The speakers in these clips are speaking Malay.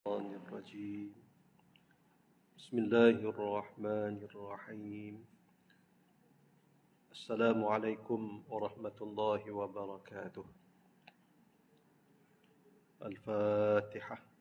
الشيطان الرجيم. بسم الله الرحمن الرحيم. السلام عليكم ورحمة الله وبركاته. الفاتحة.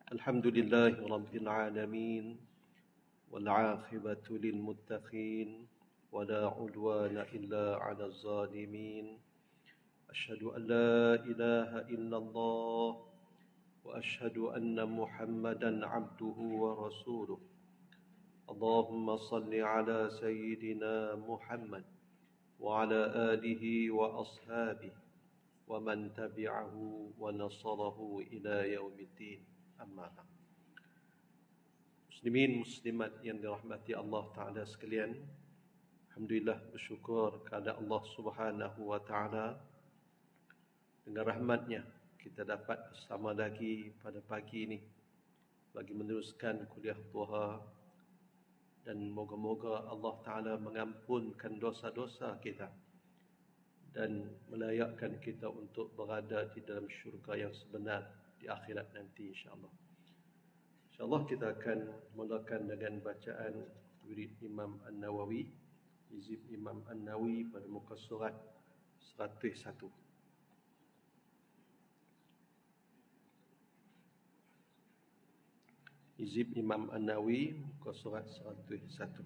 الحمد لله رب العالمين، والعاقبة للمتقين، ولا عدوان إلا على الظالمين. أشهد أن لا إله إلا الله، وأشهد أن محمدا عبده ورسوله. اللهم صل على سيدنا محمد وعلى آله وأصحابه ومن تبعه ونصره إلى يوم الدين. Amma ba'd. Muslimin muslimat yang dirahmati Allah Ta'ala sekalian, alhamdulillah bersyukur kepada Allah Subhanahu wa Ta'ala. Dengan rahmatnya kita dapat bersama lagi pada pagi ini bagi meneruskan kuliah duha, dan moga-moga Allah Ta'ala mengampunkan dosa-dosa kita dan melayakkan kita untuk berada di dalam syurga yang sebenar di akhirat nanti, insyaAllah. InsyaAllah kita akan mulakan dengan bacaan wirid Imam An-Nawawi, hizib Imam An-Nawawi pada muka surat 101. Hizib Imam An-Nawawi, muka surat 101.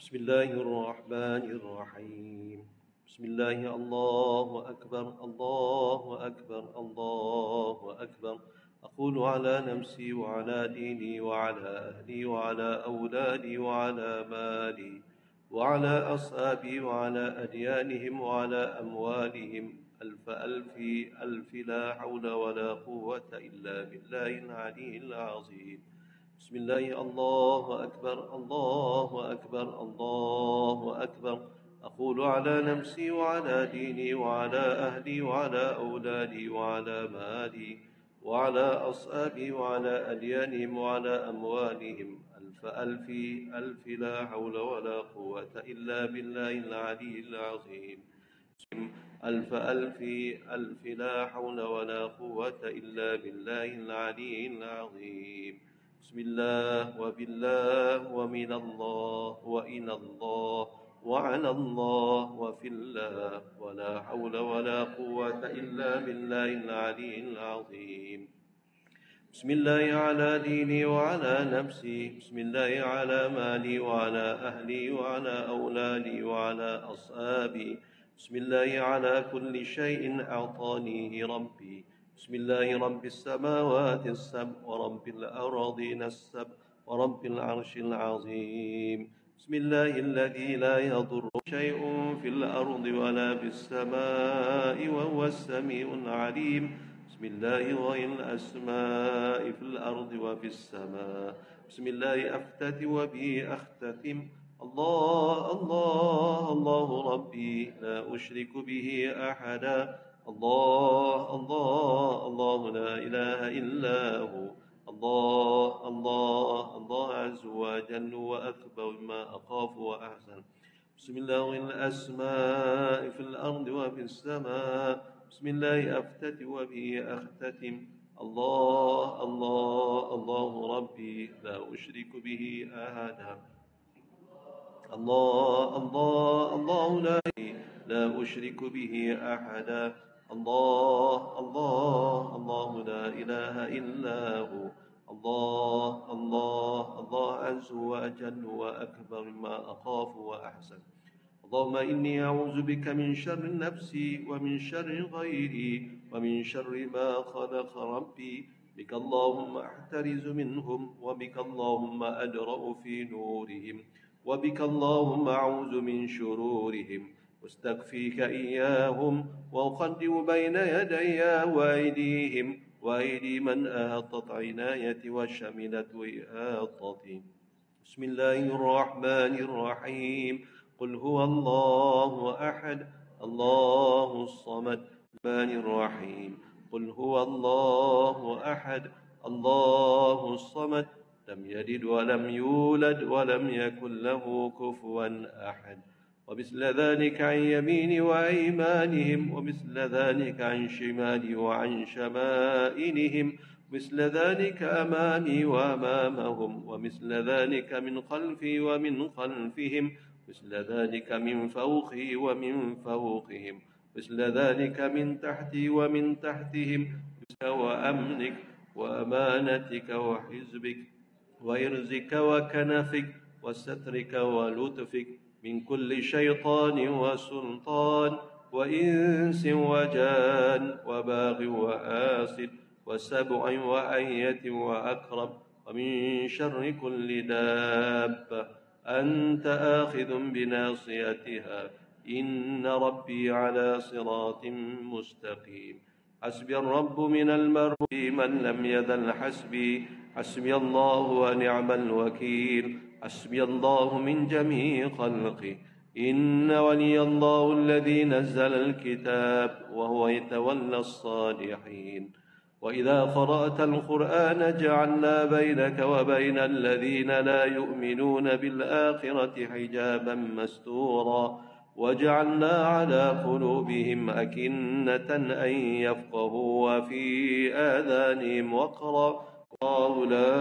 Bismillahirrahmanirrahim. Bismillah, Allahu Akbar, Allahu Akbar, Allahu Akbar. أقول على نفسي وعلى ديني وعلى أهلي وعلى أولادي وعلى مالي وعلى أصحابي وعلى أديانهم وعلى أموالهم ألف ألف ألف لا حول ولا قوة إلا بالله العلي العظيم. بسم الله، الله أكبر، الله أكبر، الله أكبر. أقول على نفسي وعلى ديني وعلى أهلي وعلى أولادي وعلى مالي وعلى أصحابي وعلى أديانهم وعلى أموالهم ألف ألف ألف لا حول ولا قوة إلا بالله العلي العظيم. ألف ألف ألف لا حول ولا قوة إلا بالله العلي العظيم. بسم الله وبالله ومن الله وإلى الله وعلى الله وفي الله ولا حول ولا قوة إلا بالله العلي العظيم. بسم الله على ديني وعلى نفسي، بسم الله على مالي وعلى أهلي وعلى أولادي وعلى أصحابي، بسم الله على كل شيء أعطانيه ربي. بسم الله رب السماوات السبع ورب الأراضين السبع ورب العرش العظيم. بسم الله الذي لا يضر شيء في الأرض ولا في السماء وهو السميع العليم. بسم الله غير الأسماء في الأرض وفي السماء. بسم الله أفتتح وبه أختتم. الله الله الله ربي لا أشرك به أحدا. الله الله الله لا إله إلا هو. الله الله الله عز وجل وأكبر ما أخاف وأحسن. بسم الله الأسماء في الأرض وفي السماء. بسم الله أفتتح وبه أختتم. الله الله الله ربي لا أشرك به أحدا. الله الله الله لا أشرك به أحدا. الله الله الله لا إله إلا هو. الله الله الله عز وجل وأكبر ما أخاف وأحسن. اللهم إني أعوذ بك من شر نفسي ومن شر غيري ومن شر ما خلق ربي. بك اللهم أحترز منهم، وبك اللهم أدرأ في نورهم، وبك اللهم أعوذ من شرورهم، واستكفيك إياهم، وأقدم بين يدي وأيديهم وأيدي من أهطت عنايتي وشملت إهاطتي. بسم الله الرحمن الرحيم قل هو الله أحد الله الصمد الرحمن الرحيم قل هو الله أحد الله الصمد لم يلد ولم يولد ولم يكن له كفوا أحد ومثل ذلك عن يمين وأيمانهم ومثل ذلك عن شمال وعن شمائلهم مثل ذلك أمامي وأمامهم ومثل ذلك من خلفي ومن خلفهم مثل ذلك من فوقي ومن فوقهم مثل ذلك من تحتي ومن تحتهم وأمنك وأمانتك وحزبك وإرزك وكنفك وسترك ولطفك من كل شيطان وسلطان وإنس وجان وباغ وآسد وسبع وأية وأكرم ومن شر كل دابة أنت آخذ بناصيتها إن ربي على صراط مستقيم حسبي الرب من المرء من لم يزل حسبي حسبي الله ونعم الوكيل حسبي الله من جميع خلقه إن ولي الله الذي نزل الكتاب وهو يتولى الصالحين وإذا قرأت القرآن جعلنا بينك وبين الذين لا يؤمنون بالآخرة حجابا مستورا وجعلنا على قلوبهم أكنة أن يفقهوا وفي آذانهم وقرا الله لا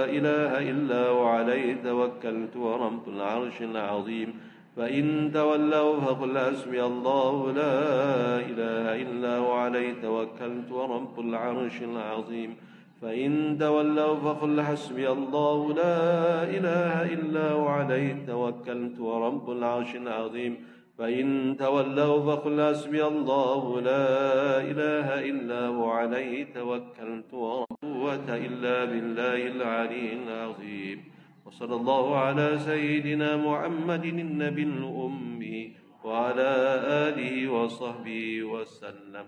إله إلا هو عليه توكلت ورب العرش العظيم فإن تولوا فقل حسبي الله لا إله إلا هو عليه توكلت ورب العرش العظيم فإن تولوا فقل حسبي الله لا إله إلا هو عليه توكلت ورب العرش العظيم فإن تولوا فقل حسبي الله لا إله إلا هو عليه توكلت ولا قوة إلا بالله العلي العظيم وصلى الله على سيدنا محمد النبي الأمي وعلى آله وصحبه وسلم.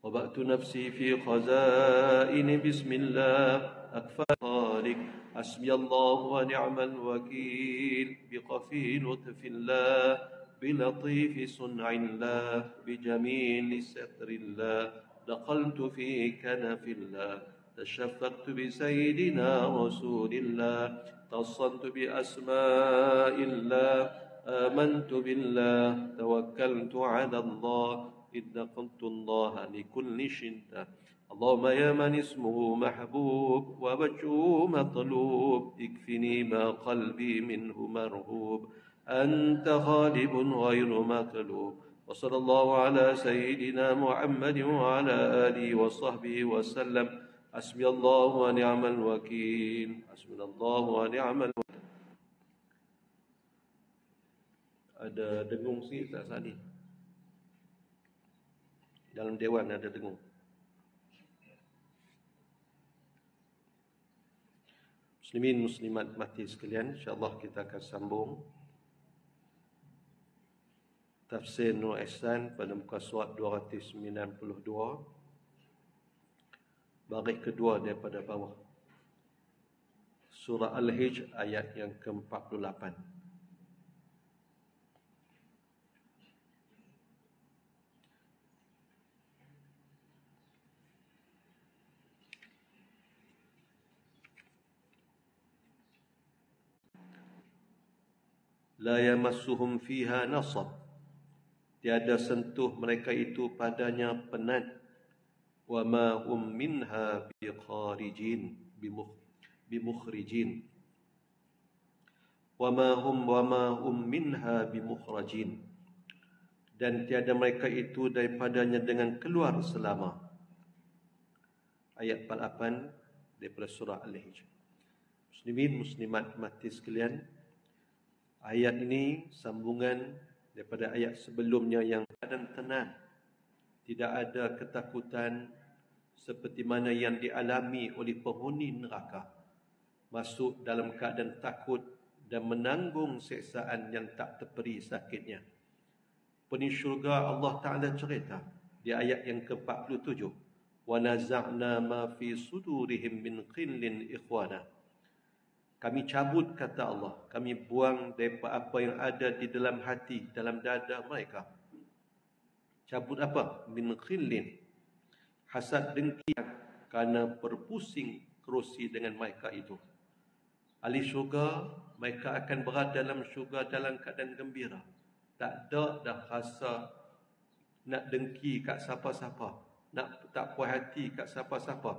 وبأت نفسي في خزائن بسم الله أكفى خالق حسبي الله ونعم الوكيل بقفي لطف الله بلطيف صنع الله بجميل ستر الله دخلت في كنف الله تشفقت بسيدنا رسول الله اتصلت بأسماء الله آمنت بالله توكلت على الله إذ قلت الله لكل شدة اللهم يا من اسمه محبوب ووجهه مطلوب اكفني ما قلبي منه مرهوب أنت غالب غير مغلوب وصلى الله على سيدنا محمد وعلى آله وصحبه وسلم حسبي الله ونعم الوكيل حسبنا الله ونعم الوكيل. Ada dengung sikit tak Sani? Dalam dewan ada dengung. Muslimin muslimat mati sekalian, insya-Allah kita akan sambung tafsir Nur Ihsan pada muka surat 292 baris kedua daripada bawah. Surah Al-Hijr ayat yang ke-48. La yamassuhum fiha nasab, tiada sentuh mereka itu padanya penat. Wa ma hum minha bimukhrijin wa ma hum minha bimukhrajin, dan tiada mereka itu daripadanya dengan keluar selama. Ayat 48 daripada surah Al-Hijr. Muslimin muslimat mati sekalian, ayat ini sambungan daripada ayat sebelumnya yang keadaan tenang, tidak ada ketakutan seperti mana yang dialami oleh penghuni neraka, masuk dalam keadaan takut dan menanggung siksaan yang tak terperi sakitnya. Penghuni syurga Allah Ta'ala cerita di ayat yang ke-47. Wa naza'na ma fi sudurihim min qillin ikhwana. Kami cabut, kata Allah, kami buang daripada apa yang ada di dalam hati, dalam dada mereka. Cabut apa? Min khillin. Hasad dengki kerana berpusing kerusi dengan mereka itu. Ahli syurga, mereka akan berada dalam syurga dalam keadaan gembira. Tak ada dah rasa nak dengki kat siapa-siapa, nak tak puas hati kat siapa-siapa.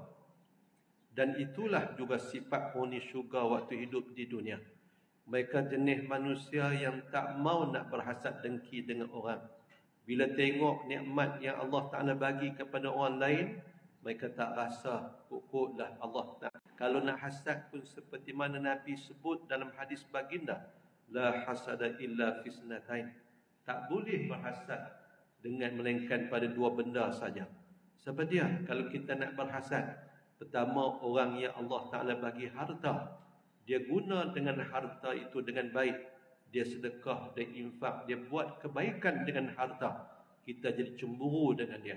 Dan itulah juga sifat penghuni syurga waktu hidup di dunia. Mereka jenis manusia yang tak mau nak berhasad dengki dengan orang. Bila tengok nikmat yang Allah Ta'ala bagi kepada orang lain, mereka tak rasa kukutlah Allah Ta'ala. Kalau nak hasad pun seperti mana Nabi sebut dalam hadis baginda, la hasada illa fisnatain. Tak boleh berhasad dengan melainkan pada dua benda saja. Sebab dia, kalau kita nak berhasad, pertama, orang yang Allah Ta'ala bagi harta, dia guna dengan harta itu dengan baik. Dia sedekah, dia infak, dia buat kebaikan dengan harta. Kita jadi cemburu dengan dia.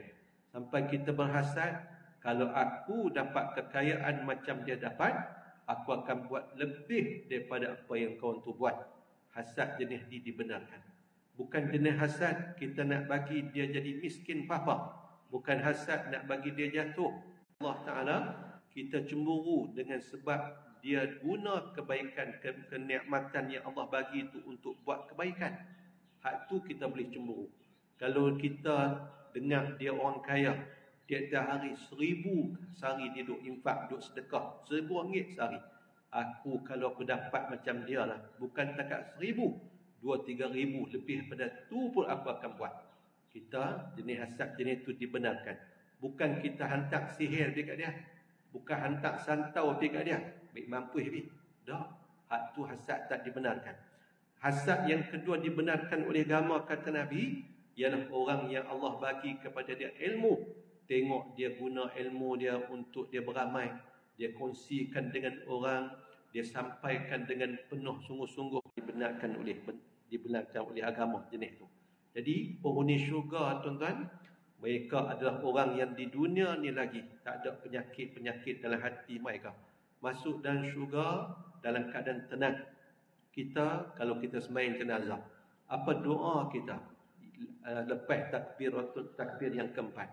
Sampai kita berhasad, kalau aku dapat kekayaan macam dia dapat, aku akan buat lebih daripada apa yang kawan tu buat. Hasad jenis ini dibenarkan. Bukan jenis hasad kita nak bagi dia jadi miskin papa. Bukan hasad nak bagi dia jatuh. Allah Ta'ala, kita cemburu dengan sebab dia guna kebaikan, kenikmatan yang Allah bagi itu untuk buat kebaikan. Hak tu kita boleh cemburu. Kalau kita dengar dia orang kaya, tiap-tiap hari 1,000 sehari dia duk infak, duk sedekah, RM1,000 sehari. Aku kalau aku dapat macam dia lah, bukan takat 1,000, 2-3 ribu lebih pada tu pun aku akan buat. Kita jenis hasad jenis itu dibenarkan. Bukan kita hantar sihir dekat dia, bukan hantar santau dekat dia, baik mampu habis. Dah, hak tu hasad tak dibenarkan. Hasad yang kedua dibenarkan oleh agama, kata Nabi, ialah orang yang Allah bagi kepada dia ilmu. Tengok dia guna ilmu dia untuk dia beramai, dia kongsikan dengan orang, dia sampaikan dengan penuh sungguh-sungguh, dibenarkan oleh agama jenis itu. Jadi penghuni syurga, tuan-tuan, mereka adalah orang yang di dunia ni lagi tak ada penyakit-penyakit dalam hati mereka. Masuk dalam syurga dalam keadaan tenang. Kita, kalau kita sembahyang jenazah, apa doa kita? Lepas takbir yang keempat.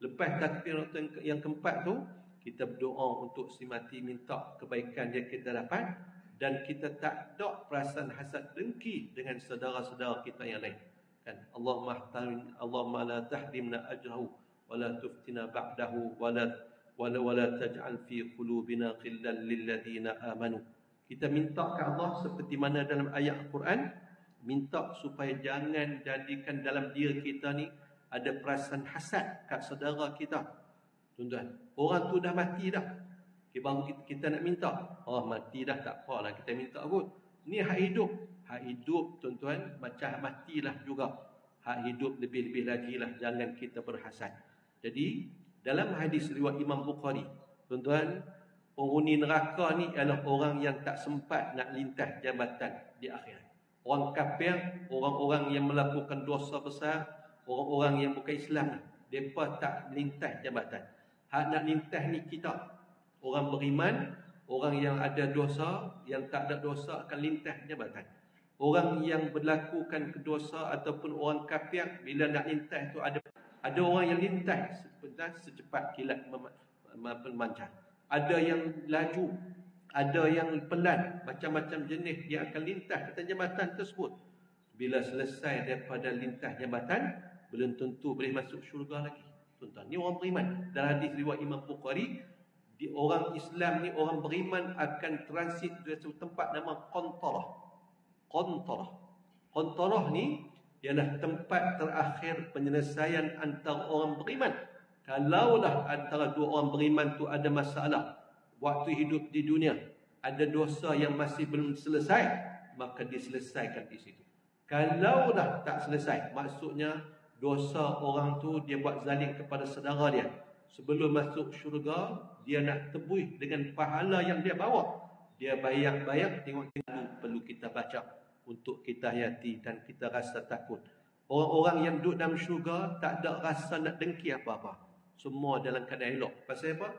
Lepas takbir yang keempat tu, kita berdoa untuk si mati, minta kebaikan yang kita dapat, dan kita tak ada perasaan hasad dengki dengan saudara-saudara kita yang lain. Kan? Allahumma la tahrimna ajrahu wa la tuftina ba'dahu wa la taj'al fi qulubina ghillan lil ladzina amanu. Kita minta ke Allah seperti mana dalam ayat Al-Quran, minta supaya jangan jadikan dalam diri kita ni ada perasaan hasad kat saudara kita. Tuan-tuan, orang tu dah mati dah, baru kita nak minta. Oh, mati dah, tak apalah kita minta kot. Ni hak hidup. Hak hidup, tuan-tuan, macam hak matilah juga. Hak hidup lebih-lebih lagi lah, jangan kita berhasad. Jadi, dalam hadis riwayat Imam Bukhari, tuan-tuan, penghuni neraka ni adalah orang yang tak sempat nak lintas jabatan di akhirat. Orang kafir, orang-orang yang melakukan dosa besar, orang-orang yang bukan Islam, mereka tak lintas jabatan. Hak nak lintas ni kita, orang beriman, orang yang ada dosa, yang tak ada dosa akan lintas jabatan. Orang yang berlakukan kedosa ataupun orang kafir, bila nak lintas tu ada orang yang lintas secepat kilat memancar. Ada yang laju, ada yang pelan, macam-macam jenis dia akan lintas atas jabatan tersebut. Bila selesai daripada lintas jabatan, belum tentu boleh masuk syurga lagi. Tuan-tuan, ni orang beriman. Dalam hadis riwayat Imam Bukhari, di orang Islam ni, orang beriman akan transit dari satu tempat nama Qantarah. Qantarah ni ialah tempat terakhir penyelesaian antara orang beriman. Kalaulah antara dua orang beriman tu ada masalah waktu hidup di dunia, ada dosa yang masih belum selesai, maka diselesaikan di situ. Kalaulah tak selesai, maksudnya dosa orang tu dia buat zalim kepada saudara dia, sebelum masuk syurga dia nak tebus dengan pahala yang dia bawa, dia bayar tengok perlu kita baca untuk kita hayati dan kita rasa takut. Orang-orang yang duduk dalam syurga tak ada rasa nak dengki apa-apa. Semua dalam keadaan elok. Pasal apa?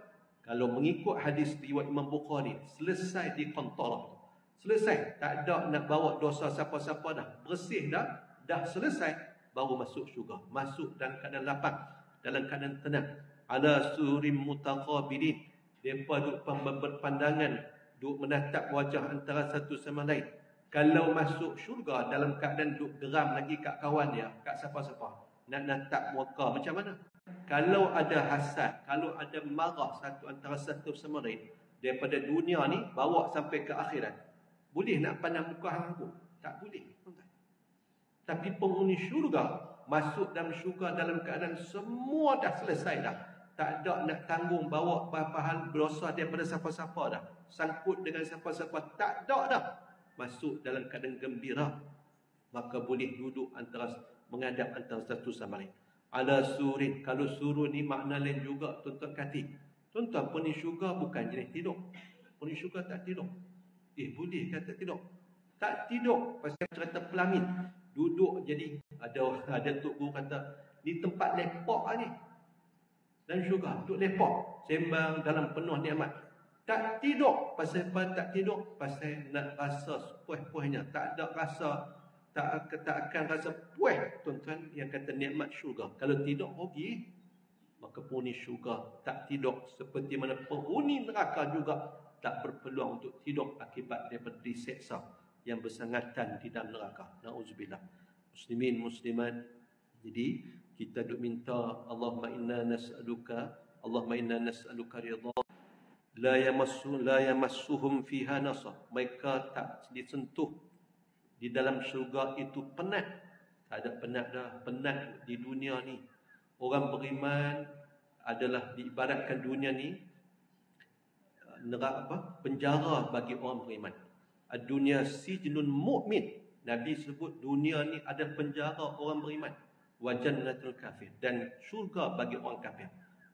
Kalau mengikut hadis riwayat Imam Bukhari, selesai di qantarah. Selesai. Tak ada nak bawa dosa siapa-siapa dah. Bersih dah. Dah selesai. Baru masuk syurga. Masuk dalam keadaan lapang. Dalam keadaan tenang. Ala surim mutaqabilin. Mereka duduk berpandangan. Duduk menatap wajah antara satu sama lain. Kalau masuk syurga dalam keadaan duduk geram lagi kat kawan dia, kat siapa-siapa, nak natap muka macam mana? Kalau ada hasad, kalau ada marah satu antara satu sama lain, daripada dunia ni bawa sampai ke akhirat, boleh nak pandang muka hang aku? Tak boleh. Tapi penghuni syurga masuk dalam syurga dalam keadaan semua dah selesai dah. Tak ada nak tanggung bawa apa hal berdosa daripada siapa-siapa dah. Sangkut dengan siapa-siapa, tak ada dah. Masuk dalam keadaan gembira, maka boleh duduk menghadap antara satu sama lain. Ala surin, kalau surun ni makna lain juga tuan-tuan kati. Tuan-tuan, penghuni syurga bukan jenis tidur. Penghuni syurga tak tidur. Boleh kata tidur? Tak tidur. Pasal cerita pelamin. Duduk jadi ada tok guru kata ni tempat lepak ni. Dan syurga duduk lepak, sembang dalam penuh nikmat. Tak tidur. Pasal apa tak tidur? Pasal nak rasa puas-puasnya. Tak ada rasa, tak akan rasa puas, tuan-tuan, yang kata nikmat syurga. Kalau tidur, rugi. Maka penghuni syurga tak tidur. Seperti mana penghuni neraka juga tak berpeluang untuk tidur akibat daripada diseksa yang bersangatan di dalam neraka. Na'udzubillah. Muslimin, muslimat. Jadi, kita duk minta Allahumma inna nas'aluka ridha la yamassuhum fiha nasab. Mereka tak disentuh di dalam syurga itu penat. Tak ada penat dah. Penat di dunia ni. Orang beriman adalah diibaratkan dunia ni penjara bagi orang beriman. Dunia sijnun mu'min. Nabi sebut dunia ni ada penjara orang beriman. Wa jannatul kafir. Dan syurga bagi orang kafir.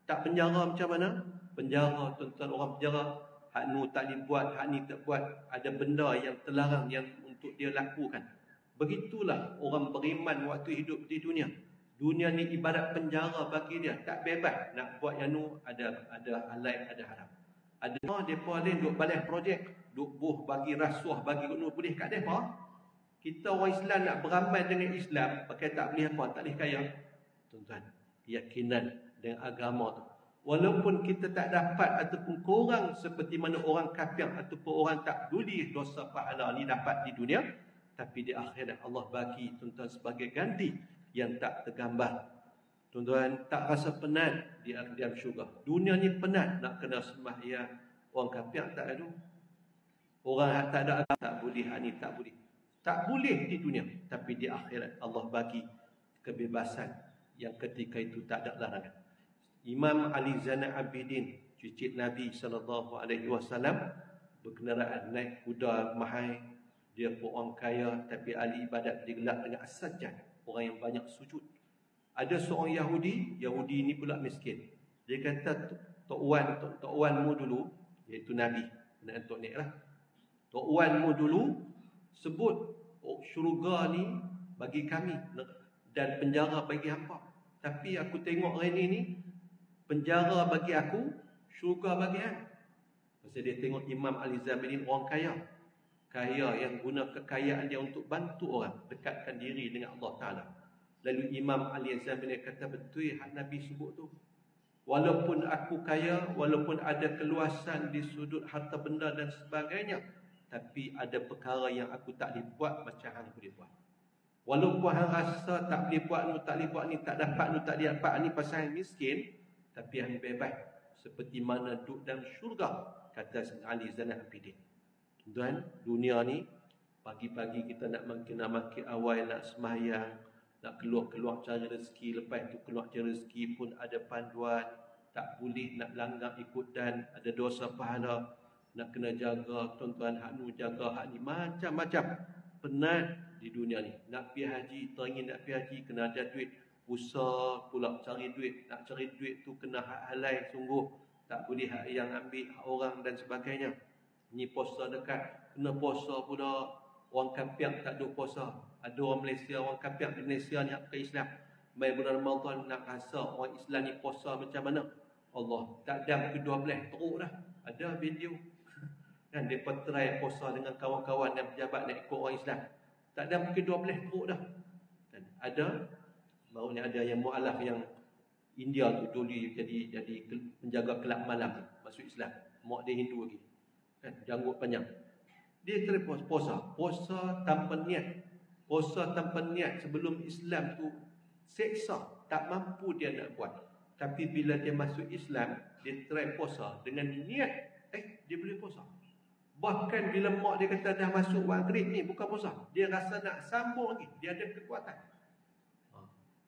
Tak penjara macam mana? Penjara, tuan-tuan, orang penjara, hak nu tak dibuat, hak ni tak buat, ada benda yang terlarang yang untuk dia lakukan. Begitulah orang beriman waktu hidup di dunia. Dunia ni ibarat penjara bagi dia, tak bebas nak buat yang nu, ada halal, ada haram. Ada depa lain duk balai projek, duk buh bagi rasuah, bagi nu, boleh kat depa. Kita orang Islam nak beramal dengan Islam, pakai tak boleh apa, tak boleh kaya. Tuan-tuan, keyakinan dengan agama tu, walaupun kita tak dapat ataupun kurang seperti mana orang kafir ataupun orang tak peduli dosa pahala ni dapat di dunia, tapi di akhirat Allah bagi, tuan-tuan, sebagai ganti yang tak tergambar. Tuan-tuan, tak rasa penat di dalam syurga. Dunia ni penat nak kena sembahyang. Orang kafir tak ada. Orang tak ada tak boleh, ni tak boleh. Tak boleh di dunia, tapi di akhirat Allah bagi kebebasan yang ketika itu tak ada larangan. Imam Ali Zainal Abidin, cucu Nabi SAW, berkenderaan naik kuda mahal. Dia pun orang kaya, tapi ahli ibadat digelak dengan as-sajjad, orang yang banyak sujud. Ada seorang Yahudi ni pula miskin. Dia kata, Tok Wanmu dulu, iaitu Nabi, nak Tok Nek lah. Tok Wanmu dulu sebut syurga ni bagi kami dan penjara bagi hampa. Tapi aku tengok hari ni penjara bagi aku, syurga bagi hang. Pasal dia tengok Imam Ali Zainin orang kaya. Kaya yang guna kekayaan dia untuk bantu orang, dekatkan diri dengan Allah Ta'ala. Lalu Imam Ali Zainin kata, betul hak Nabi sebut tu. Walaupun aku kaya, walaupun ada keluasan di sudut harta benda dan sebagainya, tapi ada perkara yang aku tak boleh buat macam hang boleh buat. Walaupun hang rasa tak boleh buat ni, tak boleh buat ni, tak dapat ni, tak dapat ni pasal hang miskin, tapi hang bebas seperti mana duduk dalam syurga, kata Ali Zainal Abidin. Tuan, dunia ni pagi-pagi kita nak makin awal nak sembahyang, nak keluar cari rezeki, lepas tu keluar cari rezeki pun ada panduan, tak boleh nak langgar ikut dan ada dosa pahala, nak kena jaga, tuan-tuan, hak nu jaga, hak ni, macam-macam. Penat di dunia ni. Nak pergi haji, teringin nak pergi haji, kena ada duit. Usaha pula cari duit. Nak cari duit tu kena hak halal sungguh. Tak boleh hak yang ambil hak orang dan sebagainya. Ni puasa dekat, kena puasa pula. Orang Kapiak tak ada puasa. Ada orang Malaysia, orang Kapiak di Malaysia ni ke Islam. Mai bulan Ramadan nak rasa orang Islam ni puasa macam mana. Allah, tak ada ke-12 teruk dah. Ada video. Kan mereka try puasa dengan kawan-kawan dan pejabat nak ikut orang Islam. Tak ada ke-12 teruk dah. Kan ada, baru ni ada yang mu'alaf yang India tu dulu jadi penjaga kelab malam masuk Islam. Mak dia Hindu lagi. Kan janggut panjang. Dia try puasa tanpa niat. Puasa tanpa niat sebelum Islam tu seksa, tak mampu dia nak buat. Tapi bila dia masuk Islam, dia try puasa dengan niat, dia boleh puasa. Bahkan bila mak dia kata dah masuk maghrib ni bukan puasa, dia rasa nak sambung lagi, dia ada kekuatan.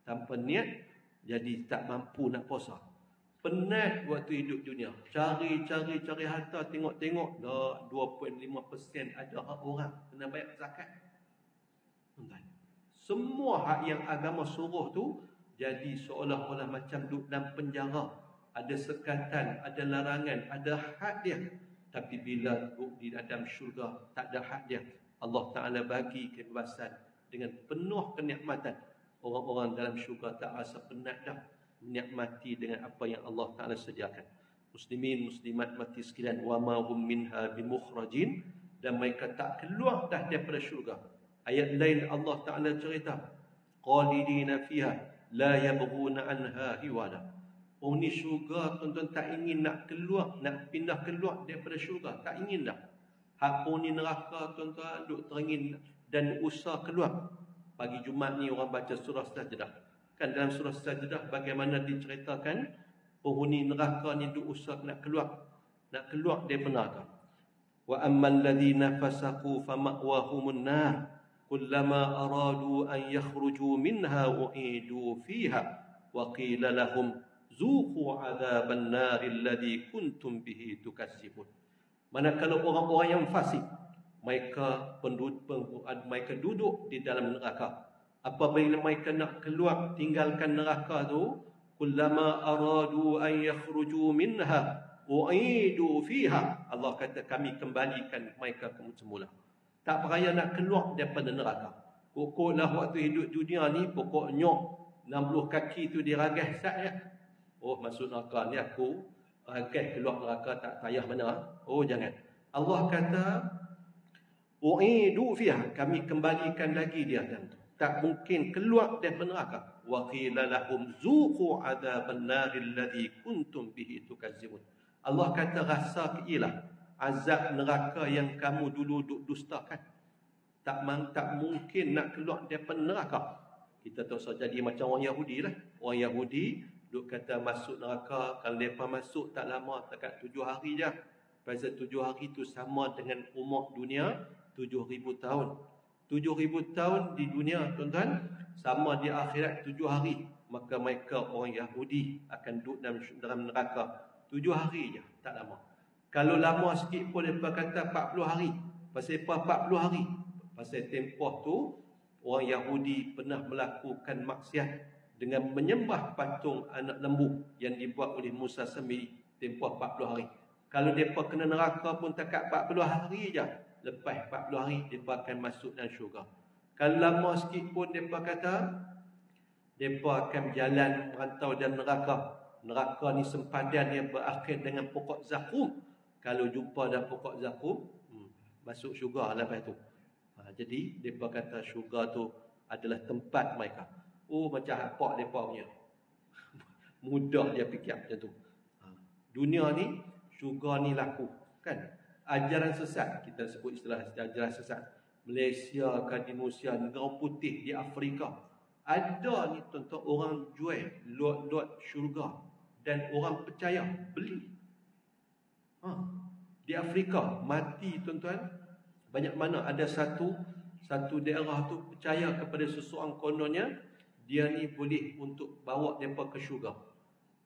Tanpa niat jadi tak mampu nak puasa. Penat waktu hidup dunia, cari harta, tengok dah 2.5% ada hak orang kena bayar zakat. Semua hak yang agama suruh tu jadi seolah-olah macam duduk dalam penjara. Ada sekatan, ada larangan, ada hak dia. Tapi bila duduk di dalam syurga, tak ada hak dia. Allah Ta'ala bagi kebebasan dengan penuh kenikmatan. Orang-orang dalam syurga tak rasa penat dah menikmati dengan apa yang Allah Ta'ala sediakan. Muslimin, muslimat mati sekalian, wa ma hum minha bimukhrajin, dan mereka tak keluar dah daripada syurga. Ayat lain Allah Ta'ala cerita, qalidina fiha la yabghuna anha hiwala. Oh ni syurga tuan-tuan tak ingin nak keluar, nak pindah keluar daripada syurga, tak ingin dah. Hak ni neraka tuan-tuan duk teringin dan usah keluar. Pagi Jumaat ni orang baca surah Sajdah. Kan dalam surah Sajdah bagaimana diceritakan penghuni neraka ni duk usah nak keluar daripada neraka. Wa ammal ladzina fasaqu fama'wahumun nar kullama aradu an yakhruju minha u'idu fiha wa qila lahum zuqu 'adzaban nar alladhi kuntum bihi tukazzibun. Manakala orang-orang yang fasik, mereka duduk di dalam neraka. Apabila mereka nak keluar tinggalkan neraka tu, kullama aradu an yakhruju minha u'idu fiha. Allah kata kami kembalikan mereka ke semula. Tak peraya nak keluar daripada neraka. Pokoklah waktu hidup dunia ni, pokoknya 60 kaki tu diragas sat ya. Oh masuk neraka ni aku ragas keluar neraka tak payah mana. Oh jangan. Allah kata u'idu fiha, kami kembalikan lagi dia dan tak mungkin keluar daripada neraka. Wa qila lahum zuqu 'adzaban nar alladhi kuntum bihi tukazzibun. Allah kata rasa ialah azab neraka yang kamu dulu dustakan. Tak mungkin nak keluar daripada neraka. Kita tak usah jadi macam orang Yahudi lah. Orang Yahudi duk kata masuk neraka, kalau mereka masuk tak lama, dekat 7 hari je. Pasal 7 hari tu sama dengan umur dunia 7,000 tahun. 7,000 tahun di dunia tuan-tuan, sama di akhirat 7 hari. Maka mereka orang Yahudi akan duduk dalam neraka 7 hari je, tak lama. Kalau lama sikit pun mereka kata 40 hari. Pasal apa 40 hari? Pasal tempoh tu orang Yahudi pernah melakukan maksiat dengan menyembah patung anak lembu yang dibuat oleh Musa sendiri tempoh 40 hari. Kalau mereka kena neraka pun takat 40 hari je. Lepas 40 hari mereka akan masuk dalam syurga. Kalau lama sikit pun mereka kata mereka akan berjalan merantau dalam neraka. Neraka ni sempadan yang berakhir dengan pokok zakum. Kalau jumpa dah pokok zakum, masuk syurga lepas tu. Jadi mereka kata syurga tu adalah tempat mereka. Oh macam apa mereka punya. Mudah dia fikir macam tu. Dunia ni, syurga ni laku. Kan? Ajaran sesat, kita sebut istilah ajaran sesat. Malaysia, Indonesia, negara putih di Afrika. Ada ni tuan-tuan orang jual lot-lot syurga. Dan orang percaya, beli. Di Afrika, mati tuan-tuan. Banyak mana ada satu daerah tu percaya kepada seseorang kononnya, dia ni boleh untuk bawa mereka ke syurga.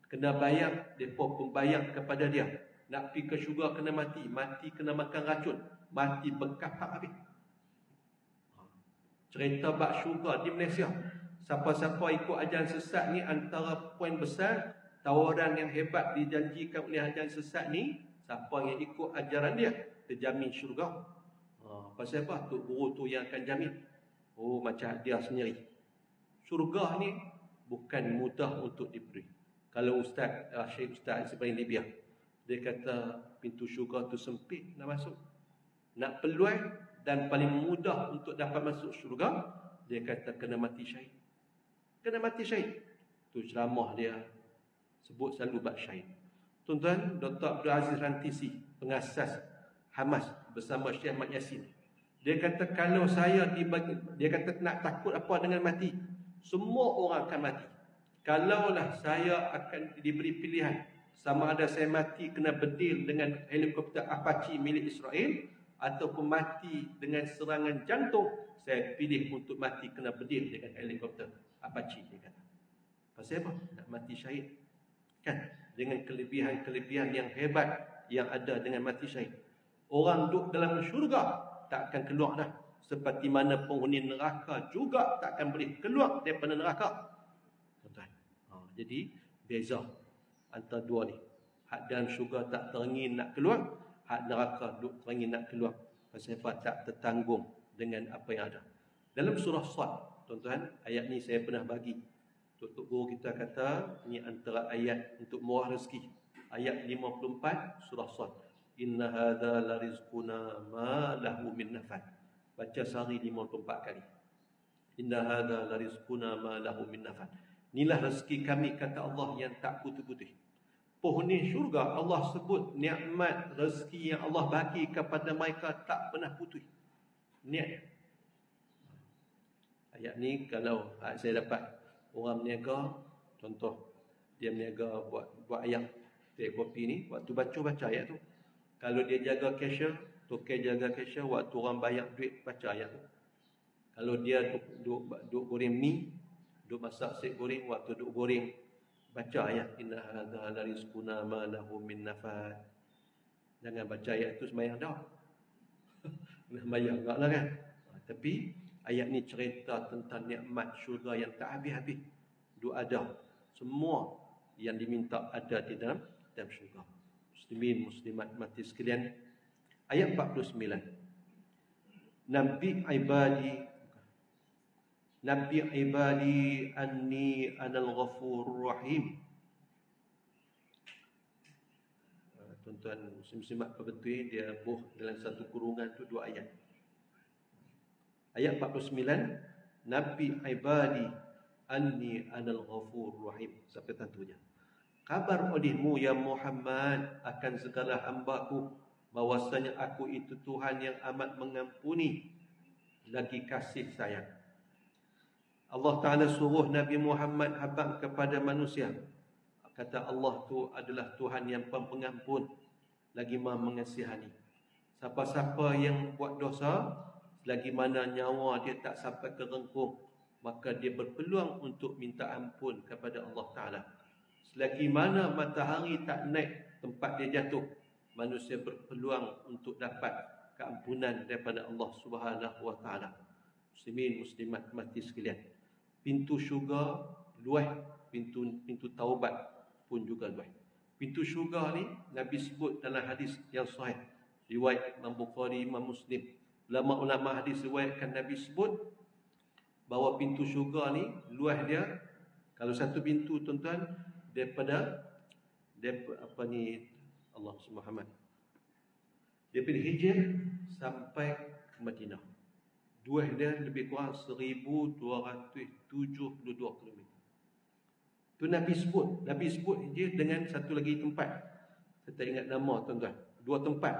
Kena bayar, mereka pun bayar kepada dia. Nak pergi ke syurga kena mati kena makan racun, mati berkahak habis. Cerita bab syurga di Malaysia. Siapa-siapa ikut ajaran sesat ni, antara poin besar, tawaran yang hebat dijanjikan oleh ajaran sesat ni, siapa yang ikut ajaran dia, terjamin syurga. Pasal apa? Tok guru tu yang akan jamin. Oh, macam dia sendiri. Syurga ni bukan mudah untuk diberi. Kalau Syekh Ustaz Ibrahim Libya, dia kata pintu syurga tu sempit nak masuk. Nak peluang dan paling mudah untuk dapat masuk syurga, dia kata kena mati syahid. Kena mati syahid. Tu ceramah dia sebut selalu bab syahid. Tuan-tuan, Dr. Abdul Aziz Rantisi, pengasas Hamas bersama Syekh Ahmad Yassin. Dia kata kalau saya dia kata nak takut apa dengan mati? Semua orang akan mati. Kalaulah saya akan diberi pilihan sama ada saya mati kena bedil dengan helikopter Apache milik Israel ataupun mati dengan serangan jantung, saya pilih untuk mati kena bedil dengan helikopter Apache, dia kata. Pasal apa? Nak mati syahid. Kan? Dengan kelebihan-kelebihan yang hebat yang ada dengan mati syahid. Orang duduk dalam syurga tak akan keluar dah. Seperti mana penghuni neraka juga tak akan boleh keluar daripada neraka. Tuan-tuan. Jadi beza antara dua ni. Hak dalam syurga tak teringin nak keluar, hak neraka duduk teringin nak keluar. Pasal apa? Tak tertanggung dengan apa yang ada. Dalam surah Sad, tuan-tuan, ayat ni saya pernah bagi. Tok guru kita kata ini antara ayat untuk murah rezeki. Ayat 54 surah Sad. Inna hadza la rizquna ma lahu min nafad. Baca sehari 54 kali. Inna hadza la rizquna ma lahu min nafad. Inilah rezeki kami, kata Allah, yang tak putus-putus. Penghuni syurga Allah sebut nikmat rezeki yang Allah bagi kepada mereka tak pernah putus. Niat. Ayat ni kalau saya dapat orang berniaga, contoh dia berniaga buat ayam, teh kopi ni, waktu baca ayat tu. Kalau dia jaga cashier, token jaga cashier, waktu orang bayar duit baca ayat tu. Kalau dia duk goreng mi, duk masak sek goreng, waktu duk goreng baca ayat inna hadza la rizquna ma lahu min nafad. Jangan baca ayat tu sembahyang dah. Nak sembahyang enggaklah kan. Tapi ayat ni cerita tentang nikmat syurga yang tak habis-habis. Duk ada. Semua yang diminta ada di dalam syurga. Muslimin, muslimat, mati sekalian. Ayat 49. Nabi ibadi anni anal ghafurur rahim. Tuan-tuan muslim-muslimat betul, dia buh dalam satu kurungan tu dua ayat. Ayat 49, Nabi ibadi anni anal ghafurur rahim. Sampai tentunya. Kabar olehmu ya Muhammad akan segala hamba-Ku bahwasanya aku itu Tuhan yang amat mengampuni lagi kasih sayang. Allah Ta'ala suruh Nabi Muhammad habaq kepada manusia. Kata Allah tu adalah Tuhan yang pengampun lagi maha mengasihani. Siapa-siapa yang buat dosa, selagi mana nyawa dia tak sampai ke rengkuh, maka dia berpeluang untuk minta ampun kepada Allah Ta'ala. Selagi mana matahari tak naik tempat dia jatuh, manusia berpeluang untuk dapat keampunan daripada Allah Subhanahu wa Ta'ala. Muslimin, muslimat, mati sekalian. Pintu syurga luas, pintu taubat pun juga luas. Pintu syurga ni Nabi sebut dalam hadis yang sahih, riwayat Imam Bukhari, Imam Muslim. Ulama-ulama hadis riwayatkan Nabi sebut bahawa pintu syurga ni luas dia, kalau satu pintu tuan-tuan, daripada Allah Subhanahu daripada Hijr sampai ke Madinah. Luas dia lebih kurang 1272 km. Tu Nabi sebut Hijr dengan satu lagi tempat. Saya tak ingat nama tuan-tuan. Dua tempat.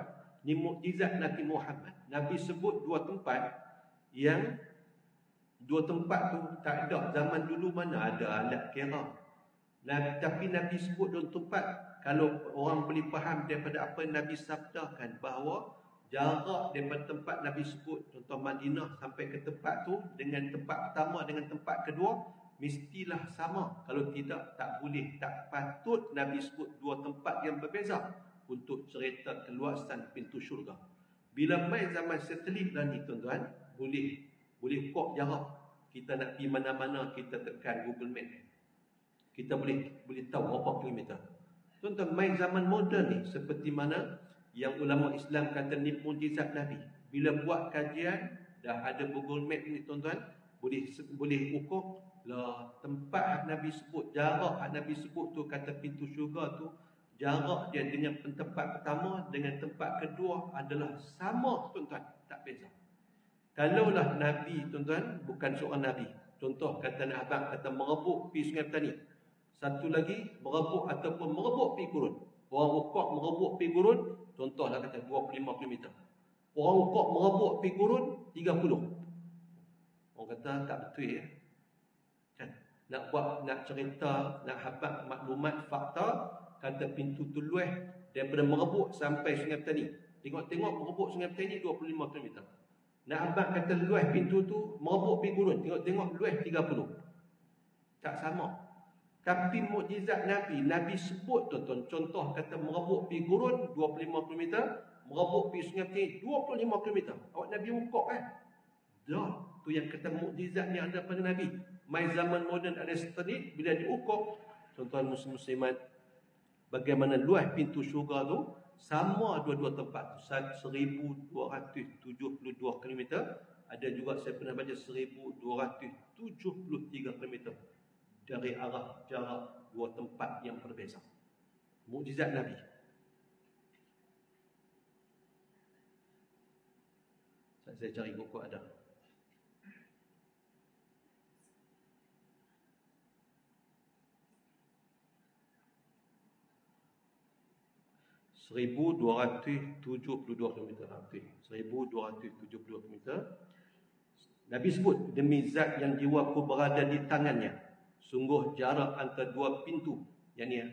Ni mukjizat Nabi Muhammad. Nabi sebut dua tempat yang dua tempat tu tak ada zaman dulu mana ada alat kira. Tapi Nabi sebut dalam tempat, kalau orang boleh faham daripada apa yang Nabi sabdakan, bahawa jarak daripada tempat Nabi sebut, contoh Madinah sampai ke tempat tu, dengan tempat pertama dengan tempat kedua, mestilah sama. Kalau tidak, tak boleh, tak patut Nabi sebut dua tempat yang berbeza untuk cerita keluasan pintu syurga. Bila main zaman satelit dah ni tuan-tuan, boleh ukur jarak. Kita nak pergi mana-mana, kita tekan Google Map, kita boleh tahu berapa kilometer. Tuan-tuan, main zaman moden ni, seperti mana yang ulama Islam kata ni mukjizat Nabi. Bila buat kajian, dah ada Google Map ni tuan-tuan, boleh ukur lah tempat Nabi sebut, jarak Nabi sebut tu, kata pintu syurga tu, jarak dia dengan tempat pertama dengan tempat kedua adalah sama tuan-tuan, tak beza. Kalaulah Nabi tuan-tuan bukan seorang Nabi, contoh kata nak abang kata merebut pi Sungai Petani, satu lagi merebut ataupun merebut pi gurun, orang ukok merebut pi gurun, contohlah kata 25 km, orang ukok merebut pi gurun 30. Orang kata tak betul ya. Kan? Nak cerita, nak habaq maklumat fakta, kata pintu tu lueh daripada merebut sampai Sungai Petani. Tengok-tengok merebut Sungai Petani 25 km. Nak abang kata lueh pintu tu merebut pi gurun, tengok-tengok lueh 30. Tak sama. Tapi mukjizat Nabi sebut tuan-tuan, contoh kata merebut pi gurun 25 km, merebut pi Sungai Petani 25 km. Awak Nabi ukok kan? Dah, tu yang kata mukjizat yang ada pada Nabi. Mai zaman moden ada satelit, bila diukur, tuan-tuan muslimat, bagaimana luas pintu syurga tu, sama dua-dua tempat tu, 1272 km. Ada juga saya pernah baca 1273 km dari arah jarak dua tempat yang berbeza. Mukjizat Nabi. Saya cari buku ada. Seribu 1272 km. 1272 km. Nabi sebut, demi zat yang jiwaku berada di tangannya, sungguh jarak antara dua pintu yang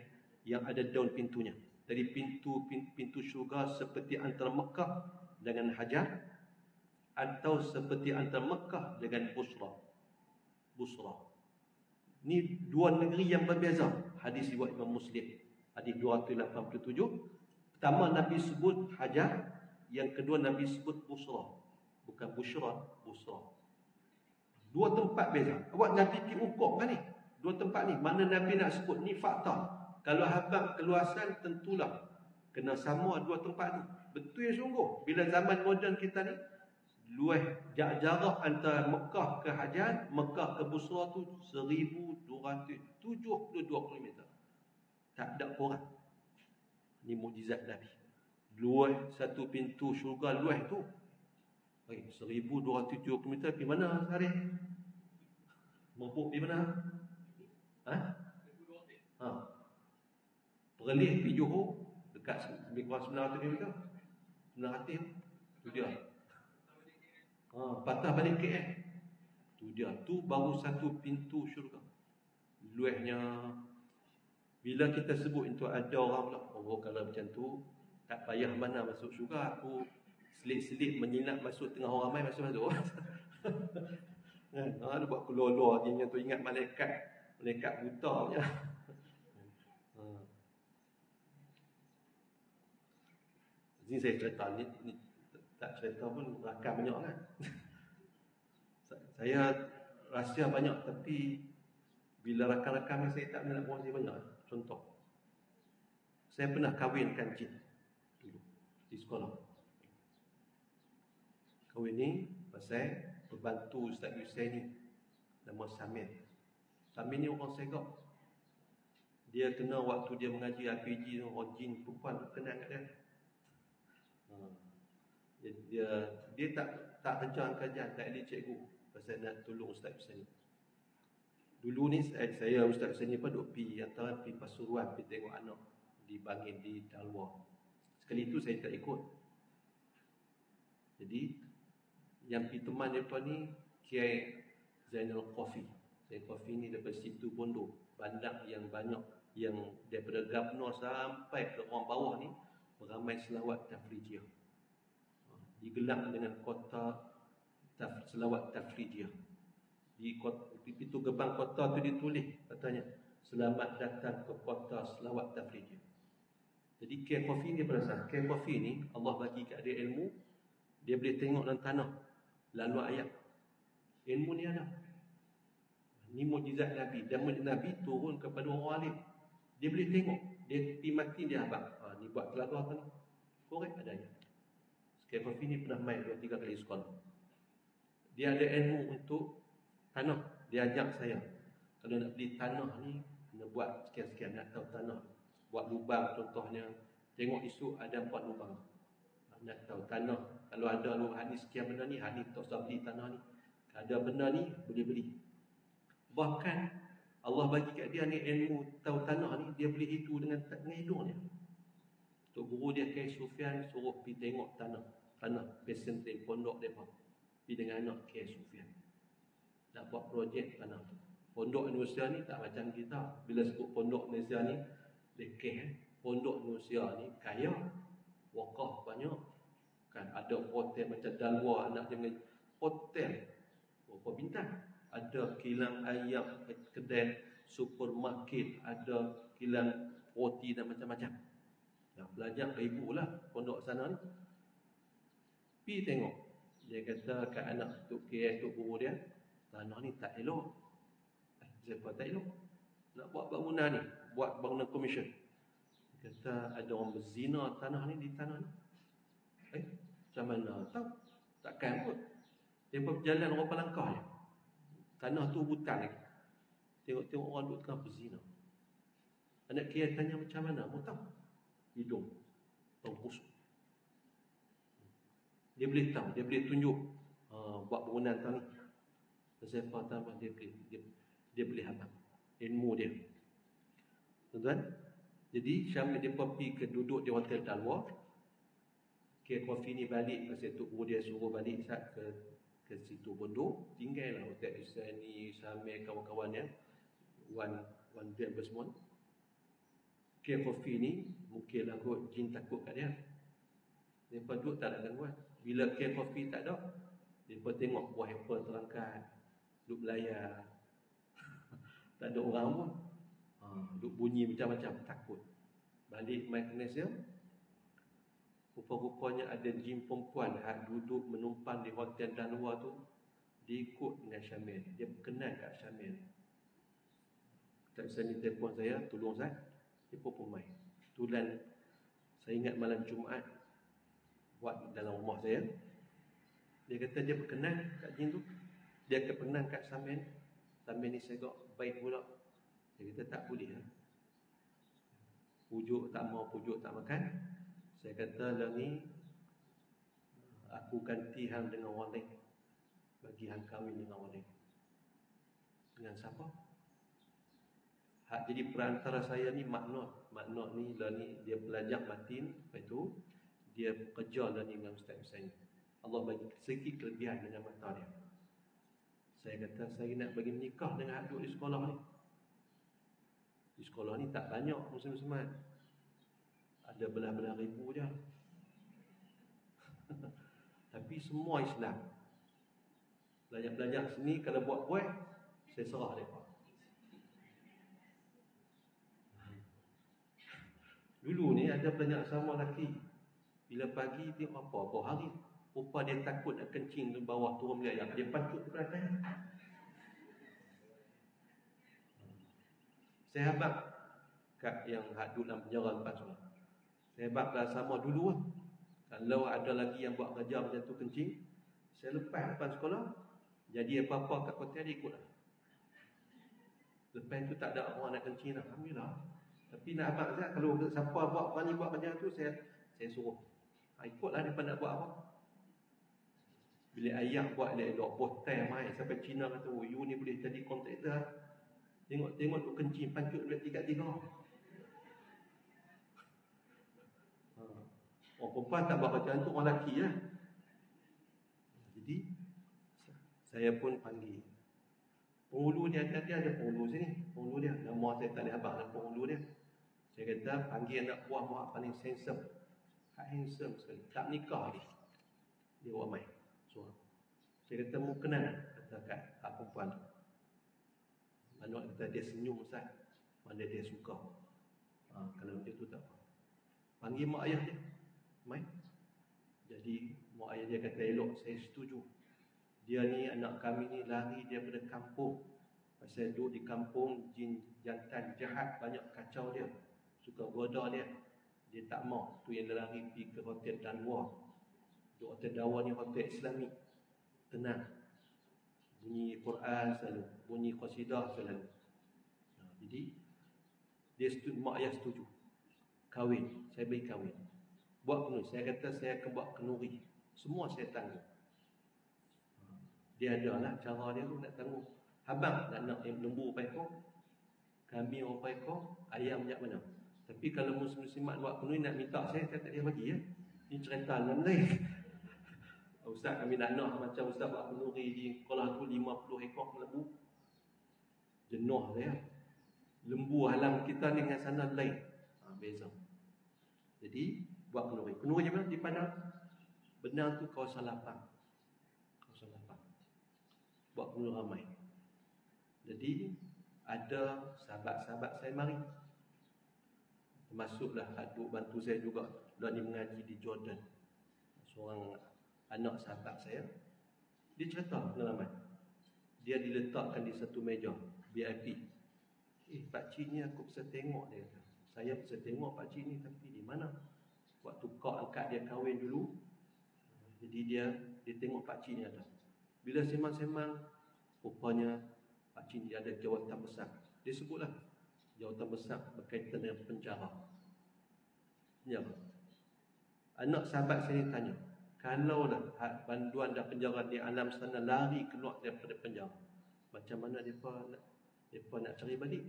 ada daun pintunya. Dari pintu syurga seperti antara Mekah dengan Hajar, atau seperti antara Mekah dengan Busra. Ini dua negeri yang berbeza. Hadis riwayat Imam Muslim, hadis 287. Pertama Nabi sebut Hajar, yang kedua Nabi sebut Busra. Bukan Busra. Dua tempat beza. Awak Nabi pergi ukur kan ni? Dua tempat ni, mana Nabi nak sebut? Ni fakta. Kalau habang keluasan, tentulah kena sama dua tempat ni. Betul sungguh. Bila zaman moden kita ni, luas jarak antara Mekah ke Hajar, Mekah ke Busra tu 1272 km. Tak ada kurang. Ini mukjizat Nabi. Luas satu pintu syurga luas tu. 1270 km pergi mana hari? Merebut pergi mana? Perlis pergi Johor, dekat lebih kurang 900 km. 900 tu dia. Patah balik KL. Tu dia. Tu baru satu pintu syurga. Luasnya. Bila kita sebut itu ada orang pula, oh kalau macam tu tak payah mana masuk syurga, aku selit-selit menyilat masuk tengah orang ramai masuk. Kan? Ada buat kelolor dia tu ingat malaikat buta punya. Ini saya cerita ni tak cerita pun rakam banyak kan. Saya rahsia banyak, tapi bila rakam-rakam saya tak nak kongsi banyak. Contoh, saya pernah kahwinkan jin dulu di sekolah. Kahwin ni pasal pembantu Ustaz Yusai ni, nama Samir. Samir ni orang Segak. Dia kena waktu dia mengaji RPG, orang jin perempuan kenal kat dia. Dia tak rencana kajian, tak ada cikgu pasal nak tolong Ustaz Yusai ni. Dulu ni saya Ustaz Hussein ni pun duk antara pi Pasuruan, pi tengok anak di Bangin, di Dalwa. Sekali itu saya tak ikut. Jadi yang pi teman depa ni Kiai Zainal Qafi. Zainal Qafi ni daripada situ Bondo, bandar yang banyak, yang daripada Gabno sampai ke orang bawah ni beramai selawat tafrijiyah. Digelar dengan kota selawat tafrijiyah. Di pintu gerbang kota tu ditulis katanya, selamat datang ke kota selawat tafrijiyah. Jadi Kiai Qafi ni berasal, Kiai Qafi ni Allah bagi kat dia ilmu, dia boleh tengok dalam tanah lalu ayat. Ilmu ni ada. Ni mukjizat Nabi, dan mukjizat Nabi turun kepada orang alim. Dia boleh tengok, dia pergi mati dia abang. Ni buat kelagar kan. Korek adanya. Kiai Kofi ni pernah main 2-3 kali sekolah. Dia ada ilmu untuk tanah. Dia ajak saya, kalau nak beli tanah ni kena buat sekian-sekian, nak tahu tanah, buat lubang contohnya. Tengok isu ada 4 lubang, nak tahu tanah, kalau ada lubang ni sekian benda ni, ni tak usah beli tanah ni. Kalau ada benda ni boleh beli. Bahkan Allah bagi kat dia ni ilmu tahu tanah ni, dia boleh hidu dengan hidung dia. Tok guru dia Kiai Sufian suruh pergi tengok tanah Pesenting pondok depa. Pergi dengan anak Kiai Sufian nak buat projek tanah tu. Pondok Indonesia ni tak macam kita. Bila sebut pondok Malaysia ni lekeh. Pondok Indonesia ni kaya, wakaf banyak. Kan ada hotel macam Dalwa, anak dia dengan hotel berapa bintang. Ada kilang ayam, kedai supermarket, ada kilang roti dan macam-macam. Nah, belajar ribu lah pondok sana ni. Pergi tengok. Dia kata kat anak Tok KS, Tok guru dia, tanah ni tak elok. Siapa tak elok? Nak buat bangunan ni, buat bangunan komersial. Dia kata ada orang berzina tanah ni, di tanah ni. Macam mana? Takkan pun. Dia berjalan berapa langkah je. Tanah tu hutan lagi. Tengok-tengok orang duduk tengah berzina. Anak KS tanya macam mana? Mau tahu? Hidung tong pusuk. Dia boleh tahu, dia boleh tunjuk buat bangunan tadi. Siapa tahu dia boleh habang ilmu dia. Tuan-tuan, jadi Syamil dia pergi ke duduk di Hotel Dalwa. Kiai Kofi ni balik pasal Tok Guru dia suruh balik sat ke situ Bondo, tinggallah Hotel Isani, Syamil kawan-kawannya, Wan dia bersemua. Kiai Kofi ni mungkin lah kot jin takut kat dia. Mereka duduk tak ada gangguan. Bila Kiai Kofi tak ada, mereka tengok buah apple terangkat, duduk belayar. Tak ada orang pun. Duduk bunyi macam-macam, takut. Balik main ke Malaysia, rupa-rupanya ada jin perempuan yang duduk menumpang di hotel dan luar tu. Dia ikut dengan Syamil. Dia berkenan kat Syamil. Tak bisa ni telefon saya, tolong Zat. Dia pun main. Tulan, saya ingat malam Jumaat, buat dalam rumah saya. Dia kata dia berkenan kat jin tu. Dia berkenan kat Syamil. Syamil ni saya kata baik pula. Saya kata tak boleh lah. Pujuk tak mau, pujuk tak makan. Saya kata lah ni, aku ganti hang dengan orang lain. Bagi hang kahwin dengan orang lain. Dengan siapa? Jadi perantara saya ni Maknot. Maknot ni lah ni, dia belajar batin. Lepas tu dia kerja lah ni dengan ustaz-ustaz ni. Allah bagi sedikit kelebihan dengan mata dia. Saya kata saya nak bagi menikah dengan hak duduk di sekolah ni. Di sekolah ni tak banyak muslim-muslimat. Ada belah-belah ribu je. Tapi semua Islam. Belajar-belajar sini, kalau buat-buat, saya serah mereka. Dulu ni ada banyak sama lelaki. Bila pagi tengok apa hari. Rupa dia takut nak kencing ke bawah turun biaya. Dia pancut ke belakang. Saya habaq kat yang hak duduk dalam penjara lepas semua. Saya habaqlah sama dulu lah. Kalau ada lagi yang buat kerja macam tu kencing, saya lepas depan sekolah. Jadi apa-apa kat hotel dia ikut lah. Lepas tu tak ada orang nak kencing lah. Alhamdulillah. Tapi nak habaq Zat, kalau siapa berani buat macam tu, saya suruh. Ikutlah dia nak buat apa. Bila ayah buat elok-elok, botai mai sampai Cina kata, oh, you ni boleh jadi kontraktor. Tengok tu kencing pancut duit 3-3. Orang perempuan tak buat macam tu, orang lelaki lah. Jadi saya pun panggil penghulu dia, ada penghulu sini. Penghulu dia, nama saya tak ada habaq lah penghulu dia. Saya kata panggil anak buah muak paling handsome. Handsome sekali. Tak nikah lagi. Dia buat main. Saya kata mu kenal kata kat perempuan tu. Anak kata dia senyum Ustaz. Mana dia suka. Kalau dia tu tak apa. Panggil mak ayah dia. Main. Jadi mak ayah dia kata elok, saya setuju. Dia ni anak kami ni lari daripada kampung. Pasal duduk di kampung, jin jantan jahat banyak kacau dia. Suka goda dia. Dia tak mau. Tu yang dia lari pergi ke hotel dan luar. Duk hotel dawa ni hotel Islami, tenang. Bunyi Quran selalu, bunyi qasidah selalu. Jadi dia setuju, mak ayah setuju. Kahwin, saya bagi kahwin. Buat kenduri, saya kata saya akan buat kenduri. Semua saya tanggung. Dia ada lah cara dia tu nak tanggung. Abang nak lembu berapa ekor, kambing berapa ekor, ayam banyak mana. Tapi kalau muslimat buat kenduri nak minta saya tak dia bagi ya. Ini cerita dalam lain. Ustaz kami nak macam Ustaz buat kenduri di sekolah tu 50 ekor lembu. Jenuh saya. Lembu halam kita ni dengan sana lain. Beza. Jadi buat kenduri. Kenduri macam mana di Padang? Benar tu kawasan lapang. Kawasan lapang. Buat kenduri ramai. Jadi ada sahabat-sahabat saya mari. Termasuklah adik bantu saya juga. Dia ni mengaji di Jordan. Seorang anak sahabat saya. Dia cerita pengalaman. Dia diletakkan di satu meja VIP. Pakcik ni aku bisa tengok dia kata. Saya bisa tengok pakcik ni tapi di mana? Waktu kau angkat dia kahwin dulu. Jadi dia tengok pakcik ni ada. Bila semang-semang, rupanya pakcik ni ada jawatan besar. Dia sebutlah jawatan besar berkaitan dengan penjara. Penjara. Anak sahabat saya tanya, kalau dah banduan dah penjara di alam sana lari keluar daripada penjara, macam mana mereka nak cari balik?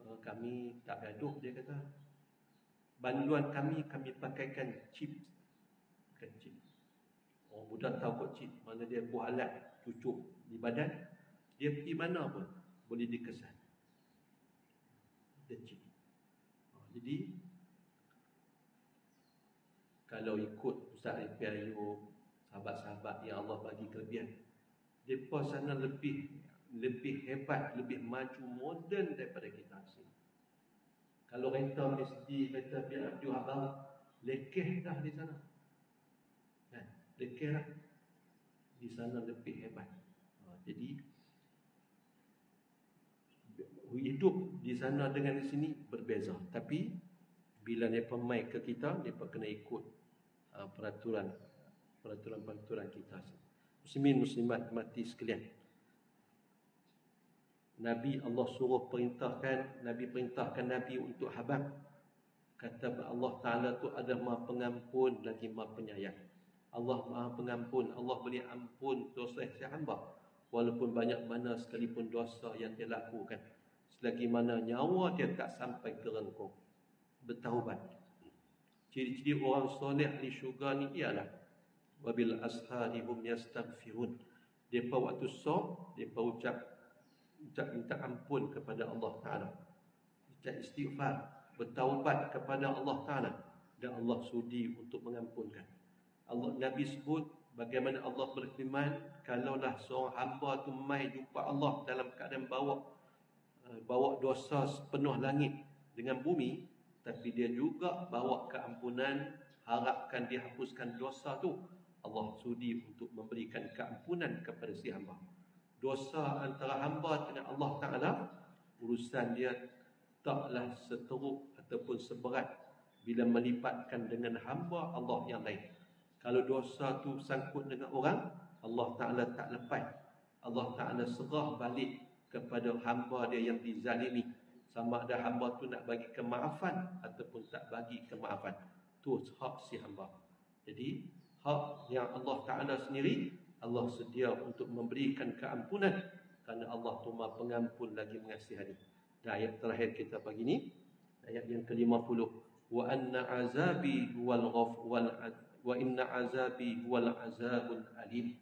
Kami tak gaduh, dia kata. Banduan kami pakaikan chip. Bukan chip. Orang muda tahu kot chip. Mana dia buat alat cucuk di badan. Dia pergi mana pun boleh dikesan. Dia chip. Jadi kalau ikut Ustaz Ipi Ayub, sahabat-sahabat yang Allah bagi kelebihan, mereka sana lebih hebat, lebih maju, moden daripada kita sini. Kalau kereta masjid, kereta Abdul Abang, lekeh dah di sana. Kan? Lekeh dah. Di sana lebih hebat. Jadi hidup di sana dengan di sini berbeza. Tapi bila mereka mai ke kita, mereka kena ikut peraturan kita. Muslimin muslimat mati sekalian. Nabi Allah suruh perintahkan Nabi untuk habaq. Kata Allah Ta'ala tu ada Maha Pengampun lagi Maha Penyayang. Allah Maha Pengampun, Allah boleh ampun dosa si hamba walaupun banyak mana sekalipun dosa yang dia lakukan, selagi mana nyawa dia tak sampai ke rengkong. Bertaubat. Ciri-ciri orang soleh di syurga ni ialah wabil ashari hum yastaghfirun. Depa waktu sok, depa ucap minta ampun kepada Allah Ta'ala, ucap istighfar, bertaubat kepada Allah Ta'ala, dan Allah sudi untuk mengampunkan. Nabi sebut bagaimana Allah berfirman, kalaulah seorang hamba tu mai jumpa Allah dalam keadaan bawa dosa sepenuh langit dengan bumi, tapi dia juga bawa keampunan, harapkan dihapuskan dosa tu, Allah sudi untuk memberikan keampunan kepada si hamba. Dosa antara hamba dengan Allah Ta'ala, urusan dia taklah seteruk ataupun seberat bila melipatkan dengan hamba Allah yang lain. Kalau dosa tu sangkut dengan orang, Allah Ta'ala tak lepas. Allah Ta'ala serah balik kepada hamba dia yang dizalimi. Sama ada hamba tu nak bagi kemaafan ataupun tak bagi kemaafan. Tu hak si hamba. Jadi hak yang Allah Ta'ala sendiri, Allah sedia untuk memberikan keampunan kerana Allah tu Maha Pengampun lagi mengasihani. Dan ayat terakhir kita pagi ni, ayat yang ke-50, wa anna azabi wa inna azabi huwal azabul alim.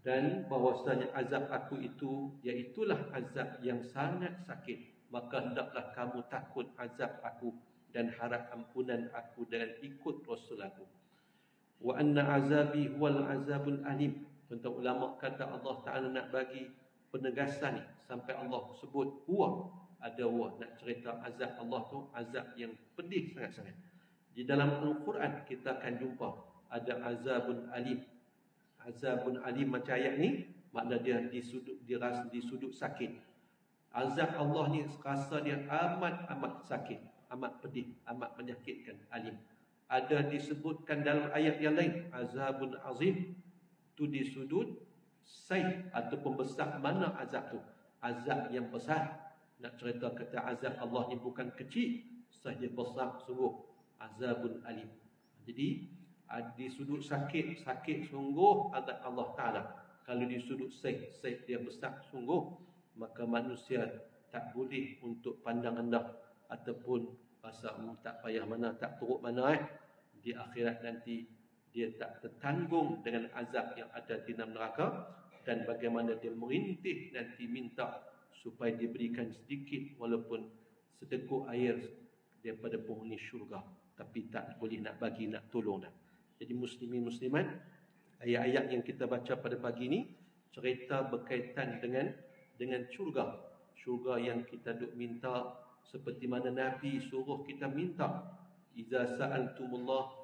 Dan bahwasanya azab aku itu iaitulah azab yang sangat sakit, maka hendaklah kamu takut azab aku dan harap ampunan aku dengan ikut Rasul aku. Wa anna azabi huwal azabul alim. Tentang ulama kata Allah Ta'ala nak bagi penegasan ni sampai Allah sebut huwa, ada huwa, nak cerita azab Allah tu azab yang pedih sangat-sangat. Di dalam Al-Quran kita akan jumpa ada azabun alim. Azabun alim macam ayat ni, makna dia di sudut sakit. Azab Allah ni rasa dia amat sakit, amat pedih, amat menyakitkan, alim. Ada disebutkan dalam ayat yang lain, azabun azim, tu di sudut saif ataupun besar. Mana azab tu? Azab yang besar. Nak cerita kata azab Allah ni bukan kecil, sahaja besar sungguh. Azabun alim. Jadi di sudut sakit, sakit sungguh azab Allah Ta'ala. Kalau di sudut saif, saif dia besar sungguh, maka manusia tak boleh untuk pandang rendah ataupun rasa tak payah mana, tak teruk mana. Di akhirat nanti dia tak tertanggung dengan azab yang ada di dalam neraka, dan bagaimana dia merintih nanti minta supaya diberikan sedikit walaupun sedekuk air daripada penghuni syurga, tapi tak boleh nak bagi, nak tolong dah. Jadi muslimin muslimat, ayat-ayat yang kita baca pada pagi ini cerita berkaitan dengan syurga. Syurga yang kita duk minta, seperti mana Nabi suruh kita minta, iza sa'altumullah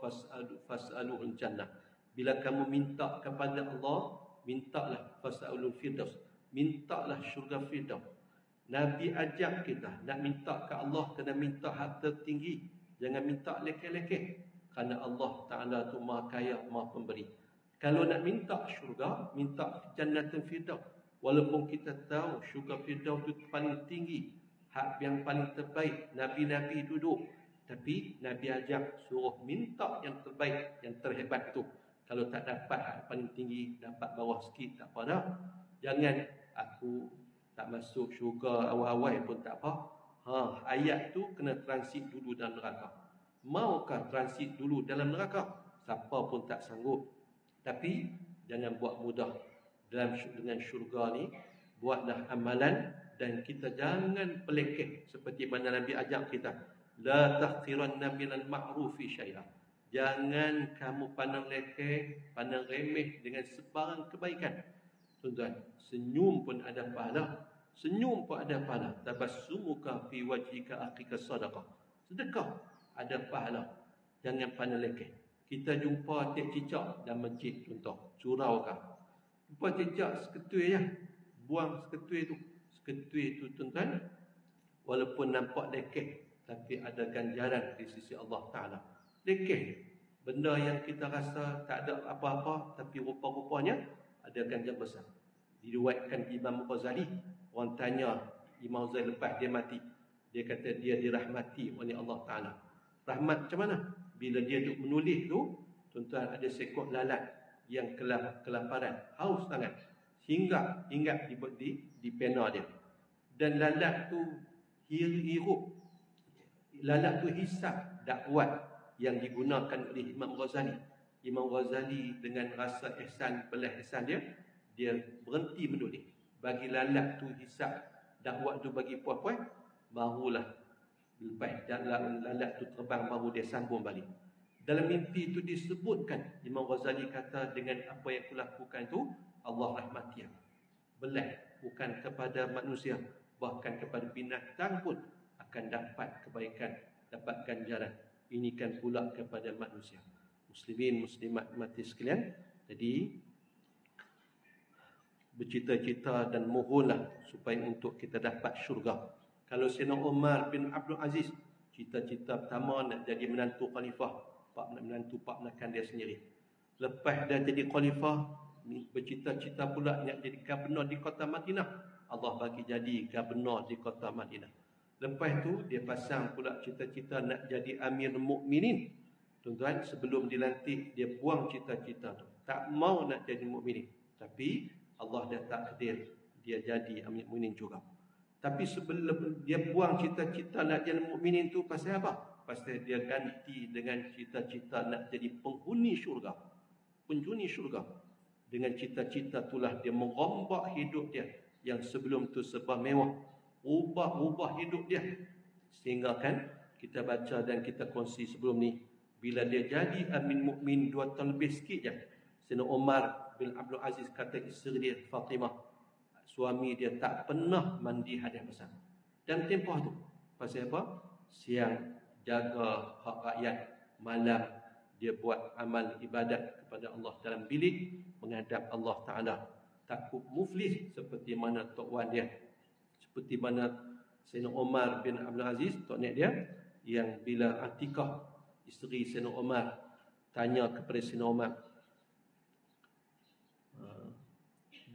fas'alul jannah. Bila kamu minta kepada Allah, mintalah fas'alul firdaus, mintalah syurga firdaus. Nabi ajak kita nak minta ke Allah, kena minta harta tinggi, jangan minta lekeh-lekeh, kerana Allah Ta'ala tu Maha Kaya, Maha Pemberi. Kalau nak minta syurga, minta jannatul firdaus. Walaupun kita tahu syurga firdaus tu paling tinggi, hak yang paling terbaik, nabi-nabi duduk, tapi Nabi ajak suruh minta yang terbaik, yang terhebat tu. Kalau tak dapat hak paling tinggi, dapat bawah sikit, tak apa dah. Jangan aku tak masuk syurga awal-awal pun tak apa. Ayat tu kena transit dulu dalam neraka. Maukah transit dulu dalam neraka? Siapa pun tak sanggup. Tapi jangan buat mudah dengan syurga ni. Buatlah amalan, dan kita jangan pelekeh seperti mana Nabi ajak kita. La tahqiranna minal ma'rufi syai'an. Jangan kamu pandang lekeh, pandang remeh dengan sebarang kebaikan. Tuan-tuan, senyum pun ada pahala. Senyum pun ada pahala. Tabassumuka fi wajhika akhika sadaqah. Sedekah ada pahala. Jangan pandang lekeh. Kita jumpa tek cicak dalam masjid contoh, surau kah. Jumpa cicak seketui je. Buang seketui tu. Seketui tu tuan-tuan, walaupun nampak lekeh, tapi ada ganjaran di sisi Allah Ta'ala. Lekeh, benda yang kita rasa tak ada apa-apa, tapi rupa-rupanya ada ganjaran besar. Diriwayatkan Imam Ghazali, orang tanya Imam Ghazali lepas dia mati, dia kata dia dirahmati oleh Allah Ta'ala. Rahmat macam mana? Bila dia duduk menulis tu, tuan-tuan, ada seekor lalat yang kelaparan, haus sangat, hingga di pena dia. Dan lalat tu hirup, lalat tu hisap dakwat yang digunakan oleh Imam Ghazali. Imam Ghazali dengan rasa ihsan, belah ihsan dia berhenti menulis. Bagi lalat tu hisap dakwat tu bagi puan-puan, barulah lepas lalat tu terbang, baru dia sambung balik. Dalam mimpi tu disebutkan, Imam Ghazali kata, dengan apa yang kulakukan tu Allah rahmati aku. Belah, bukan kepada manusia, bahkan kepada binatang pun akan dapat kebaikan, dapat ganjaran. Ini kan pula kepada manusia. Muslimin, muslimat mati sekalian. Jadi bercita-cita dan mohonlah supaya untuk kita dapat syurga. Kalau Sayyidina Umar bin Abdul Aziz, cita-cita pertama nak jadi menantu khalifah, menantu pak menakan dia sendiri. Lepas dah jadi khalifah, bercita-cita pula nak jadi gubernur di kota Madinah. Allah bagi jadi gubernur di kota Madinah. Lepas tu dia pasang pula cita-cita nak jadi Amir Mukminin. Tuan-tuan, sebelum dilantik dia buang cita-cita tu. Tak mau nak jadi mukminin. Tapi Allah dah takdir dia jadi Amir Mukminin juga. Tapi sebelum dia buang cita-cita nak jadi mukminin tu, pasal apa? Pasal dia ganti dengan cita-cita nak jadi penghuni syurga. Penghuni syurga. Dengan cita-cita itulah dia merombak hidup dia yang sebelum tu serba mewah. Ubah hidup dia. Sehingga kan kita baca dan kita kongsi sebelum ni, bila dia jadi Amir Mukmin 2 tahun lebih sikit je, Sayyidina Umar bin Abdul Aziz kata isteri dia Fatimah, suami dia tak pernah mandi hadas besar. Dan tempoh tu pasal apa? Siang jaga hak rakyat, malam dia buat amal ibadat kepada Allah dalam bilik menghadap Allah Ta'ala. Takut muflis seperti mana Tok Wan dia, seperti mana Sayyidina Umar bin Abdul Aziz, Tok Nek dia, yang bila Atikah isteri Sayyidina Umar tanya kepada Sayyidina Umar,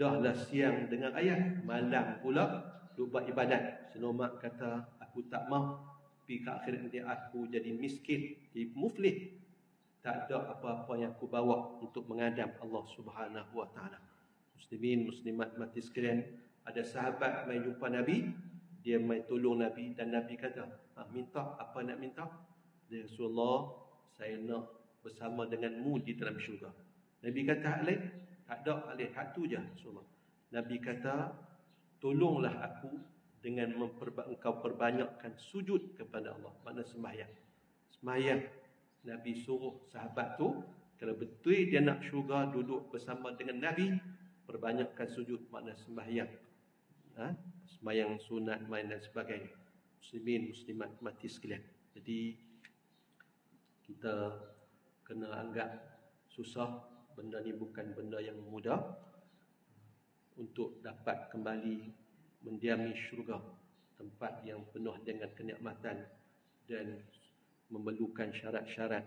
dah lah siang dengan ayah, malam pula duk buat ibadat. Sayyidina Umar kata, aku tak mau pergi ke akhirat nanti aku jadi miskin, jadi muflis, tak ada apa-apa yang aku bawa untuk menghadap Allah Subhanahu wa taala. Muslimin muslimat mati sekalian, ada sahabat mai jumpa Nabi, dia mai tolong Nabi, dan Nabi kata, minta apa nak minta? Ya Rasulullah, saya nak bersama denganmu di dalam syurga. Nabi kata, hak lain? Tak ada hak lain, hak tu je Rasulullah. Nabi kata, tolonglah aku dengan engkau perbanyakkan sujud kepada Allah. Makna sembahyang. Sembahyang. Nabi suruh sahabat tu, kalau betul dia nak syurga, duduk bersama dengan Nabi, perbanyakkan sujud, makna sembahyang. Sembahyang sunat, main dan sebagainya. Muslimin, muslimat mati sekalian. Jadi kita kena anggap susah. Benda ni bukan benda yang mudah untuk dapat kembali mendiami syurga, tempat yang penuh dengan kenikmatan dan memerlukan syarat-syarat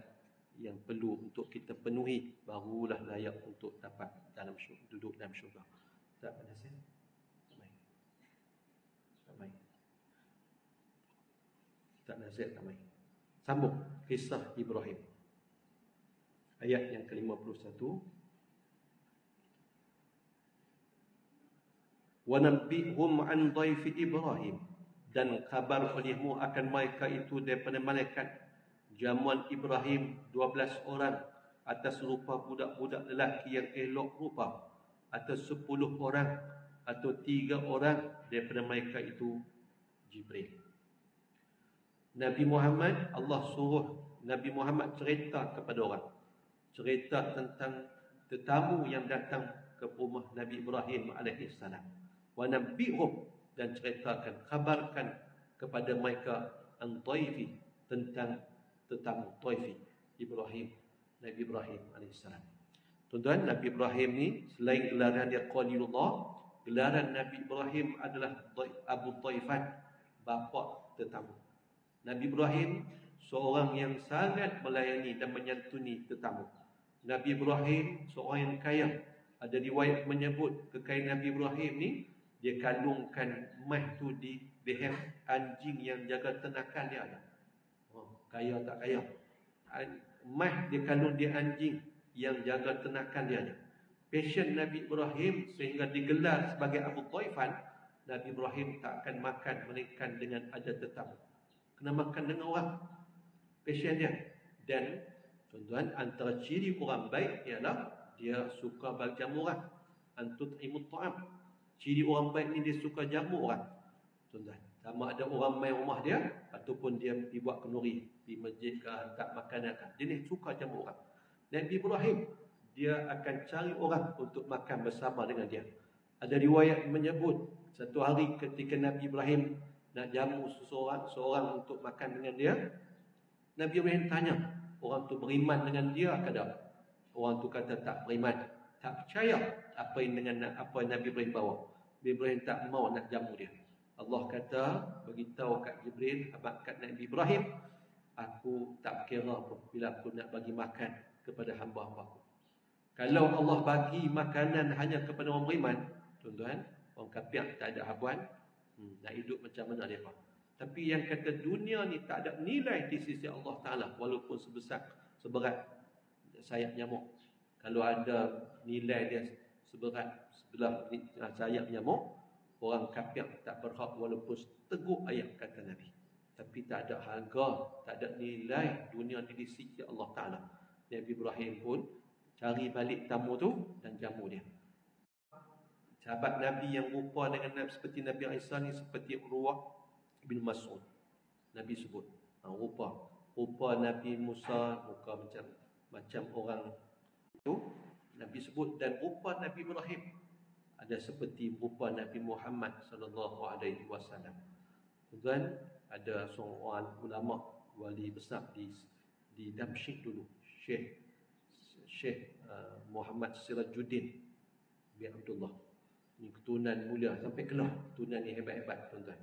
yang perlu untuk kita penuhi, barulah layak untuk dapat dalam syurga, duduk dalam syurga. Tak ada sen? Tak main. Tak nasihat, tak main. Sambung kisah Ibrahim. Ayat yang ke-51. Wa nabbihum an dhaifi Ibrahim, dan kabar olehmu akan mereka itu daripada malaikat jamuan Ibrahim 12 orang atas rupa budak-budak lelaki yang elok rupa, atau 10 orang atau 3 orang daripada mereka itu Jibril. Nabi Muhammad, Allah suruh Nabi Muhammad cerita kepada orang, cerita tentang tetamu yang datang ke rumah Nabi Ibrahim alaihissalam. Wa nabbihum, dan ceritakan, kabarkan kepada mereka an dhaifi, tentang tetamu dhaifi Ibrahim, Nabi Ibrahim alaihissalam. Tuan-tuan, Nabi Ibrahim ni selain gelaran dia Khalilullah, gelaran Nabi Ibrahim adalah Abu Dhaifan, bapa tetamu. Nabi Ibrahim seorang yang sangat melayani dan menyantuni tetamu. Nabi Ibrahim seorang yang kaya. Ada riwayat menyebut kekayaan Nabi Ibrahim ni, dia kandungkan emas tu di leher anjing yang jaga ternakan dia ada. Kaya tak kaya? Emas dia kandung di anjing yang jaga ternakan dia ada. Passion Nabi Ibrahim sehingga digelar sebagai Abu Dhaifan. Nabi Ibrahim tak akan makan melainkan dengan ada tetamu. Kena makan dengan orang. Passion dia. Dan tuan-tuan, antara ciri orang baik ialah dia suka berjamu orang. Antut'imut ta'am. Ciri orang baik ni dia suka jamu orang. Tuan-tuan, sama ada orang main rumah dia ataupun dia pergi buat kenduri, pergi masjid ke, hantar makanan ke, dia ni suka jamu orang. Nabi Ibrahim, dia akan cari orang untuk makan bersama dengan dia. Ada riwayat menyebut satu hari ketika Nabi Ibrahim nak jamu seorang untuk makan dengan dia, Nabi Ibrahim tanya, orang tu beriman dengan dia ke tak? Orang tu kata tak beriman, tak percaya apa yang Nabi Ibrahim bawa. Nabi Ibrahim tak mau nak jamu dia. Allah kata, beritahu kat Jibril, kat Nabi Ibrahim, aku tak kira pun bila aku nak bagi makan kepada hamba-hamba aku. Kalau Allah bagi makanan hanya kepada orang beriman, tuan-tuan, orang kafir tak ada habuan, nak hidup macam mana dia? Tapi yang kata dunia ni tak ada nilai di sisi Allah Ta'ala, walaupun seberat sayap nyamuk. Kalau ada nilai dia sebelah sayap nyamuk, orang kafir tak berhak walaupun seteguk ayat kata Nabi. Tapi tak ada harga, tak ada nilai dunia ni di sisi Allah Ta'ala. Nabi Ibrahim pun cari balik tamu tu dan jamu dia. Sahabat Nabi yang rupa dengan Nabi seperti Nabi Isa ni seperti Urwah bin Mas'ud. Nabi sebut, rupa Nabi Musa, muka macam orang itu Nabi sebut, dan rupa Nabi Ibrahim ada seperti rupa Nabi Muhammad sallallahu alaihi wasallam. Kemudian ada seorang ulama wali besar di Damsyik dulu, Syekh Muhammad Sirajuddin bin Abdullah. Ini keturunan mulia sampai kelah, keturunan ni hebat-hebat tuan-tuan.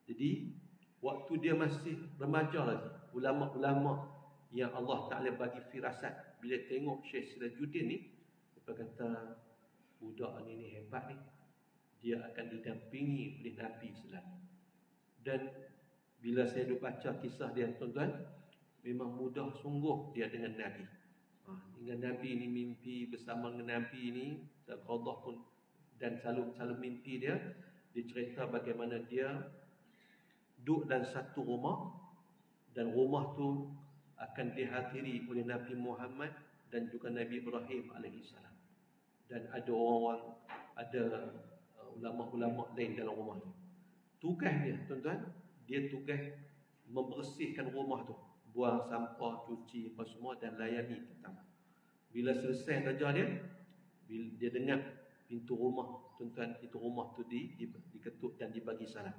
Jadi waktu dia masih remaja lagi, ulama-ulama yang Allah Ta'ala bagi firasat. Bila tengok Syekh Sirajuddin ni, dia kata, budak ni hebat ni. Dia akan didampingi oleh Nabi SAW. Dan bila saya duk baca kisah dia, tuan-tuan, memang mudah sungguh dia dengan Nabi. Dengan Nabi ni mimpi bersama dengan Nabi ni, Allah pun, dan selalu mimpi dia cerita bagaimana dia duduk dalam satu rumah, dan rumah tu akan dihadiri oleh Nabi Muhammad dan juga Nabi Ibrahim alaihissalam. Dan ada orang, ada ulama-ulama lain dalam rumah tu. Tugas dia, tuan-tuan, dia tugas membersihkan rumah tu, buang sampah, cuci apa semua dan layani tetamu. Bila selesai kerja dia, bila dia dengar pintu rumah, tuan-tuan, pintu rumah tu diketuk dan dibagi salam.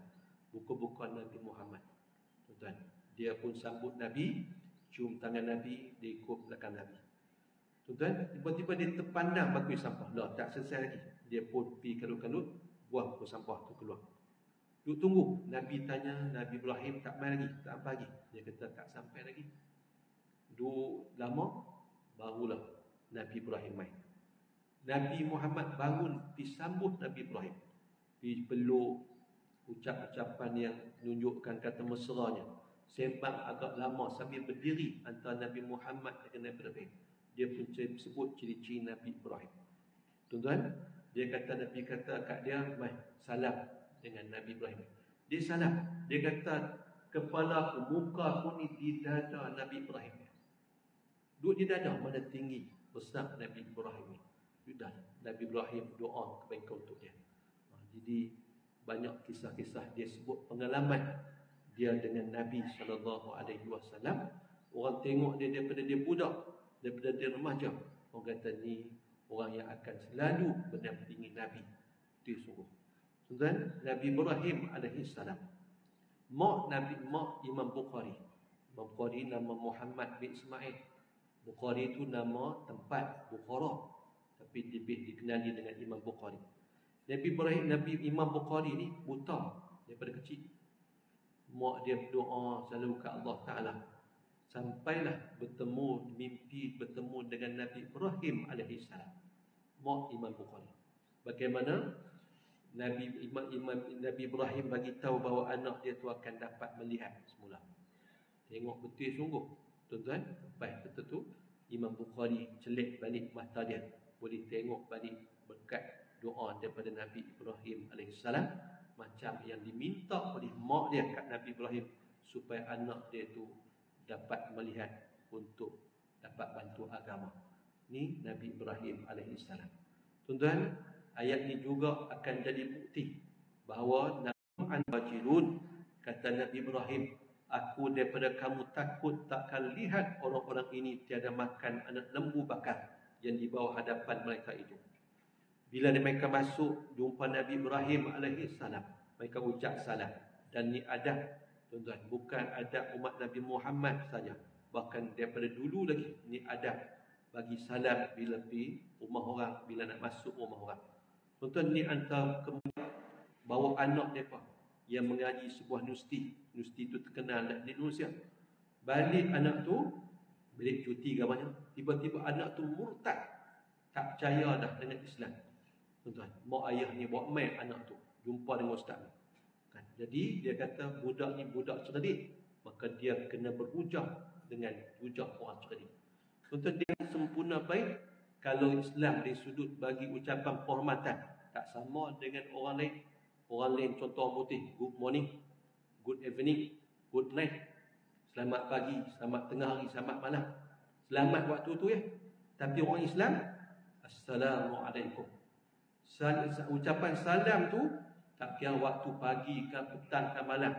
Buka-buka Nabi Muhammad. Tuan-tuan, dia pun sambut Nabi, cium tangan Nabi, dia ikut belakang Nabi. Tuan-tuan, tiba-tiba dia terpandang baki sampah. Lah, tak selesai lagi. Dia pun pergi kalut-kalut, buang baki sampah tu keluar. Duk tunggu. Nabi tanya, Nabi Ibrahim tak main lagi, tak apa lagi. Dia kata tak sampai lagi. Duk lama, barulah Nabi Ibrahim main. Nabi Muhammad bangun, pergi sambut Nabi Ibrahim. Pergi peluk, ucap-ucapan yang menunjukkan kata mesranya. Sembang agak lama sambil berdiri antara Nabi Muhammad dengan Nabi Ibrahim. Dia pun sebut ciri-ciri Nabi Ibrahim. Tuan-tuan, dia kata, Nabi kata kat dia, mai salam dengan Nabi Ibrahim. Dia salam. Dia kata, kepala aku, muka aku ni di dada Nabi Ibrahim. Duduk di dada, mana tinggi besar Nabi Ibrahim ni. Sudah Nabi Ibrahim doa kebaikan untuk dia. Jadi banyak kisah-kisah dia sebut pengalaman dia dengan Nabi SAW. Orang tengok dia daripada dia budak, daripada dia remaja, orang kata ni orang yang akan selalu mendampingi Nabi. Itu sungguh. Tuan-tuan, Nabi Ibrahim alaihissalam, mak Imam Bukhari. Imam Bukhari nama Muhammad bin Ismail. Bukhari itu nama tempat, Bukhara, tapi lebih dikenali dengan Imam Bukhari. Nabi Imam Bukhari ni buta daripada kecil. Mak dia berdoa selalu ke Allah Ta'ala. Sampailah mimpi bertemu dengan Nabi Ibrahim alaihissalam. Mak Imam Bukhari. Bagaimana Nabi Ibrahim bagi tahu bahawa anak dia tu akan dapat melihat semula. Tengok betul sungguh, tuan-tuan. Lepas betul tu Imam Bukhari celik balik mata dia, boleh tengok balik berkat doa daripada Nabi Ibrahim alaihissalam, macam yang diminta oleh mak dia kat Nabi Ibrahim, supaya anak dia tu dapat melihat untuk dapat bantu agama. Ni Nabi Ibrahim alaihissalam. Tuan-tuan, ayat ni juga akan jadi bukti bahawa Nabi kata Nabi Ibrahim, aku daripada kamu takut takkan lihat orang-orang ini tiada makan anak lembu bakar yang di bawah hadapan mereka itu. Bila mereka masuk jumpa Nabi Ibrahim alaihissalam, mereka ucap salam. Dan ni adab, tuan-tuan, bukan adab umat Nabi Muhammad saja, bahkan daripada dulu lagi ni adab bagi salam bila pergi rumah orang, bila nak masuk rumah orang. Tuan-tuan, ni antara kemudian bawa anak mereka yang mengaji sebuah universiti itu terkenal di Indonesia. Balik anak tu, balik cuti gamanya, tiba-tiba anak tu murtad, tak percaya dah dengan Islam. Tuan-tuan, mak ayah ni bawa main anak tu jumpa dengan ustaz ni. Kan? Jadi dia kata budak ni budak cerdik, maka dia kena berhujah dengan hujah orang cerdik. Tuan-tuan, dia sempurna baik kalau Islam dari sudut bagi ucapan penghormatan tak sama dengan orang lain. Orang lain contoh orang putih, good morning, good evening, good night, selamat pagi, selamat tengah hari, selamat malam, selamat waktu tu ya. Tapi orang Islam, Assalamualaikum. Ucapan salam tu tak kira waktu pagi ke petang ke malam,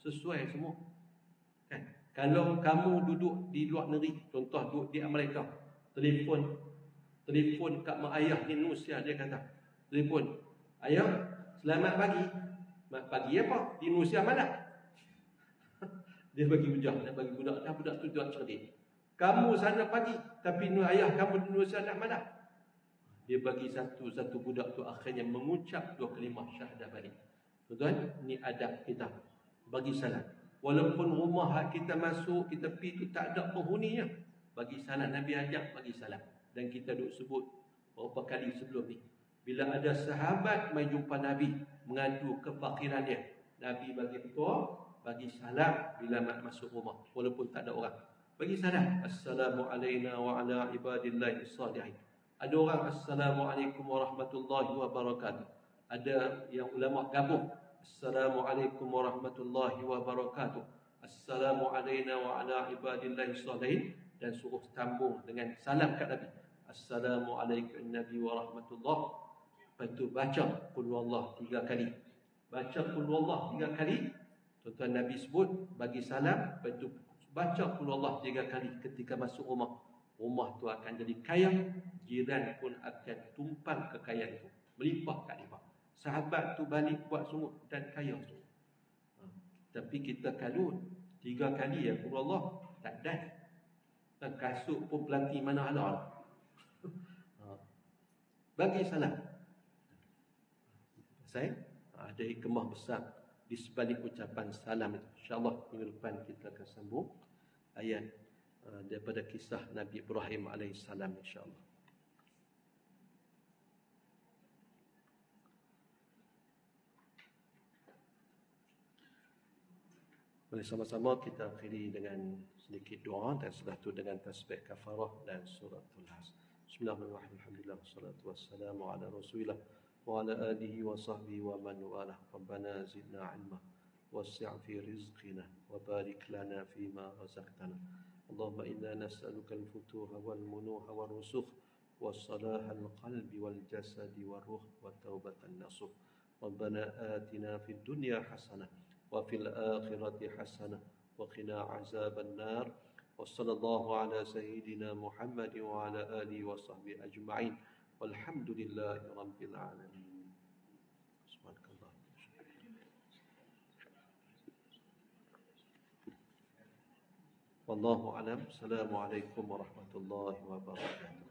sesuai semua. Kan? Kalau kamu duduk di luar negeri, contoh duduk di Amerika, telefon kat mak ayah di Indonesia, dia kata, telefon, ayah, selamat pagi. Selamat pagi apa? Di Indonesia malam. Dia bagi hujah, dia bagi budak tu budak cerdik. Kamu sana pagi, tapi ayah kamu di Indonesia nak malam. Dia bagi satu budak tu akhirnya mengucap dua kalimah syahadah balik. Tuan-tuan, ni adab kita. Bagi salam. Walaupun rumah kita masuk, kita pergi tu tak ada penghuninya, bagi salam. Nabi ajak bagi salam. Dan kita duk sebut berapa kali sebelum ni, bila ada sahabat mai jumpa Nabi mengadu kefakiran dia, Nabi bagi petua, bagi salam bila masuk rumah walaupun tak ada orang. Bagi salam, assalamu alayna wa ala ibadillahi salihin. Ada orang assalamualaikum warahmatullahi wabarakatuh. Ada yang ulama gabung, assalamualaikum warahmatullahi wabarakatuh, assalamu alayna wa ala ibadillahi salihin, dan suruh sambung dengan salam kat Nabi, assalamu alaikum nabi wa rahmatullah. Lepas tu baca qul huwallah 3 kali. Baca qul huwallah 3 kali, tuan-tuan Nabi sebut bagi salam. Lepas tu baca qul huwallah 3 kali ketika masuk rumah. Rumah tu akan jadi kaya, jiran pun akan tumpang kekayaan itu, melimpah kat dia. Sahabat tu balik buat semua dan kaya semua. Tapi kita kalut 3 kali ya qul huwallah tak dan. Kasut pun pelanti mana halal. Bagi salam. Saya ada hikmah besar di sebalik ucapan salam itu. InsyaAllah minggu depan kita akan sambung ayat daripada kisah Nabi Ibrahim AS, insyaAllah. Mari sama-sama kita akhiri dengan sedikit doa dan setelah itu dengan tasbih kafarah dan suratul Has. Bismillahirrahmanirrahim. Alhamdulillah wassalatu wassalamu ala Rasulillah wa ala alihi wa sahbihi wa man walah. Rabbana zidna ilma wasi' fi rizqina wa barik lana fima razaqtana. Allahumma inna nas'aluka al-futuha wal munuha wal rusukh wa salaha al-qalbi wal jasadi wal ruh wa taubatan nasuh. Rabbana atina fid dunya hasanah wa fil akhirati hasanah wa qina azaban nar. Wa sallallahu ala sayyidina Muhammad wa ala alihi wa sahbihi ajma'in. Walhamdulillahi rabbil alamin. Subhanakallah. Wallahu a'lam. Assalamualaikum warahmatullahi wabarakatuh.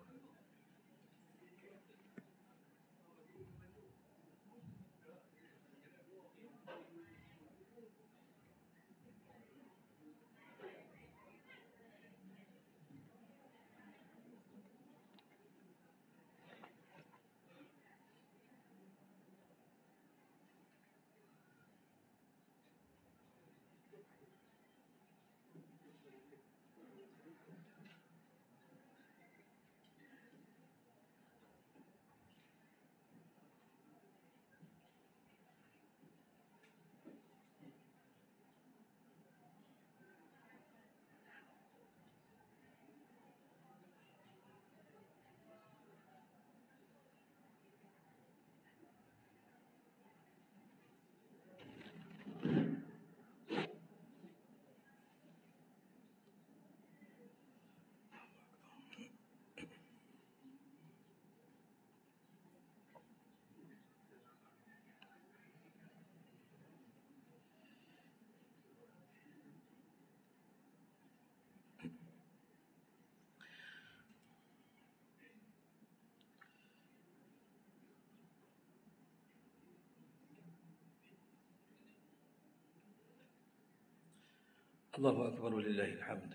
الله أكبر ولله الحمد.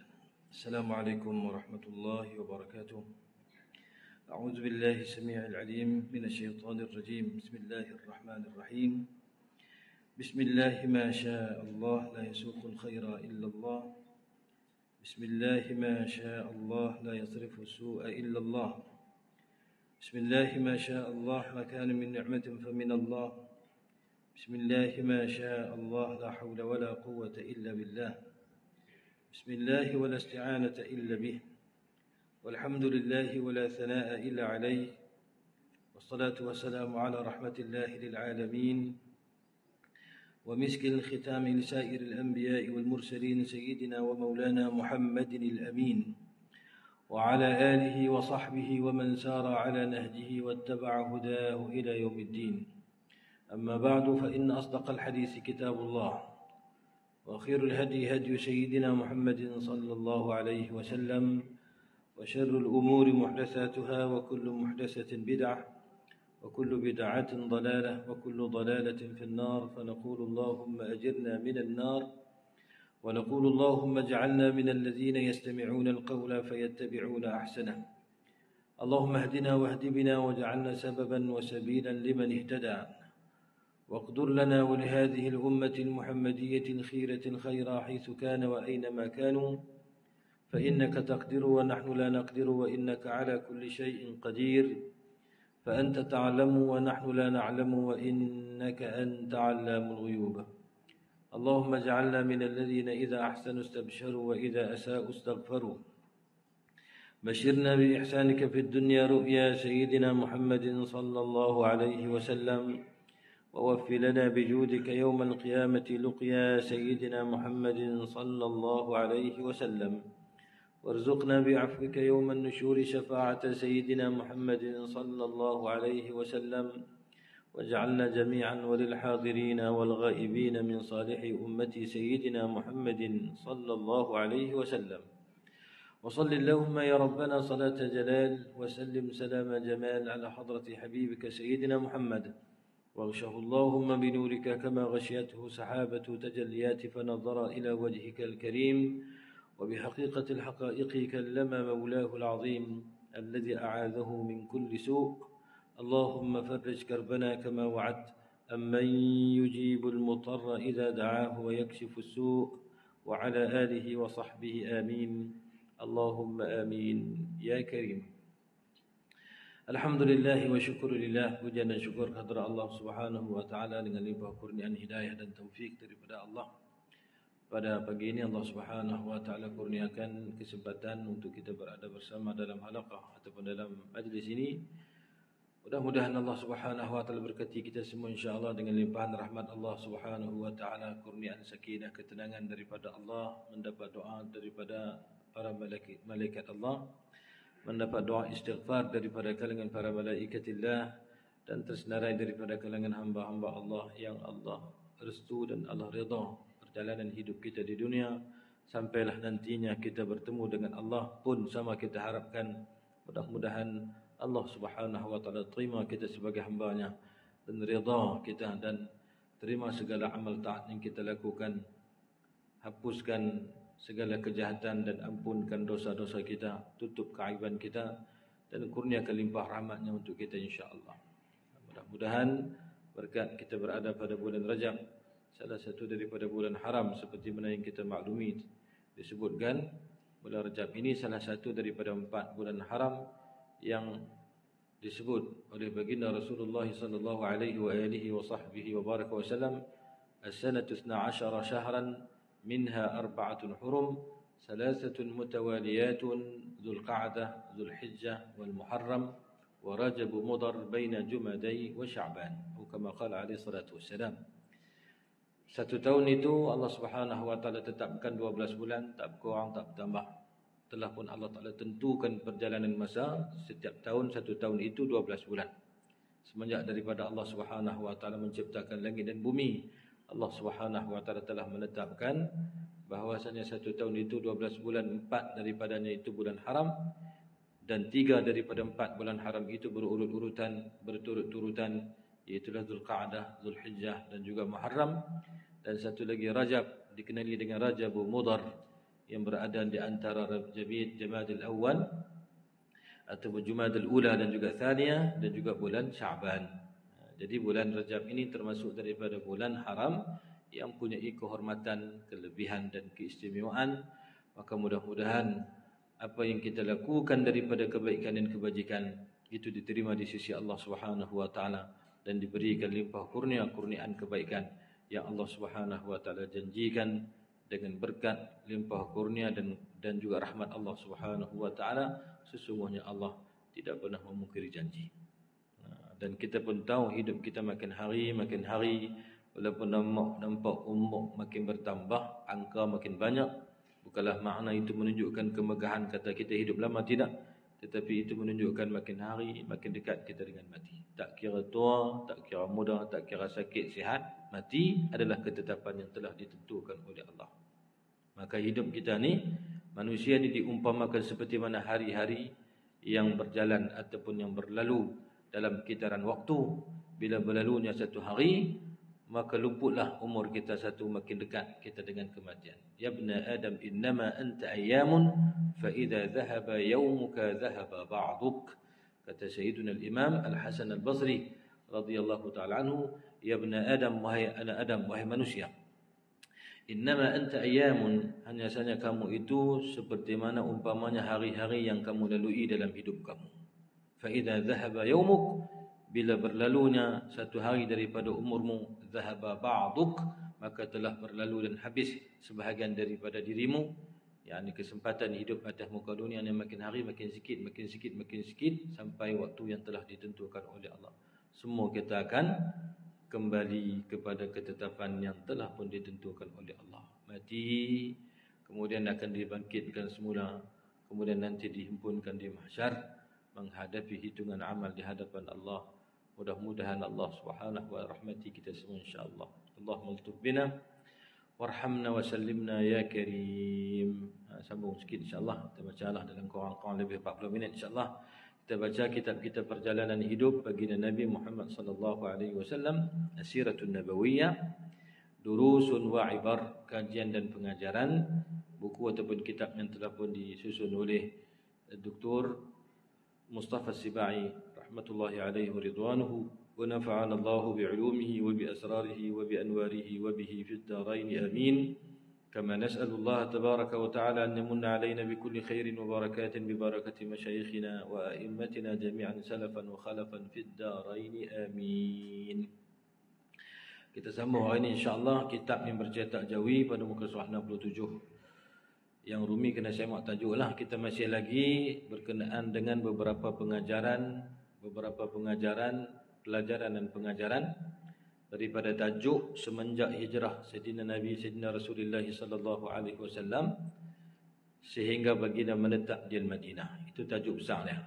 السلام عليكم ورحمة الله وبركاته. أعوذ بالله السميع العليم من الشيطان الرجيم. بسم الله الرحمن الرحيم. بسم الله ما شاء الله لا يسوق الخير إلا الله. بسم الله ما شاء الله لا يصرف السوء إلا الله. بسم الله ما شاء الله ما كان من نعمة فمن الله. بسم الله ما شاء الله لا حول ولا قوة إلا بالله. بسم الله ولا استعانة إلا به. والحمد لله ولا ثناء إلا عليه. والصلاة والسلام على رحمة الله للعالمين ومسك الختام لسائر الأنبياء والمرسلين سيدنا ومولانا محمد الأمين وعلى آله وصحبه ومن سار على نهجه واتبع هداه إلى يوم الدين. أما بعد فإن أصدق الحديث كتاب الله وخير الهدي هدي سيدنا محمد صلى الله عليه وسلم وشر الأمور محدثاتها وكل محدثة بدعة وكل بدعة ضلالة وكل ضلالة في النار. فنقول اللهم أجرنا من النار ونقول اللهم اجعلنا من الذين يستمعون القول فيتبعون أحسنه. اللهم اهدنا واهد بنا واجعلنا سببا وسبيلا لمن اهتدى، واقدر لنا ولهذه الأمة المحمدية الخيرة الخيرا حيث كان وأينما كانوا، فإنك تقدر ونحن لا نقدر، وإنك على كل شيء قدير، فأنت تعلم ونحن لا نعلم، وإنك أنت علام الغيوب. اللهم اجعلنا من الذين إذا أحسنوا استبشروا وإذا أساءوا استغفروا. بشرنا بإحسانك في الدنيا رؤيا سيدنا محمد صلى الله عليه وسلم، ووفي لنا بجودك يوم القيامة لقيا سيدنا محمد صلى الله عليه وسلم، وارزقنا بعفوك يوم النشور شفاعة سيدنا محمد صلى الله عليه وسلم، واجعلنا جميعا وللحاضرين والغائبين من صالح أمتي سيدنا محمد صلى الله عليه وسلم. وصل اللهم يا ربنا صلاة جلال وسلم سلام جمال على حضرة حبيبك سيدنا محمد، واغشه اللهم بنورك كما غشيته سحابة تجليات فنظر إلى وجهك الكريم، وبحقيقة الحقائق كلم مولاه العظيم الذي أعاذه من كل سوء. اللهم فرج كربنا كما وعدت، أمن يجيب المضطر إذا دعاه ويكشف السوء، وعلى آله وصحبه آمين. اللهم آمين يا كريم. Alhamdulillah wa syukurillah, puja dan syukur kepada Allah Subhanahu wa taala dengan limpah kurniaan hidayah dan taufik daripada Allah. Pada pagi ini Allah Subhanahu wa taala kurniakan kesempatan untuk kita berada bersama dalam halaqah ataupun dalam majlis ini. Mudah-mudahan Allah Subhanahu wa taala berkati kita semua insya-Allah dengan limpahan rahmat Allah Subhanahu wa taala, kurniaan sakinah, ketenangan daripada Allah, mendapat doa daripada para malaikat Allah, mendapat doa istighfar daripada kalangan para malaikatillah, dan tersenarai daripada kalangan hamba-hamba Allah yang Allah restu dan Allah redha perjalanan hidup kita di dunia, sampailah nantinya kita bertemu dengan Allah pun sama kita harapkan. Mudah-mudahan Allah Subhanahu wa taala terima kita sebagai hamba-Nya dan redha kita, dan terima segala amal taat yang kita lakukan, hapuskan segala kejahatan dan ampunkan dosa-dosa kita, tutup keaiban kita, dan kurniakan limpah rahmat-Nya untuk kita insya-Allah. Mudah-mudahan berkat kita berada pada bulan Rajab, salah satu daripada bulan haram seperti mana yang kita maklumi, disebutkan bulan Rajab ini salah satu daripada 4 bulan haram yang disebut oleh baginda Rasulullah sallallahu alaihi wa alihi wa sahbihi wa baraka wasallam, as-sanatu 12 syahran minha 4 hurum, 3 mutawaliyatun, Dzul Qa'dah, Dzul Hijjah wal Muharram, wa Rajab Mudhar baina Jumadai wa Sya'ban, atau kama qala alaihi salatu wassalam. 1 tahun itu Allah Subhanahu wa taala tetapkan 12 bulan, tak kurang tak bertambah. Telah pun Allah Taala tentukan perjalanan masa, setiap tahun 1 tahun itu 12 bulan. Semenjak daripada Allah Subhanahu wa taala menciptakan langit dan bumi, Allah Subhanahu wa taala telah menetapkan bahwasanya 1 tahun itu 12 bulan, 4 daripadanya itu bulan haram, dan 3 daripada 4 bulan haram itu berturut-turutan, iaitu Dzul Qa'dah, Dzul Hijjah dan juga Muharram, dan satu lagi Rajab, dikenali dengan Rajab Mudhar, yang berada di antara Jamadil Awal atau Jumadil Ula dan juga Thaniyah, dan juga bulan Sya'ban. Jadi bulan Rajab ini termasuk daripada bulan haram yang punya kehormatan, kelebihan dan keistimewaan. Maka mudah-mudahan apa yang kita lakukan daripada kebaikan dan kebajikan itu diterima di sisi Allah Subhanahu wa taala, dan diberikan limpah kurniaan kebaikan yang Allah Subhanahu wa taala janjikan dengan berkat limpah kurnia dan juga rahmat Allah Subhanahu wa taala. Sesungguhnya Allah tidak pernah memungkiri janji. Dan kita pun tahu hidup kita makin hari walaupun nampak umur makin bertambah, angka makin banyak, bukanlah makna itu menunjukkan kemegahan kata kita hidup lama, tidak, tetapi itu menunjukkan makin hari makin dekat kita dengan mati. Tak kira tua, tak kira muda, tak kira sakit sihat, mati adalah ketetapan yang telah ditentukan oleh Allah. Maka hidup kita ni, manusia ni diumpamakan seperti mana hari-hari yang berjalan ataupun yang berlalu dalam kitaran waktu. Bila berlalunya satu hari, maka luputlah umur kita satu, makin dekat kita dengan kematian. Ya ibna Adam, innama anta ayyamun, fa idza dhahaba yawmuka dhahaba ba'duk. Kata Sayyiduna al-Imam Al-Hasan Al-Basri radhiyallahu ta'ala anhu, ya ibna Adam, wahai anak Adam, wahai manusia, innama anta ayyamun, hanya saja kamu itu seperti mana umpamanya hari-hari yang kamu lalui dalam hidup kamu. Fa idza dhahaba yawmuk, bila berlalunya satu hari daripada umurmu, dhahaba ba'duk, maka telah berlalu dan habis sebahagian daripada dirimu. yakni kesempatan hidup atas muka dunia yang makin hari makin sikit, makin sikit, makin sikit, sampai waktu yang telah ditentukan oleh Allah. Semua kita akan kembali kepada ketetapan yang telah pun ditentukan oleh Allah. Mati, kemudian akan dibangkitkan semula, kemudian nanti dihimpunkan di mahsyar, menghadapi hitungan amal di hadapan Allah. Mudah-mudahan Allah Subhanahu wa rahmati kita semua insya-Allah. Allahumma ultuf bina warhamna wa sallimna ya karim. Sambung sikit insya-Allah. Kita bacalah dalam kurang-kurang lebih 40 minit insya-Allah. Kita baca kitab-kitab perjalanan hidup baginda Nabi Muhammad sallallahu alaihi wasallam, As-Siratun Nabawiyah, Durusun wa Ibar, kajian dan pengajaran, buku ataupun kitab yang telah pun disusun oleh Dr. Mustafa Sibai rahmatullahi alaihi wa ridwanuhu, wa nafa'ana Allah bi'ulumihi wa bi asrarihi wa bi anwarihi wa bihi fid darain amin. كما نسأل الله تبارك وتعالى أن يمن علينا بكل خير وبركات ببركة مشايخنا وأئمتنا جميعا سلفا وخلفا في الدارين آمين. Kita sambung hari ini insya-Allah kitab yang bercetak Jawi pada muka surah 67. Yang Rumi kena semak tajuklah. Kita masih lagi berkenaan dengan beberapa pengajaran, pelajaran dan pengajaran daripada tajuk semenjak hijrah Sayyidina Nabi Sayyidina Rasulullah sallallahu alaihi wasallam sehingga baginda menetap di Madinah. Itu tajuk besar dia.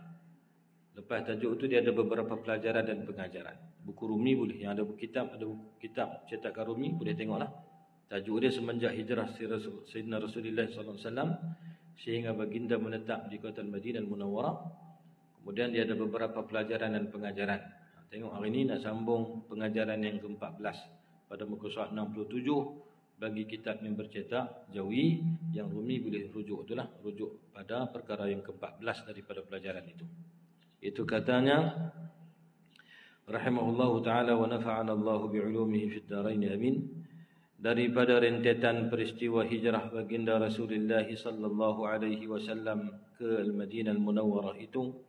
Lepas tajuk itu dia ada beberapa pelajaran dan pengajaran. Buku Rumi boleh, yang ada buku kitab cetakan Rumi boleh tengoklah. Tajuk dia semenjak hijrah Sayyidina Rasulullah sallallahu alaihi wasallam sehingga baginda menetap di kota Madinah Al-Munawwarah. Kemudian dia ada beberapa pelajaran dan pengajaran. Tengok hari ini nak sambung pengajaran yang ke-14 pada muka surat 67 bagi kitab yang bercetak Jawi. Yang Rumi boleh rujuk itulah, rujuk pada perkara yang ke-14 daripada pelajaran itu. Itu katanya rahimahullahu taala wa nafa'ana Allahu bi'ulumihi fid darain amin. Daripada rentetan peristiwa hijrah baginda Rasulullah sallallahu alaihi wasallam ke Al-Madinah Al-Munawwarah itu,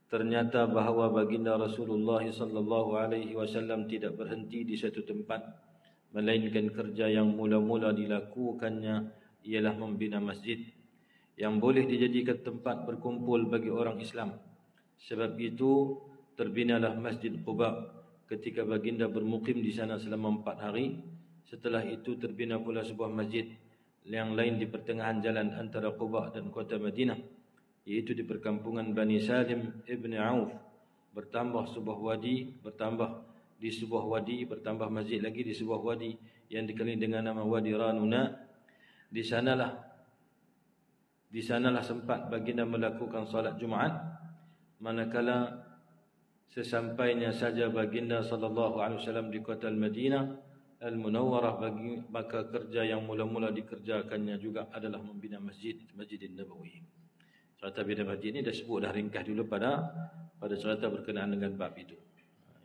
ternyata bahawa baginda Rasulullah sallallahu alaihi wasallam tidak berhenti di satu tempat, melainkan kerja yang mula-mula dilakukannya ialah membina masjid yang boleh dijadikan tempat berkumpul bagi orang Islam. Sebab itu terbinalah Masjid Quba ketika baginda bermukim di sana selama 4 hari. Setelah itu terbina pula sebuah masjid yang lain di pertengahan jalan antara Quba dan kota Madinah, iaitu di perkampungan Bani Salim Ibn Auf. Bertambah sebuah wadi, bertambah masjid lagi di sebuah wadi yang dikelilingi dengan nama Wadi Ranuna. Di sanalah sempat baginda melakukan salat Jumaat. Manakala sesampainya saja baginda sallallahu alaihi wasallam di kota Al-Madinah Al-Munawwarah, maka kerja yang mula-mula dikerjakannya juga adalah membina Masjidin Nabawi. Cerita bina masjid ini dah sebut dah ringkas dulu pada cerita berkenaan dengan bab itu.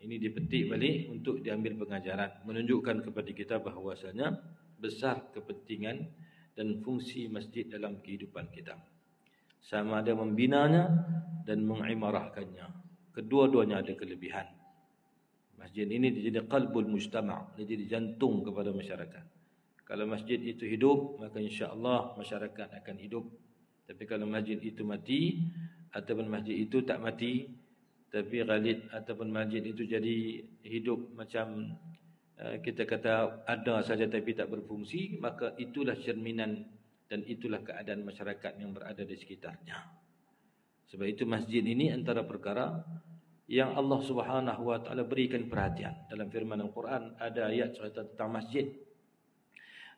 Ini dipetik balik untuk diambil pengajaran, menunjukkan kepada kita bahawasanya besar kepentingan dan fungsi masjid dalam kehidupan kita. Sama ada membinanya dan mengimarahkannya. Kedua-duanya ada kelebihan. Masjid ini jadi qalbul mujtama', jadi jantung kepada masyarakat. Kalau masjid itu hidup, maka insya-Allah masyarakat akan hidup. Tapi kalau masjid itu mati ataupun masjid itu tak mati, tapi ghalid ataupun masjid itu jadi hidup macam kita kata ada saja tapi tak berfungsi, maka itulah cerminan dan itulah keadaan masyarakat yang berada di sekitarnya. Sebab itu masjid ini antara perkara yang Allah Subhanahu wa taala berikan perhatian. Dalam firman Al-Quran ada ayat cerita tentang masjid,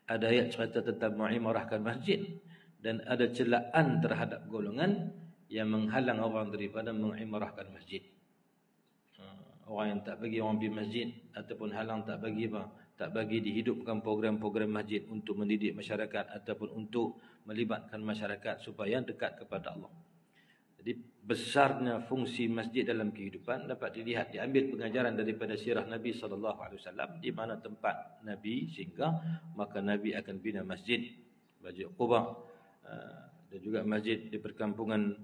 ada ayat cerita tentang mengimarahkan masjid, dan ada celaan terhadap golongan yang menghalang orang daripada mengimarahkan masjid. Orang yang tak bagi orang pergi masjid ataupun halang tak bagi tak bagi dihidupkan program-program masjid untuk mendidik masyarakat ataupun untuk melibatkan masyarakat supaya dekat kepada Allah. Jadi besarnya fungsi masjid dalam kehidupan dapat dilihat, diambil pengajaran daripada sirah Nabi SAW, di mana tempat Nabi singgah maka Nabi akan bina masjid, Masjid Quba, dan juga masjid di perkampungan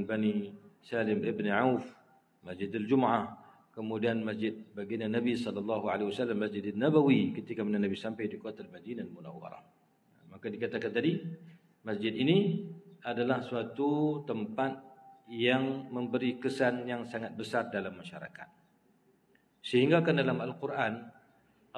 Bani Salim ibn Auf, Masjidil Jum'ah. Kemudian masjid baginda Nabi SAW, Masjid Nabawi, ketika mana Nabi sampai di kota Madinah Munawwarah. Maka dikatakan tadi, masjid ini adalah suatu tempat yang memberi kesan yang sangat besar dalam masyarakat. Sehingga kan dalam Al-Quran,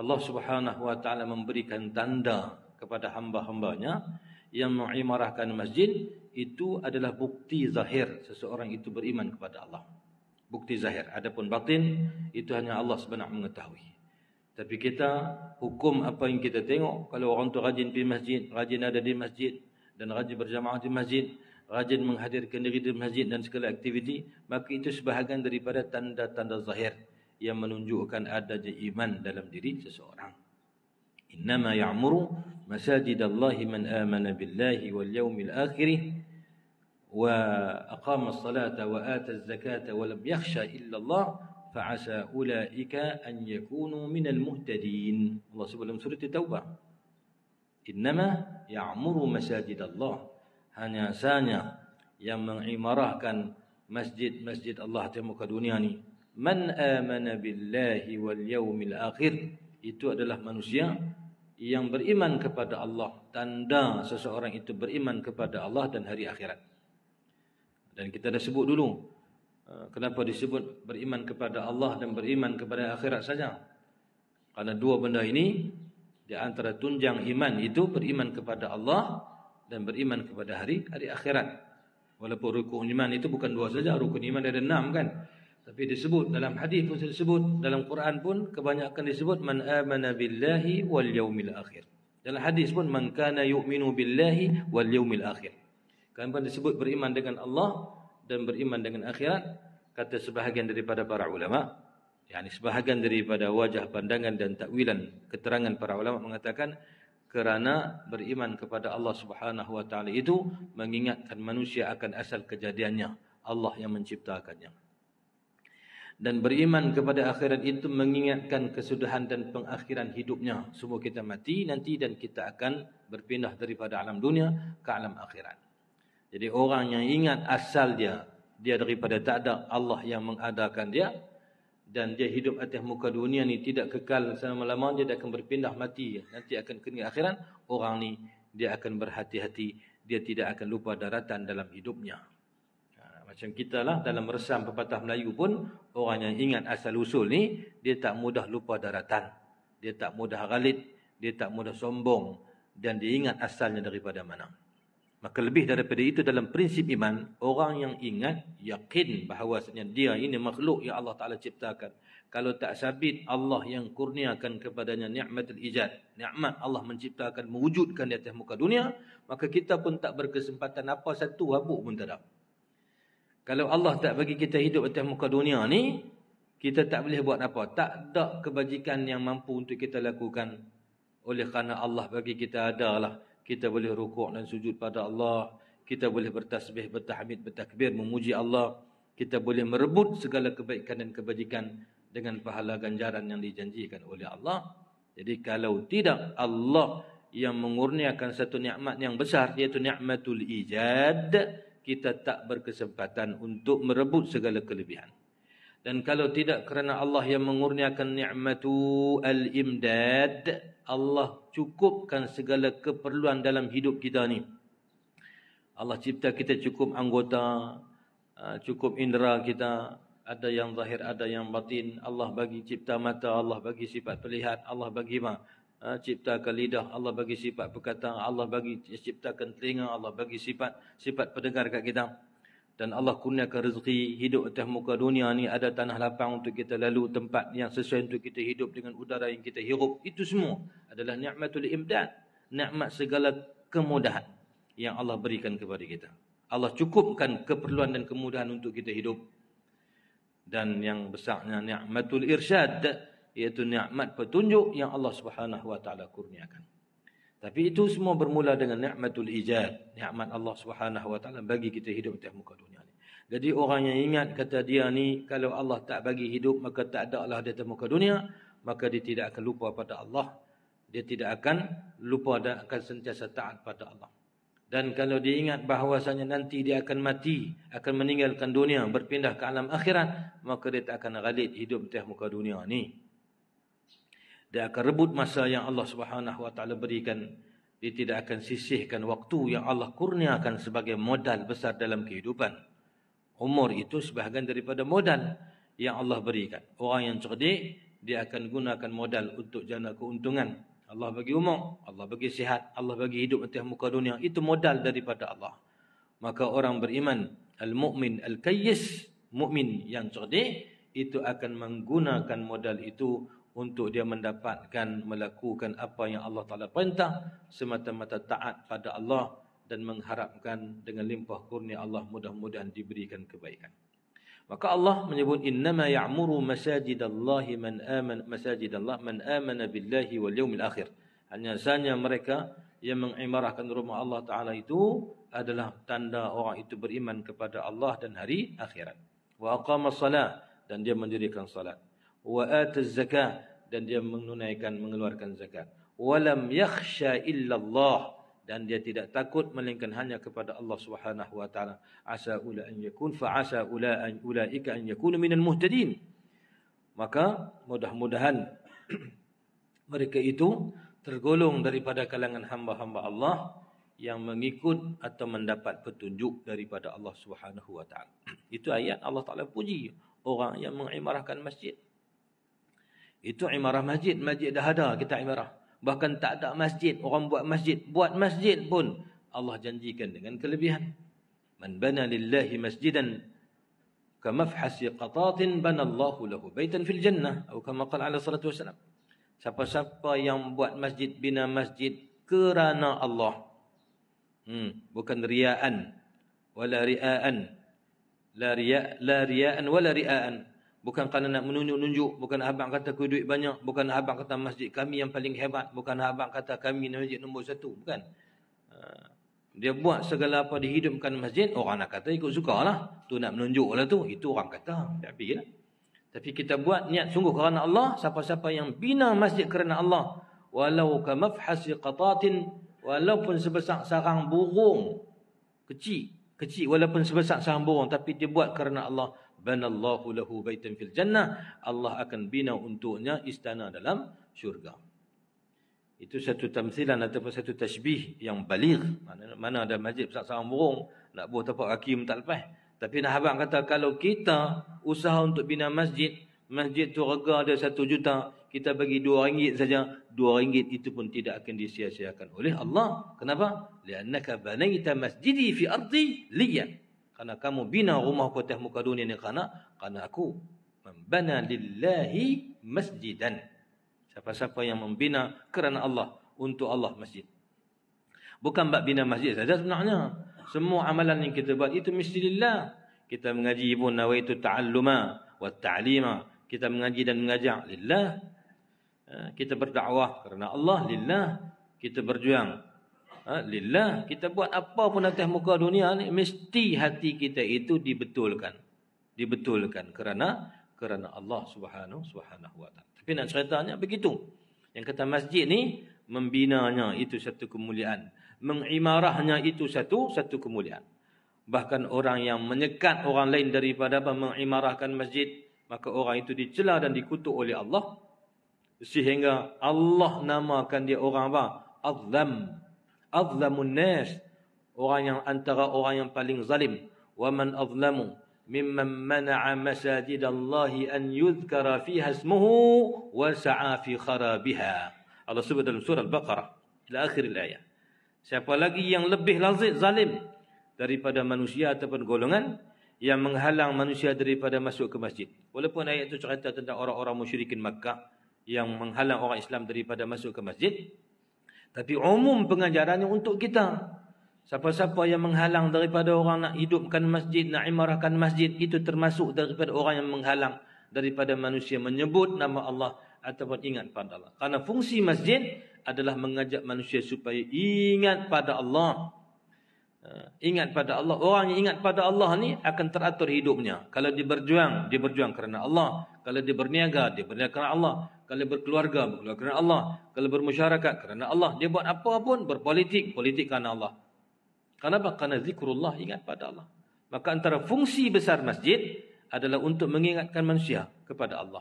Allah Subhanahu wa ta'ala memberikan tanda kepada hamba-hambanya yang mengimarahkan masjid, itu adalah bukti zahir seseorang itu beriman kepada Allah. Bukti zahir. Adapun batin itu hanya Allah sebenar mengetahui. Tapi kita hukum apa yang kita tengok. Kalau orang tu rajin pergi masjid, rajin ada di masjid dan rajin berjamaah di masjid, rajin menghadirkan diri di masjid dan segala aktiviti, maka itu sebahagian daripada tanda-tanda zahir yang menunjukkan adanya iman dalam diri seseorang. Innama ya'muru masajidallahi man amana billahi wal yawmil akhir وأقام الصلاة وآتى الزكاة ولم يخشى إلا الله فعسى أولئك أن يكونوا من المهتدين. Allah sebut dalam surah Taubah, innama ya'muru masajid Allah, hanya saja yang mengimarahkan masjid-masjid Allah di muka dunia ni, man amana billahi wal yawmil akhir, itu adalah manusia yang beriman kepada Allah. Tanda seseorang itu beriman kepada Allah dan hari akhirat. Dan kita dah sebut dulu kenapa disebut beriman kepada Allah dan beriman kepada akhirat saja. Karena dua benda ini di antara tunjang iman itu beriman kepada Allah dan beriman kepada hari akhirat. Walaupun rukun iman itu bukan dua saja, rukun iman ada 6 kan. Tapi disebut dalam hadis pun disebut, dalam Quran pun kebanyakan disebut man amana billahi wal yaumil akhir. Dalam hadis pun man kana yu'minu billahi wal yaumil akhir. Kenapa disebut beriman dengan Allah dan beriman dengan akhirat? Kata sebahagian daripada para ulama, yakni sebahagian daripada wajah pandangan dan takwilan keterangan para ulama mengatakan kerana beriman kepada Allah Subhanahu wa taala itu mengingatkan manusia akan asal kejadiannya, Allah yang menciptakannya. Dan beriman kepada akhirat itu mengingatkan kesudahan dan pengakhiran hidupnya. Semua kita mati nanti dan kita akan berpindah daripada alam dunia ke alam akhirat. Jadi orang yang ingat asal dia daripada tak ada, Allah yang mengadakan dia, dan dia hidup atas muka dunia ni tidak kekal selama-lamanya, dia akan berpindah mati, nanti akan kena akhirat. Orang ni dia akan berhati-hati, dia tidak akan lupa daratan dalam hidupnya. Macam kita lah dalam resam pepatah Melayu pun, orang yang ingat asal usul ni dia tak mudah lupa daratan, dia tak mudah ghalit, dia tak mudah sombong, dan dia ingat asalnya daripada mana. Maka lebih daripada itu dalam prinsip iman, orang yang ingat, yakin bahawasanya dia ini makhluk yang Allah Ta'ala ciptakan. Kalau tak sabit Allah yang kurniakan kepadanya ni'matul ijad, nikmat Allah menciptakan, mewujudkan di atas muka dunia, maka kita pun tak berkesempatan apa satu habuk pun tak ada. Kalau Allah tak bagi kita hidup atas muka dunia ni, kita tak boleh buat apa. Tak ada kebajikan yang mampu untuk kita lakukan. Oleh kerana Allah bagi kita adalah kita boleh rukuk dan sujud pada Allah, kita boleh bertasbih, bertahmid, bertakbir, memuji Allah, kita boleh merebut segala kebaikan dan kebajikan dengan pahala ganjaran yang dijanjikan oleh Allah. Jadi kalau tidak Allah yang mengurniakan satu nikmat yang besar, iaitu nikmatul ijad, kita tak berkesempatan untuk merebut segala kelebihan. Dan kalau tidak kerana Allah yang mengurniakan nikmatul imdad, Allah cukupkan segala keperluan dalam hidup kita ni. Allah cipta kita cukup anggota, cukup indera kita, ada yang zahir, ada yang batin. Allah bagi cipta mata, Allah bagi sifat perlihat, Allah bagi ciptakan lidah, Allah bagi sifat perkataan, Allah bagi ciptakan telinga, Allah bagi sifat pendengar kat kita. Dan Allah kurniakan rezeki hidup atas muka dunia ni, ada tanah lapang untuk kita lalu, tempat yang sesuai untuk kita hidup dengan udara yang kita hirup. Itu semua adalah nikmatul imdad, nikmat segala kemudahan yang Allah berikan kepada kita. Allah cukupkan keperluan dan kemudahan untuk kita hidup. Dan yang besarnya nikmatul irsyad, iaitu nikmat petunjuk yang Allah Subhanahu wa taala kurniakan. Tapi itu semua bermula dengan nikmatul ijad, nikmat Allah Subhanahu wa taala bagi kita hidup di muka dunia ni. Jadi orang yang ingat kata dia ni kalau Allah tak bagi hidup maka tak ada Allah di muka dunia, maka dia tidak akan lupa pada Allah. Dia tidak akan lupa dan akan sentiasa taat pada Allah. Dan kalau dia ingat bahawasanya nanti dia akan mati, akan meninggalkan dunia, berpindah ke alam akhirat, maka dia tak akan ghalid hidup di muka dunia ni. Dia akan rebut masa yang Allah Subhanahu wa taala berikan. Dia tidak akan sisihkan waktu yang Allah kurniakan sebagai modal besar dalam kehidupan. Umur itu sebahagian daripada modal yang Allah berikan. Orang yang cerdik, dia akan gunakan modal untuk jana keuntungan. Allah bagi umur, Allah bagi sihat, Allah bagi hidup atas muka dunia. Itu modal daripada Allah. Maka orang beriman, al-mu'min al-kayyis, mukmin yang cerdik, itu akan menggunakan modal itu untuk dia mendapatkan, melakukan apa yang Allah Ta'ala perintah, semata-mata taat pada Allah dan mengharapkan dengan limpah kurnia Allah mudah-mudahan diberikan kebaikan. Maka Allah menyebut innama ya'muru masajidallahi man amana billahi wal yaumil akhir. Hanya saja mereka yang mengimarahkan rumah Allah Ta'ala itu adalah tanda orang itu beriman kepada Allah dan hari akhirat. Wa aqama salat, dan dia mendirikan salat. Wa ataz zakah, dan dia mengeluarkan zakat. Walam yakhsha illa Allah, dan dia tidak takut melainkan hanya kepada Allah Subhanahu wa taala. Asa ula an yakun fa asa ulaika an yakunu minal muhtadin. Maka mudah-mudahan mereka itu tergolong daripada kalangan hamba-hamba Allah yang mengikut atau mendapat petunjuk daripada Allah Subhanahu wa taala. Itu ayat Allah Taala puji orang yang mengimarahkan masjid. Itu imarah masjid, masjid dah ada kita imarah. Bahkan tak ada masjid, orang buat masjid pun Allah janjikan dengan kelebihan. Man bana lillahi masjidan kamafhasi qatatin banallahu lahu baitan fil jannah, atau kama qala alaihi salatu wasalam. Siapa-siapa yang buat masjid, bina masjid kerana Allah, bukan riaan wala riaan, la riaan wala riaan. Bukan kerana nak menunjuk-nunjuk, bukan abang kata aku duit banyak, bukan abang kata masjid kami yang paling hebat, bukan abang kata kami masjid nombor 1, bukan. Dia buat segala apa dihidupkan masjid, orang nak kata ikut sukalah, tu nak menunjuklah tu, itu orang kata, tak pergilah. Tapi kita buat niat sungguh kerana Allah. Siapa-siapa yang bina masjid kerana Allah, walau kamafhasi qatatin, walaupun sebesar sarang burung kecil walaupun sebesar sarang burung, tapi dia buat kerana Allah, banallahu lahu baitan fil jannah, Allah akan bina untuknya istana dalam syurga. Itu satu tamthilan ataupun satu tashbih yang baligh. Mana ada masjid besar sarang burung, nak buat tapak kaki tak lepas. Tapi nak abang kata kalau kita usaha untuk bina masjid, masjid tu harga dia 1 juta, kita bagi RM2 saja, RM2 itu pun tidak akan disia-siakan oleh Allah. Kenapa? Li'annaka banaita masjidi fi ardi liya. Karena kamu bina rumah atas muka dunia ni kerana aku. Membana lillahi masjidan. Siapa-siapa yang membina kerana Allah, untuk Allah masjid. Bukan bab bina masjid saja sebenarnya. Semua amalan yang kita buat itu mesti lillah. Kita mengaji pun nawaitu ta'alluma wa ta'lima. Kita mengaji dan mengajar lillah. Kita berdakwah kerana Allah lillah. Kita berjuang lillah. Kita buat apa pun atas muka dunia ni, mesti hati kita itu dibetulkan kerana Allah Subhanahu wa taala. Tapi nak ceritanya begitu. Yang kata masjid ni, membinanya itu satu kemuliaan, mengimarahnya itu satu kemuliaan. Bahkan orang yang menyekat orang lain daripada mengimarahkan masjid, maka orang itu dicela dan dikutuk oleh Allah, sehingga Allah namakan dia orang apa? Azlamun nas, orang yang antara orang yang paling zalim. Wa man azlamu mimman mana'a masajidallahi an yuzkara fiha ismuhu wa sa'a fi kharabiha. Allah sebut dalam surah Al-Baqarah ila akhir ayat. Siapa lagi yang lebih zalim daripada manusia ataupun golongan yang menghalang manusia daripada masuk ke masjid. Walaupun ayat itu cerita tentang orang-orang musyrikin Makkah yang menghalang orang Islam daripada masuk ke masjid, tapi umum pengajarannya untuk kita. Siapa-siapa yang menghalang daripada orang nak hidupkan masjid, nak imarahkan masjid, itu termasuk daripada orang yang menghalang daripada manusia menyebut nama Allah ataupun ingat pada Allah. Karena fungsi masjid adalah mengajak manusia supaya ingat pada Allah. Ingat pada Allah. Orang yang ingat pada Allah ni akan teratur hidupnya. Kalau dia berjuang kerana Allah. Kalau dia berniaga kerana Allah. Kalau berkeluarga kerana Allah. Kalau bermasyarakat kerana Allah. Dia buat apa pun, berpolitik kerana Allah. Kenapa? Kerana zikrullah, ingat pada Allah. Maka antara fungsi besar masjid adalah untuk mengingatkan manusia kepada Allah.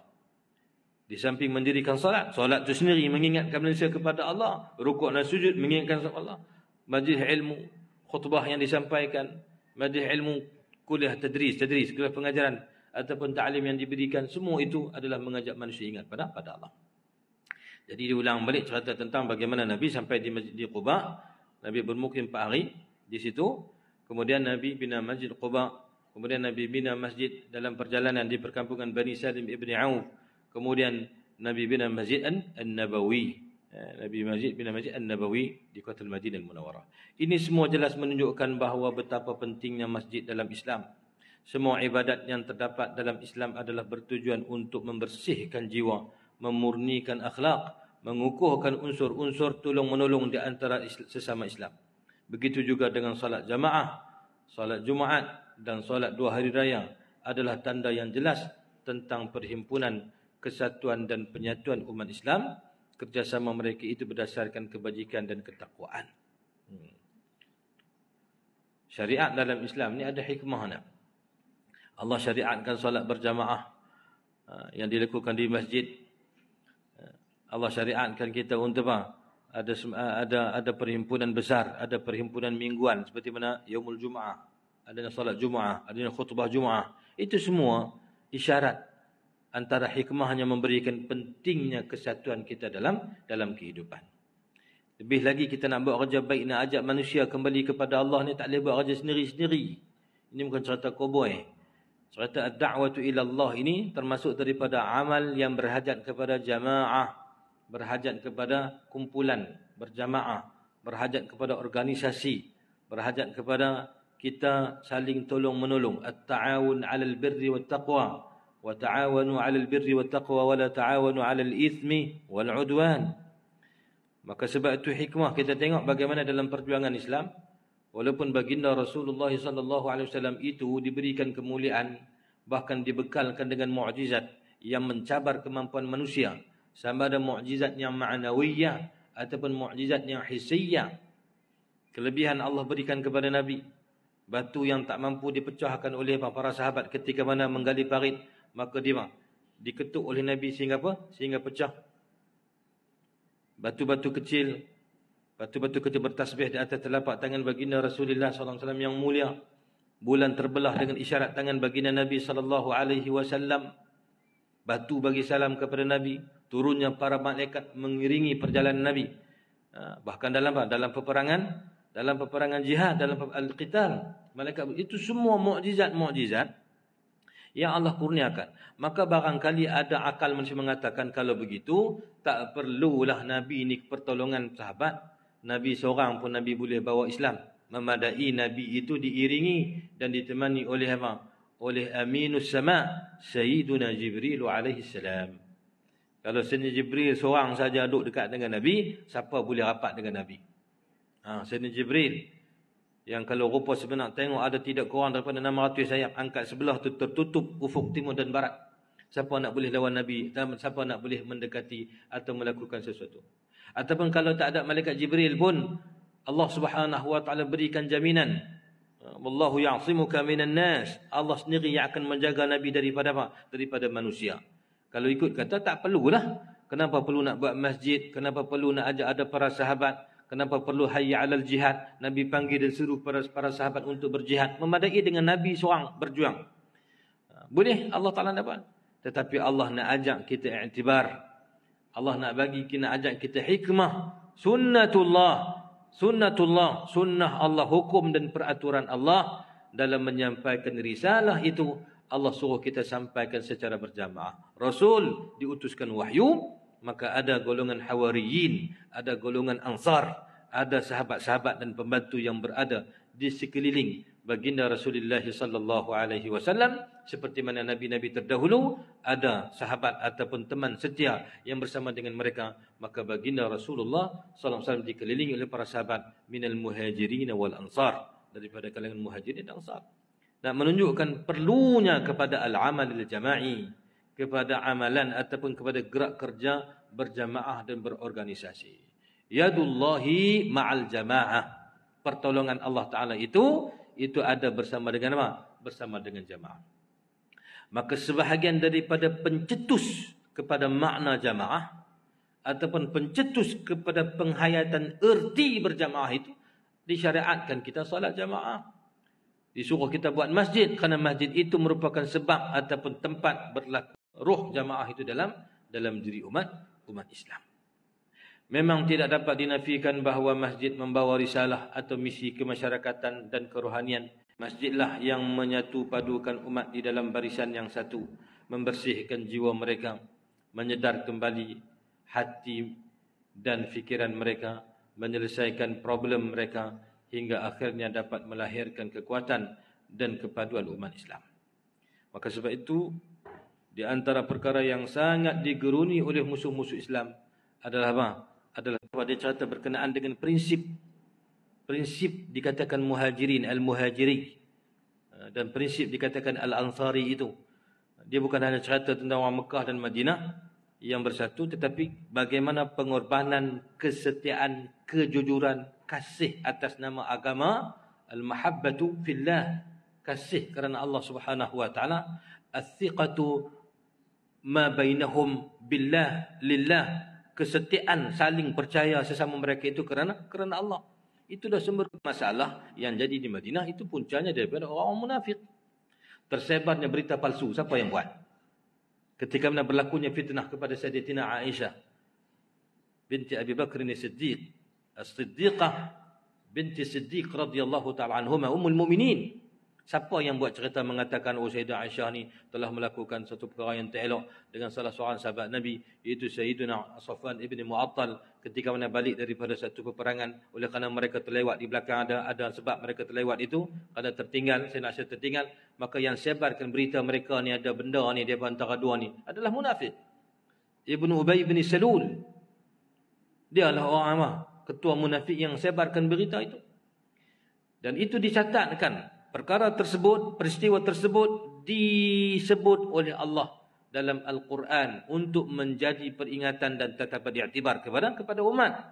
Di samping mendirikan solat itu sendiri mengingatkan manusia kepada Allah. Rukuk dan sujud mengingatkan kepada Allah. Majlis ilmu, khutbah yang disampaikan, majlis ilmu, kuliah tadris, kuliah pengajaran ataupun ta'lim yang diberikan, semua itu adalah mengajak manusia ingat pada Allah. Jadi diulang balik cerita tentang bagaimana Nabi sampai di Masjid Quba. Nabi bermukim 4 hari di situ. Kemudian Nabi bina Masjid Quba. Kemudian Nabi bina masjid dalam perjalanan di perkampungan Bani Salim ibn Auf. Kemudian Nabi bina Masjid An-Nabawi. Nabi bina Masjid An-Nabawi di kota Madinah Al-Munawwarah. Ini semua jelas menunjukkan bahawa betapa pentingnya masjid dalam Islam. Semua ibadat yang terdapat dalam Islam adalah bertujuan untuk membersihkan jiwa, memurnikan akhlak, mengukuhkan unsur-unsur tolong-menolong di antara sesama Islam. Begitu juga dengan salat jamaah, salat Jumaat dan solat 2 hari raya adalah tanda yang jelas tentang perhimpunan, kesatuan dan penyatuan umat Islam. Kerjasama mereka itu berdasarkan kebajikan dan ketakwaan. Syariat dalam Islam ni ada hikmahnya. Allah syariatkan solat berjamaah yang dilakukan di masjid. Allah syariatkan kita untuk apa? Ada perhimpunan besar, ada perhimpunan mingguan seperti mana Yaumul Jumaah. Adanya salat Jumaah, adanya khutbah Jumaah. Itu semua isyarat antara hikmahnya memberikan pentingnya kesatuan kita dalam kehidupan. Lebih lagi kita nak buat kerja baik, nak ajak manusia kembali kepada Allah ni, tak boleh buat kerja sendiri-sendiri. Ini bukan cerita koboi. Cerita ad-da'watu ila Allah ini termasuk daripada amal yang berhajat kepada jamaah, berhajat kepada kumpulan, berjamaah, berhajat kepada organisasi, berhajat kepada kita saling tolong-menolong. At-ta'awun 'alal birri wat taqwa wa ta'awanu 'alal birri wat taqwa wa la ta'awanu 'alal itsmi wal 'udwan. Maka sebab itu hikmah kita tengok bagaimana dalam perjuangan Islam, walaupun baginda Rasulullah sallallahu alaihi wasallam itu diberikan kemuliaan, bahkan dibekalkan dengan mukjizat yang mencabar kemampuan manusia, sama ada mukjizat yang ma'nawiyah ataupun mukjizat yang hissiyah. Kelebihan Allah berikan kepada Nabi. Batu yang tak mampu dipecahkan oleh para sahabat ketika mana menggali parit, maka dia diketuk oleh Nabi sehingga apa? Sehingga pecah. Batu-batu kecil bertasbih di atas telapak tangan baginda Rasulullah sallallahu alaihi wasallam yang mulia. Bulan terbelah dengan isyarat tangan baginda Nabi sallallahu alaihi wasallam. Batu bagi salam kepada Nabi. Turunnya para malaikat mengiringi perjalanan Nabi. Bahkan dalam peperangan jihad, dalam al-qital, malaikat itu semua mukjizat-mukjizat yang Allah kurniakan. Maka barangkali ada akal manusia mengatakan kalau begitu tak perlulah Nabi ini pertolongan sahabat. Nabi seorang pun Nabi boleh bawa Islam. Memadai Nabi itu diiringi dan ditemani oleh apa? Oleh Aminus Sama, Sayyiduna Jibril alaihi salam. Kalau Sayyidina Jibril seorang saja duduk dekat dengan Nabi, siapa boleh rapat dengan Nabi? Sayyidina Jibril yang kalau rupa sebenar tengok ada tidak kurang daripada 600 sayap, angkat sebelah tu tertutup ufuk timur dan barat. Siapa nak boleh lawan Nabi? Siapa nak boleh mendekati atau melakukan sesuatu? Ataupun kalau tak ada malaikat Jibril pun, Allah Subhanahu wa taala berikan jaminan. Wallahu ya'simuka minan nas. Allah sendiri yang akan menjaga Nabi daripada apa? Daripada manusia. Kalau ikut kata tak perlulah. Kenapa perlu nak buat masjid? Kenapa perlu nak ajak ada para sahabat? Kenapa perlu hayya 'alal jihad? Nabi panggil dan suruh para sahabat untuk berjihad. Memadai dengan Nabi seorang berjuang. Boleh Allah Taala dapat. Tetapi Allah nak ajak kita iktibar. Allah nak bagi kita, nak ajak kita hikmah. Sunnatullah, sunnah Allah, hukum dan peraturan Allah dalam menyampaikan risalah itu. Allah suruh kita sampaikan secara berjamaah. Rasul diutuskan wahyu, maka ada golongan hawariyin, ada golongan ansar, ada sahabat-sahabat dan pembantu yang berada di sekeliling baginda Rasulullah sallallahu alaihi wasallam, seperti mana nabi-nabi terdahulu ada sahabat ataupun teman setia yang bersama dengan mereka, maka baginda Rasulullah sallallahu alaihi wasallam dikelilingi oleh para sahabat minal muhajirin wal ansar, daripada kalangan muhajirin dan ansar. Dan menunjukkan perlunya kepada al-amal al-jama'i, kepada amalan ataupun kepada gerak kerja berjamaah dan berorganisasi. Yadullahi ma'al jamaah. Pertolongan Allah Ta'ala itu ada bersama dengan apa? Bersama dengan jamaah. Maka sebahagian daripada pencetus kepada makna jamaah ataupun pencetus kepada penghayatan erti berjamaah itu, disyariatkan kita salat jamaah. Disuruh kita buat masjid kerana masjid itu merupakan sebab ataupun tempat berlaku ruh jamaah itu dalam diri umat Islam. Memang tidak dapat dinafikan bahawa masjid membawa risalah atau misi kemasyarakatan dan kerohanian. Masjidlah yang menyatu padukan umat di dalam barisan yang satu, membersihkan jiwa mereka, menyedar kembali hati dan fikiran mereka, menyelesaikan problem mereka, hingga akhirnya dapat melahirkan kekuatan dan kepaduan umat Islam. Maka sebab itu, di antara perkara yang sangat digeruni oleh musuh-musuh Islam adalah apa? Adalah pada cerita berkenaan dengan prinsip dikatakan muhajirin, al-muhajiri, dan prinsip dikatakan al-ansari itu. Dia bukan hanya cerita tentang orang Mekah dan Madinah yang bersatu, tetapi bagaimana pengorbanan, kesetiaan, kejujuran, kasih atas nama agama, al-mahabbatu fillah, kasih kerana Allah Subhanahu wa taala, as-thiqatu ma bainahum billah lillah, kesetiaan saling percaya sesama mereka itu kerana Allah. Itu dah sumber masalah yang jadi di Madinah. Itu puncanya daripada orang munafik. Tersebarnya berita palsu. Siapa yang buat? Ketika mana berlakunya fitnah kepada Sayyidatina Aisyah binti Abi Bakr as-Siddiq, as-Siddiqah binti Siddiq radhiyallahu ta'ala anhuma, ummul mu'minin. Siapa yang buat cerita mengatakan Sayyidah Aisyah ni telah melakukan satu perkara yang tak elok dengan salah seorang sahabat Nabi, iaitu Sayyidina Safwan ibn Mu'attal, ketika mana balik daripada satu peperangan, oleh kerana mereka terlewat di belakang, ada sebab mereka terlewat itu, kerana tertinggal, Sayyidina Aisyah tertinggal, maka yang sebarkan berita mereka ni ada benda ni, dia antara dua ni adalah munafik. Ibnu Ubay bin Salul, dia adalah orang ketua munafik yang sebarkan berita itu. Dan itu dicatatkan. Perkara tersebut, peristiwa tersebut disebut oleh Allah dalam Al-Quran untuk menjadi peringatan dan tetapan diiktibar kepada umat.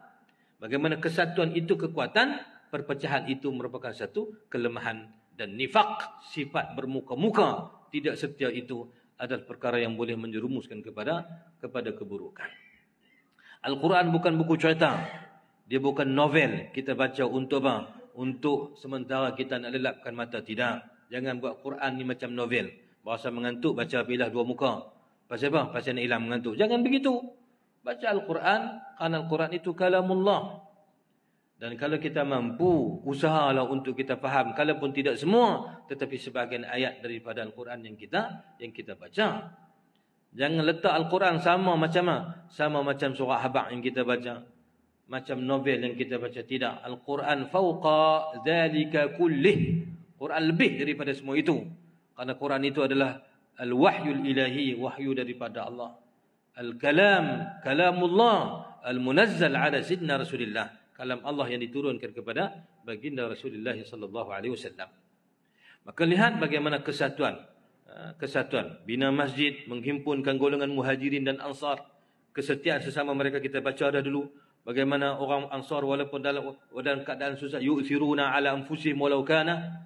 Bagaimana kesatuan itu kekuatan, perpecahan itu merupakan satu kelemahan, dan nifaq, sifat bermuka-muka, tidak setia, itu adalah perkara yang boleh menjerumuskan kepada keburukan. Al-Quran bukan buku cerita. Dia bukan novel kita baca untuk apa? Untuk sementara kita nak lelapkan mata. Tidak. Jangan buat Quran ni macam novel. Berasa mengantuk, baca bilah dua muka. Pasal apa? Pasal nak hilang mengantuk. Jangan begitu. Baca Al-Quran, kerana Al-Quran itu kalamullah. Dan kalau kita mampu, usahalah untuk kita faham. Kalaupun tidak semua, tetapi sebahagian ayat daripada Al-Quran yang kita baca. Jangan letak Al-Quran sama macam surah Habaq yang kita baca, macam novel yang kita baca. Tidak. Al-Quran fauqa dhalika kullih. Quran lebih daripada semua itu. Kerana Quran itu adalah al-wahyul ilahi, wahyu daripada Allah. Al-kalam, kalamullah, al-munazzal ala sidna Rasulillah. Kalam Allah yang diturunkan kepada baginda Rasulullah sallallahu alaihi wasallam. Maka lihat bagaimana kesatuan. Bina masjid, menghimpunkan golongan muhajirin dan ansar. Kesetiaan sesama mereka kita baca dah dulu. Bagaimana orang Ansar walaupun dalam keadaan susah, yu'thiruna ala anfusihim walau kana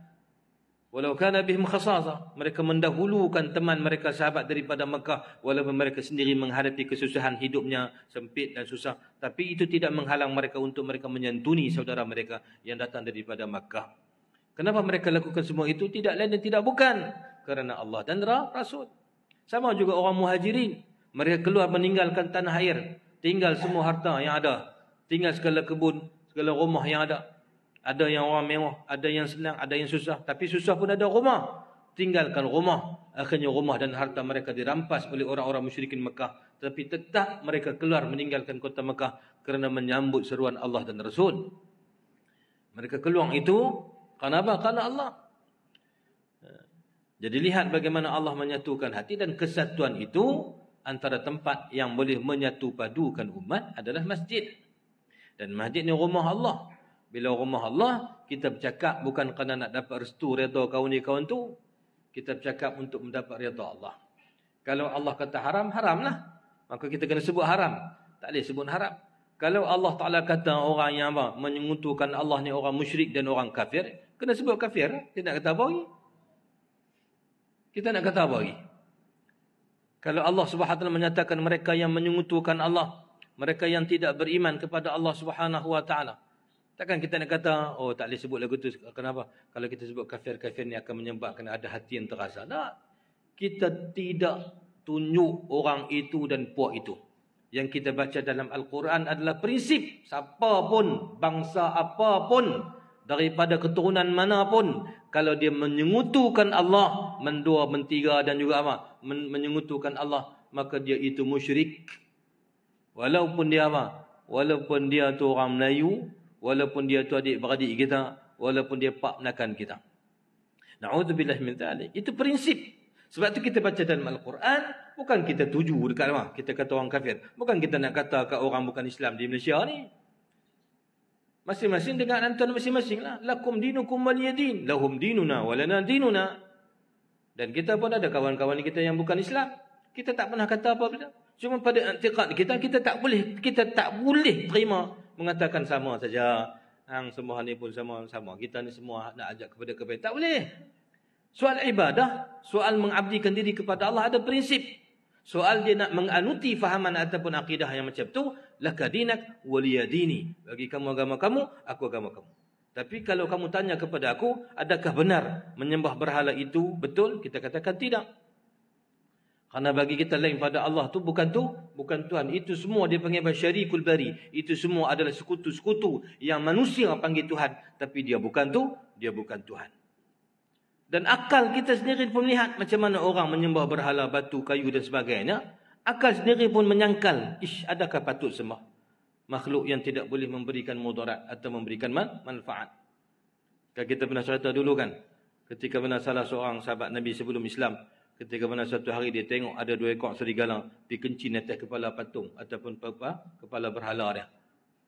bihim khasasa. Mereka mendahulukan teman mereka, sahabat daripada Mekah, walaupun mereka sendiri menghadapi kesusahan hidupnya, sempit dan susah. Tapi itu tidak menghalang mereka untuk mereka menyantuni saudara mereka yang datang daripada Mekah. Kenapa mereka lakukan semua itu? Tidak lain dan tidak bukan kerana Allah dan Rasul. Sama juga orang muhajirin. Mereka keluar meninggalkan tanah air, tinggal semua harta yang ada, tinggal segala kebun, segala rumah yang ada. Ada yang orang mewah, ada yang senang, ada yang susah. Tapi susah pun ada rumah. Tinggalkan rumah. Akhirnya rumah dan harta mereka dirampas oleh orang-orang musyrikin Mekah. Tapi tetap mereka keluar meninggalkan kota Mekah kerana menyambut seruan Allah dan Rasul. Mereka keluar itu Kenapa? Karena Allah. Jadi lihat bagaimana Allah menyatukan hati, dan kesatuan itu antara tempat yang boleh menyatu padukan umat adalah masjid. Dan masjid ni rumah Allah. Bila rumah Allah, kita bercakap bukan kerana nak dapat restu redha kawan ni kawan tu. Kita bercakap untuk mendapat redha Allah. Kalau Allah kata haram, haramlah. Maka kita kena sebut haram. Tak boleh sebut haram. Kalau Allah Ta'ala kata orang yang menyekutukan Allah ni orang musyrik dan orang kafir, kena sebut kafir. Kita nak kata apa lagi? Kita nak kata apa lagi? Kalau Allah Subhanahu Wa Taala menyatakan mereka yang menyekutukan Allah, mereka yang tidak beriman kepada Allah Subhanahu Wa Taala, takkan kita nak kata, oh tak boleh sebut lagu tu. Kenapa? Kalau kita sebut kafir-kafir ni akan menyebabkan ada hati yang terasa. Tak. Kita tidak tunjuk orang itu dan puak itu. Yang kita baca dalam Al-Quran adalah prinsip. Siapa pun, bangsa apa pun, daripada keturunan mana pun, kalau dia menyengutukan Allah, mendua, mentiga dan juga menyengutukan Allah, maka dia itu musyrik. Walaupun dia Walaupun dia tu orang Melayu, walaupun dia tu adik-beradik kita, walaupun dia pak menakan kita. Na'udzubillah min dzalik. Itu prinsip. Sebab tu kita baca dalam Al-Quran, bukan kita tuju dekat kita kata orang kafir. Bukan kita nak kata kat orang bukan Islam di Malaysia ni. Masing-masing dengan antara masing-masing lah. Lakum dinukum waliyadin. Lahum dinuna walana dinuna. Dan kita pun ada kawan-kawan kita yang bukan Islam. Kita tak pernah kata apa-apa. Cuma pada i'tiqad kita tak boleh terima mengatakan sama saja. Hang semua ni pun sama-sama. Kita ni semua nak ajak kepada kebaikan. Tak boleh. Soal ibadah, soal mengabdikan diri kepada Allah ada prinsip. Soal dia nak menganuti fahaman ataupun akidah yang macam tu, laka dinak waliyadini. Bagi kamu agama kamu, aku agama kamu. Tapi kalau kamu tanya kepada aku, adakah benar menyembah berhala itu betul? Kita katakan tidak. Karena bagi kita lain pada Allah tu bukan Tuhan. Itu semua dia panggil syarikul bari. Itu semua adalah sekutu-sekutu yang manusia panggil Tuhan, tapi dia bukan Tuhan. Dan akal kita sendiri pun melihat macam mana orang menyembah berhala, batu, kayu dan sebagainya. Akal sendiri pun menyangkal, adakah patut sembah makhluk yang tidak boleh memberikan mudarat atau memberikan manfaat. Kan kita pernah cerita dulu kan, ketika benar salah seorang sahabat Nabi sebelum Islam, ketika benar satu hari dia tengok ada 2 ekor serigala dikencing atas kepala patung ataupun kepala berhala dia,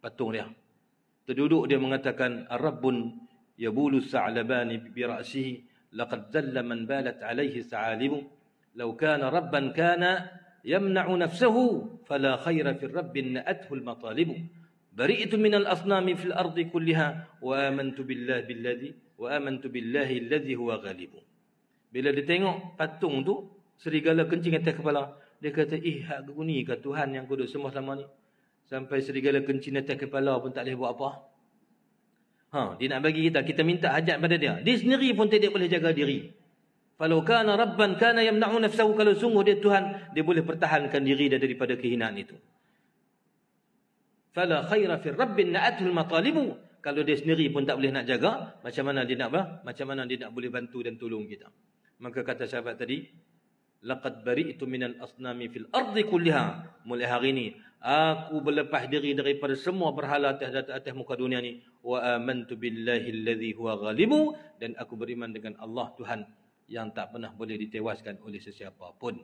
patung dia. Terduduk dia mengatakan, Ar-Rabbun yabulu sa'labani bi ra'sihi laqad zalla man balat alaihi sa'alibu law kana rabban kana yamna'u nafsahu fala khaira fi rabbin na'athu al-matalibu bari'tu min al-asnami fil ardi kulliha wa amantu billahi alladhi huwa ghalibu. Bila dia tengok patung tu serigala kencing atas kepala, dia kata, hak guni ke Tuhan yang kudu sembah selama ni, sampai serigala kencing atas kepala pun tak boleh buat apa. Dia nak bagi kita minta hajat pada dia. Dia sendiri pun tidak boleh jaga diri. Falau kana rabban kana yamna'u nafsahu, kalau sungguh dia Tuhan, dia boleh pertahankan diri daripada kehinaan itu. Fala khaira fi rabbin na'atul matalibu. Kalau dia sendiri pun tak boleh nak jaga, macam mana dia nak boleh bantu dan tolong kita. Maka kata sahabat tadi, laqad bari'tu minal asnami fil ardi kulliha. Mulai hari ini aku berlepas diri daripada semua berhala atas muka dunia ni. Wa amantu billahi alladhi huwa ghalibu. Dan aku beriman dengan Allah Tuhan yang tak pernah boleh ditewaskan oleh sesiapa pun.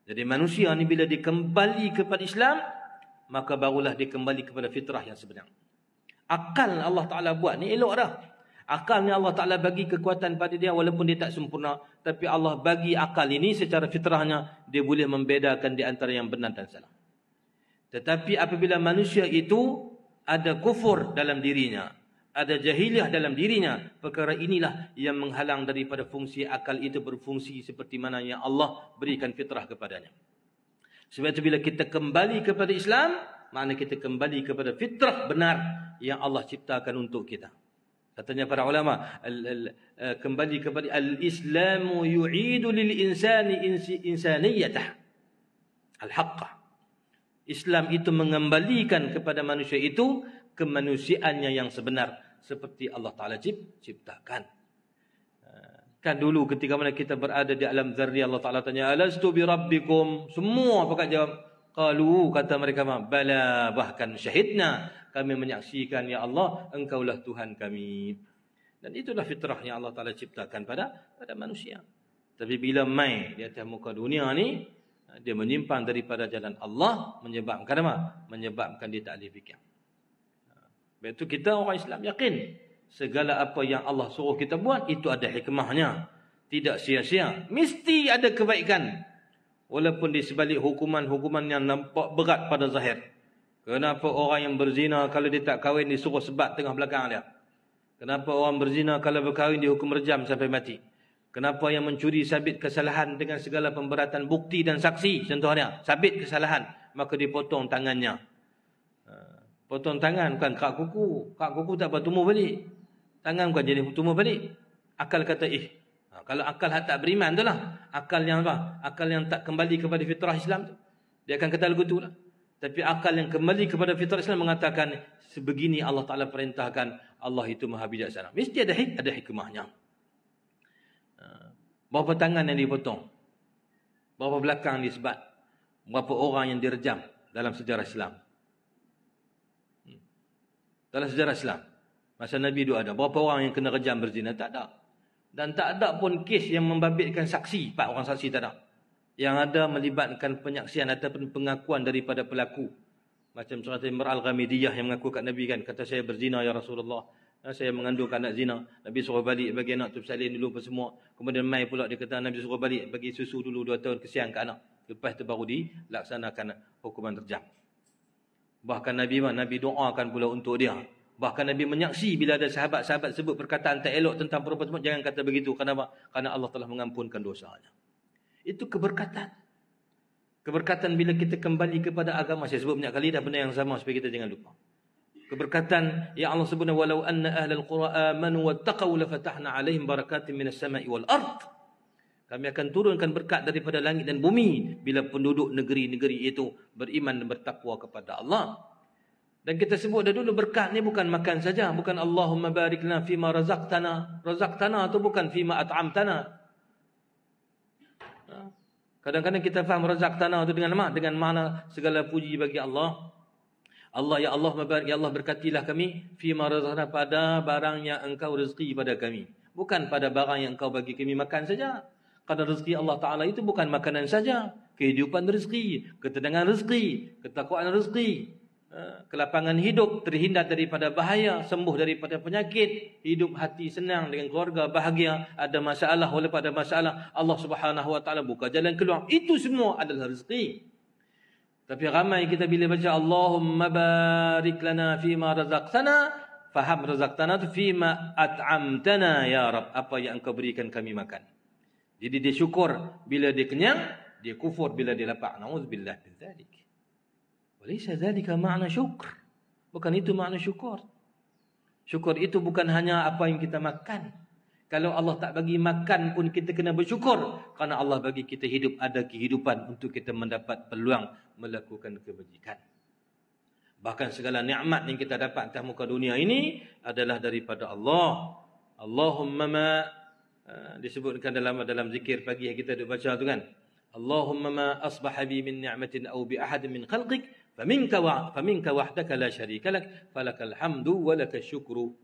Jadi manusia ni bila dia kembali kepada Islam, maka barulah dia kembali kepada fitrah yang sebenar. Akal Allah Ta'ala buat ni elok dah. Akal ni Allah Ta'ala bagi kekuatan pada dia walaupun dia tak sempurna. Tapi Allah bagi akal ini secara fitrahnya, dia boleh membedakan di antara yang benar dan salah. Tetapi apabila manusia itu ada kufur dalam dirinya, ada jahiliah dalam dirinya, perkara inilah yang menghalang daripada fungsi akal itu berfungsi seperti mana yang Allah berikan fitrah kepadanya. Sebab itu bila kita kembali kepada Islam, makna kita kembali kepada fitrah benar yang Allah ciptakan untuk kita. Katanya para ulama, kembali kepada al-Islamu yu'idu lil insani insaniyatah al-haqqah. Islam itu mengembalikan kepada manusia itu kemanusiaannya yang sebenar seperti Allah Ta'ala ciptakan. Kan dulu ketika mana kita berada di alam zarri, Allah Ta'ala tanya, alastu bi rabbikum? Semua pakat jawab, qalu, kata mereka, bala, bahkan syahidna, kami menyaksikan ya Allah, engkaulah Tuhan kami. Dan itulah fitrah yang Allah Ta'ala ciptakan pada manusia. Tapi bila mai di atas muka dunia ni, dia menyimpang daripada jalan Allah, menyebabkan apa? Menyebabkan dia tak boleh fikir. Sebab itu kita orang Islam yakin segala apa yang Allah suruh kita buat itu ada hikmahnya, tidak sia-sia, mesti ada kebaikan. Walaupun di sebalik hukuman-hukuman yang nampak berat pada zahir. Kenapa orang yang berzina kalau dia tak kahwin disuruh sebat tengah belakang dia? Kenapa orang berzina kalau berkahwin dihukum rejam sampai mati? Kenapa yang mencuri sabit kesalahan dengan segala pemberatan bukti dan saksi, contohnya sabit kesalahan, maka dipotong tangannya. Potong tangan bukan kak kuku. Kak kuku tak bertumbuh balik. Tangan bukan jadi tumbuh balik. Akal kata kalau akal tak beriman tu lah. Akal yang apa? Akal yang tak kembali kepada fitrah Islam tu. Dia akan kata lagu tu lah. Tapi akal yang kembali kepada fitrah Islam mengatakan sebegini Allah Ta'ala perintahkan. Allah itu maha bijaksana. Mesti ada hikmahnya. Berapa tangan yang dipotong? Berapa belakang disebat? Berapa orang yang direjam dalam sejarah Islam? Dalam sejarah Islam. Masa Nabi itu ada. Berapa orang yang kena rejam berzina? Tak ada. Dan tak ada pun kes yang membabitkan saksi. 4 orang saksi tak ada. Yang ada melibatkan penyaksian ataupun pengakuan daripada pelaku. Macam surat Imran Al-Ghamidiyah yang mengaku kat Nabi kan. Kata saya berzina ya Rasulullah. Saya mengandung anak zina. Nabi suruh balik bagi anak tu salin dulu apa semua. Kemudian mai pula dia kata Nabi suruh balik bagi susu dulu 2 tahun kesian ke anak. Lepas tu baru dilaksanakan hukuman rejam. Bahkan Nabi doakan pula untuk dia. Bahkan Nabi menyaksi bila ada sahabat-sahabat sebut perkataan tak elok tentang perempuan tersebut. Jangan kata begitu. Kenapa? Karena Allah telah mengampunkan dosanya. Itu keberkatan. Keberkatan bila kita kembali kepada agama. Saya sebut banyak kali dah benda yang sama supaya kita jangan lupa. Keberkatan yang Allah sebut walau anna ahlal qura amanu wattaqaw lafatahna alaihim barakatin minas sama'i wal ard. Kami akan turunkan berkat daripada langit dan bumi bila penduduk negeri-negeri itu beriman dan bertakwa kepada Allah. Dan kita sebut dah dulu berkat ni bukan makan saja, bukan Allahumma barik lana fima razaqtana. Razaqtana tu bukan fima at'amtana. Kadang-kadang kita faham razaqtana itu dengan apa? Dengan makna segala puji bagi Allah. Allah ya Allah mabarik ya Allah berkatilah kami fima razaqtana pada barang yang engkau rezeki pada kami. Bukan pada barang yang engkau bagi kami makan saja. Karena rezeki Allah Ta'ala itu bukan makanan saja. Kehidupan rezeki, ketenangan rezeki, ketakwaan rezeki, kelapangan hidup, terhindar daripada bahaya, sembuh daripada penyakit, hidup hati senang dengan keluarga, bahagia, ada masalah walaupun ada masalah, Allah Subhanahu Wa Ta'ala buka jalan keluar. Itu semua adalah rezeki. Tapi ramai kita bila baca Allahumma barik lana fima razaqtana, faham razaqtana tu fima at'amtana ya Rab, apa yang engkau berikan kami makan. Jadi dia syukur bila dia kenyang, dia kufur bila dia lapar. Nauzubillah min dzalik. Walaysa dzalika ma'na syukr. Bukan itu makna syukur. Syukur itu bukan hanya apa yang kita makan. Kalau Allah tak bagi makan pun kita kena bersyukur. Kerana Allah bagi kita hidup, ada kehidupan untuk kita mendapat peluang melakukan kebajikan. Bahkan segala nikmat yang kita dapat atas muka dunia ini adalah daripada Allah. Allahumma ma disebutkan dalam zikir pagi yang kita baca tu kan. Allahumma ma asbaha bi min ni'matin aw bi ahadin min khalqik faminka wahdaka la syarika lak falakal hamdu wa lakash syukru.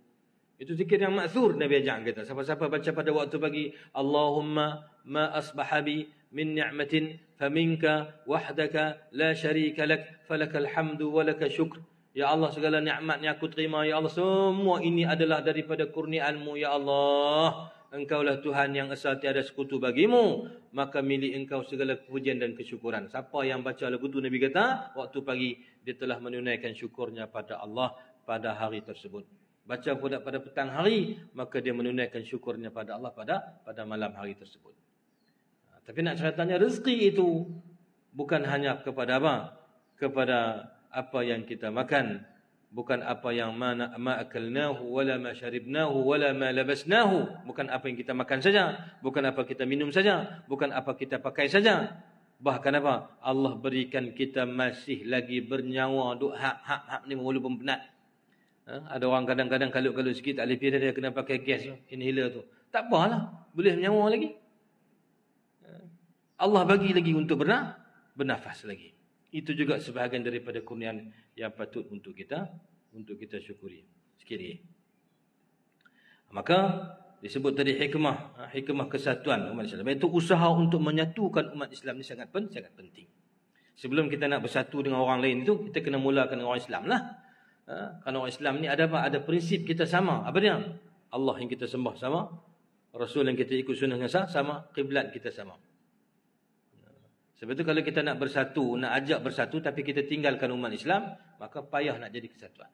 Itu zikir yang ma'thur Nabi ajak kita. Siapa-siapa baca pada waktu pagi Allahumma ma asbaha bi min ni'matin faminka wahdaka la syarika lak falakal hamdu wa lakash syukru. Ya Allah, segala nikmat yang aku terima ya Allah, semua ini adalah daripada kurniaan-Mu ya Allah. Engkaulah Tuhan yang esa tiada sekutu bagimu, maka milik Engkau segala pujian dan kesyukuran. Siapa yang baca lagu tu Nabi kata, waktu pagi dia telah menunaikan syukurnya pada Allah pada hari tersebut. Baca pula pada petang hari, maka dia menunaikan syukurnya pada Allah pada malam hari tersebut. Tapi nak ceritanya rezeki itu bukan hanya kepada apa? Kepada apa yang kita makan. Bukan apa yang ma akalnahu wala ma syaribnahu wala ma labasnahu. Bukan apa yang kita makan saja, bukan apa kita minum saja, bukan apa kita pakai saja. Bahkan apa? Allah berikan kita masih lagi bernyawa. Duk hak ni walaupun penat. Ada orang kadang-kadang kalau sikit tak lebih dia kena pakai gas inhaler tu. Tak apalah, boleh bernyawa lagi. Allah bagi lagi untuk bernafas lagi. Itu juga sebahagian daripada kurniaan yang patut untuk kita syukuri. Sikit lagi. Maka disebut tadi hikmah kesatuan umat Islam. Iaitu usaha untuk menyatukan umat Islam ni sangat penting. Sebelum kita nak bersatu dengan orang lain itu, kita kena mulakan dengan orang Islam lah. Kerana orang Islam ni ada apa? Ada prinsip kita sama. Apa dia? Allah yang kita sembah sama, Rasul yang kita ikut sunnahnya sama, kiblat kita sama. Sebab itu kalau kita nak bersatu, nak ajak bersatu tapi kita tinggalkan umat Islam, maka payah nak jadi kesatuan.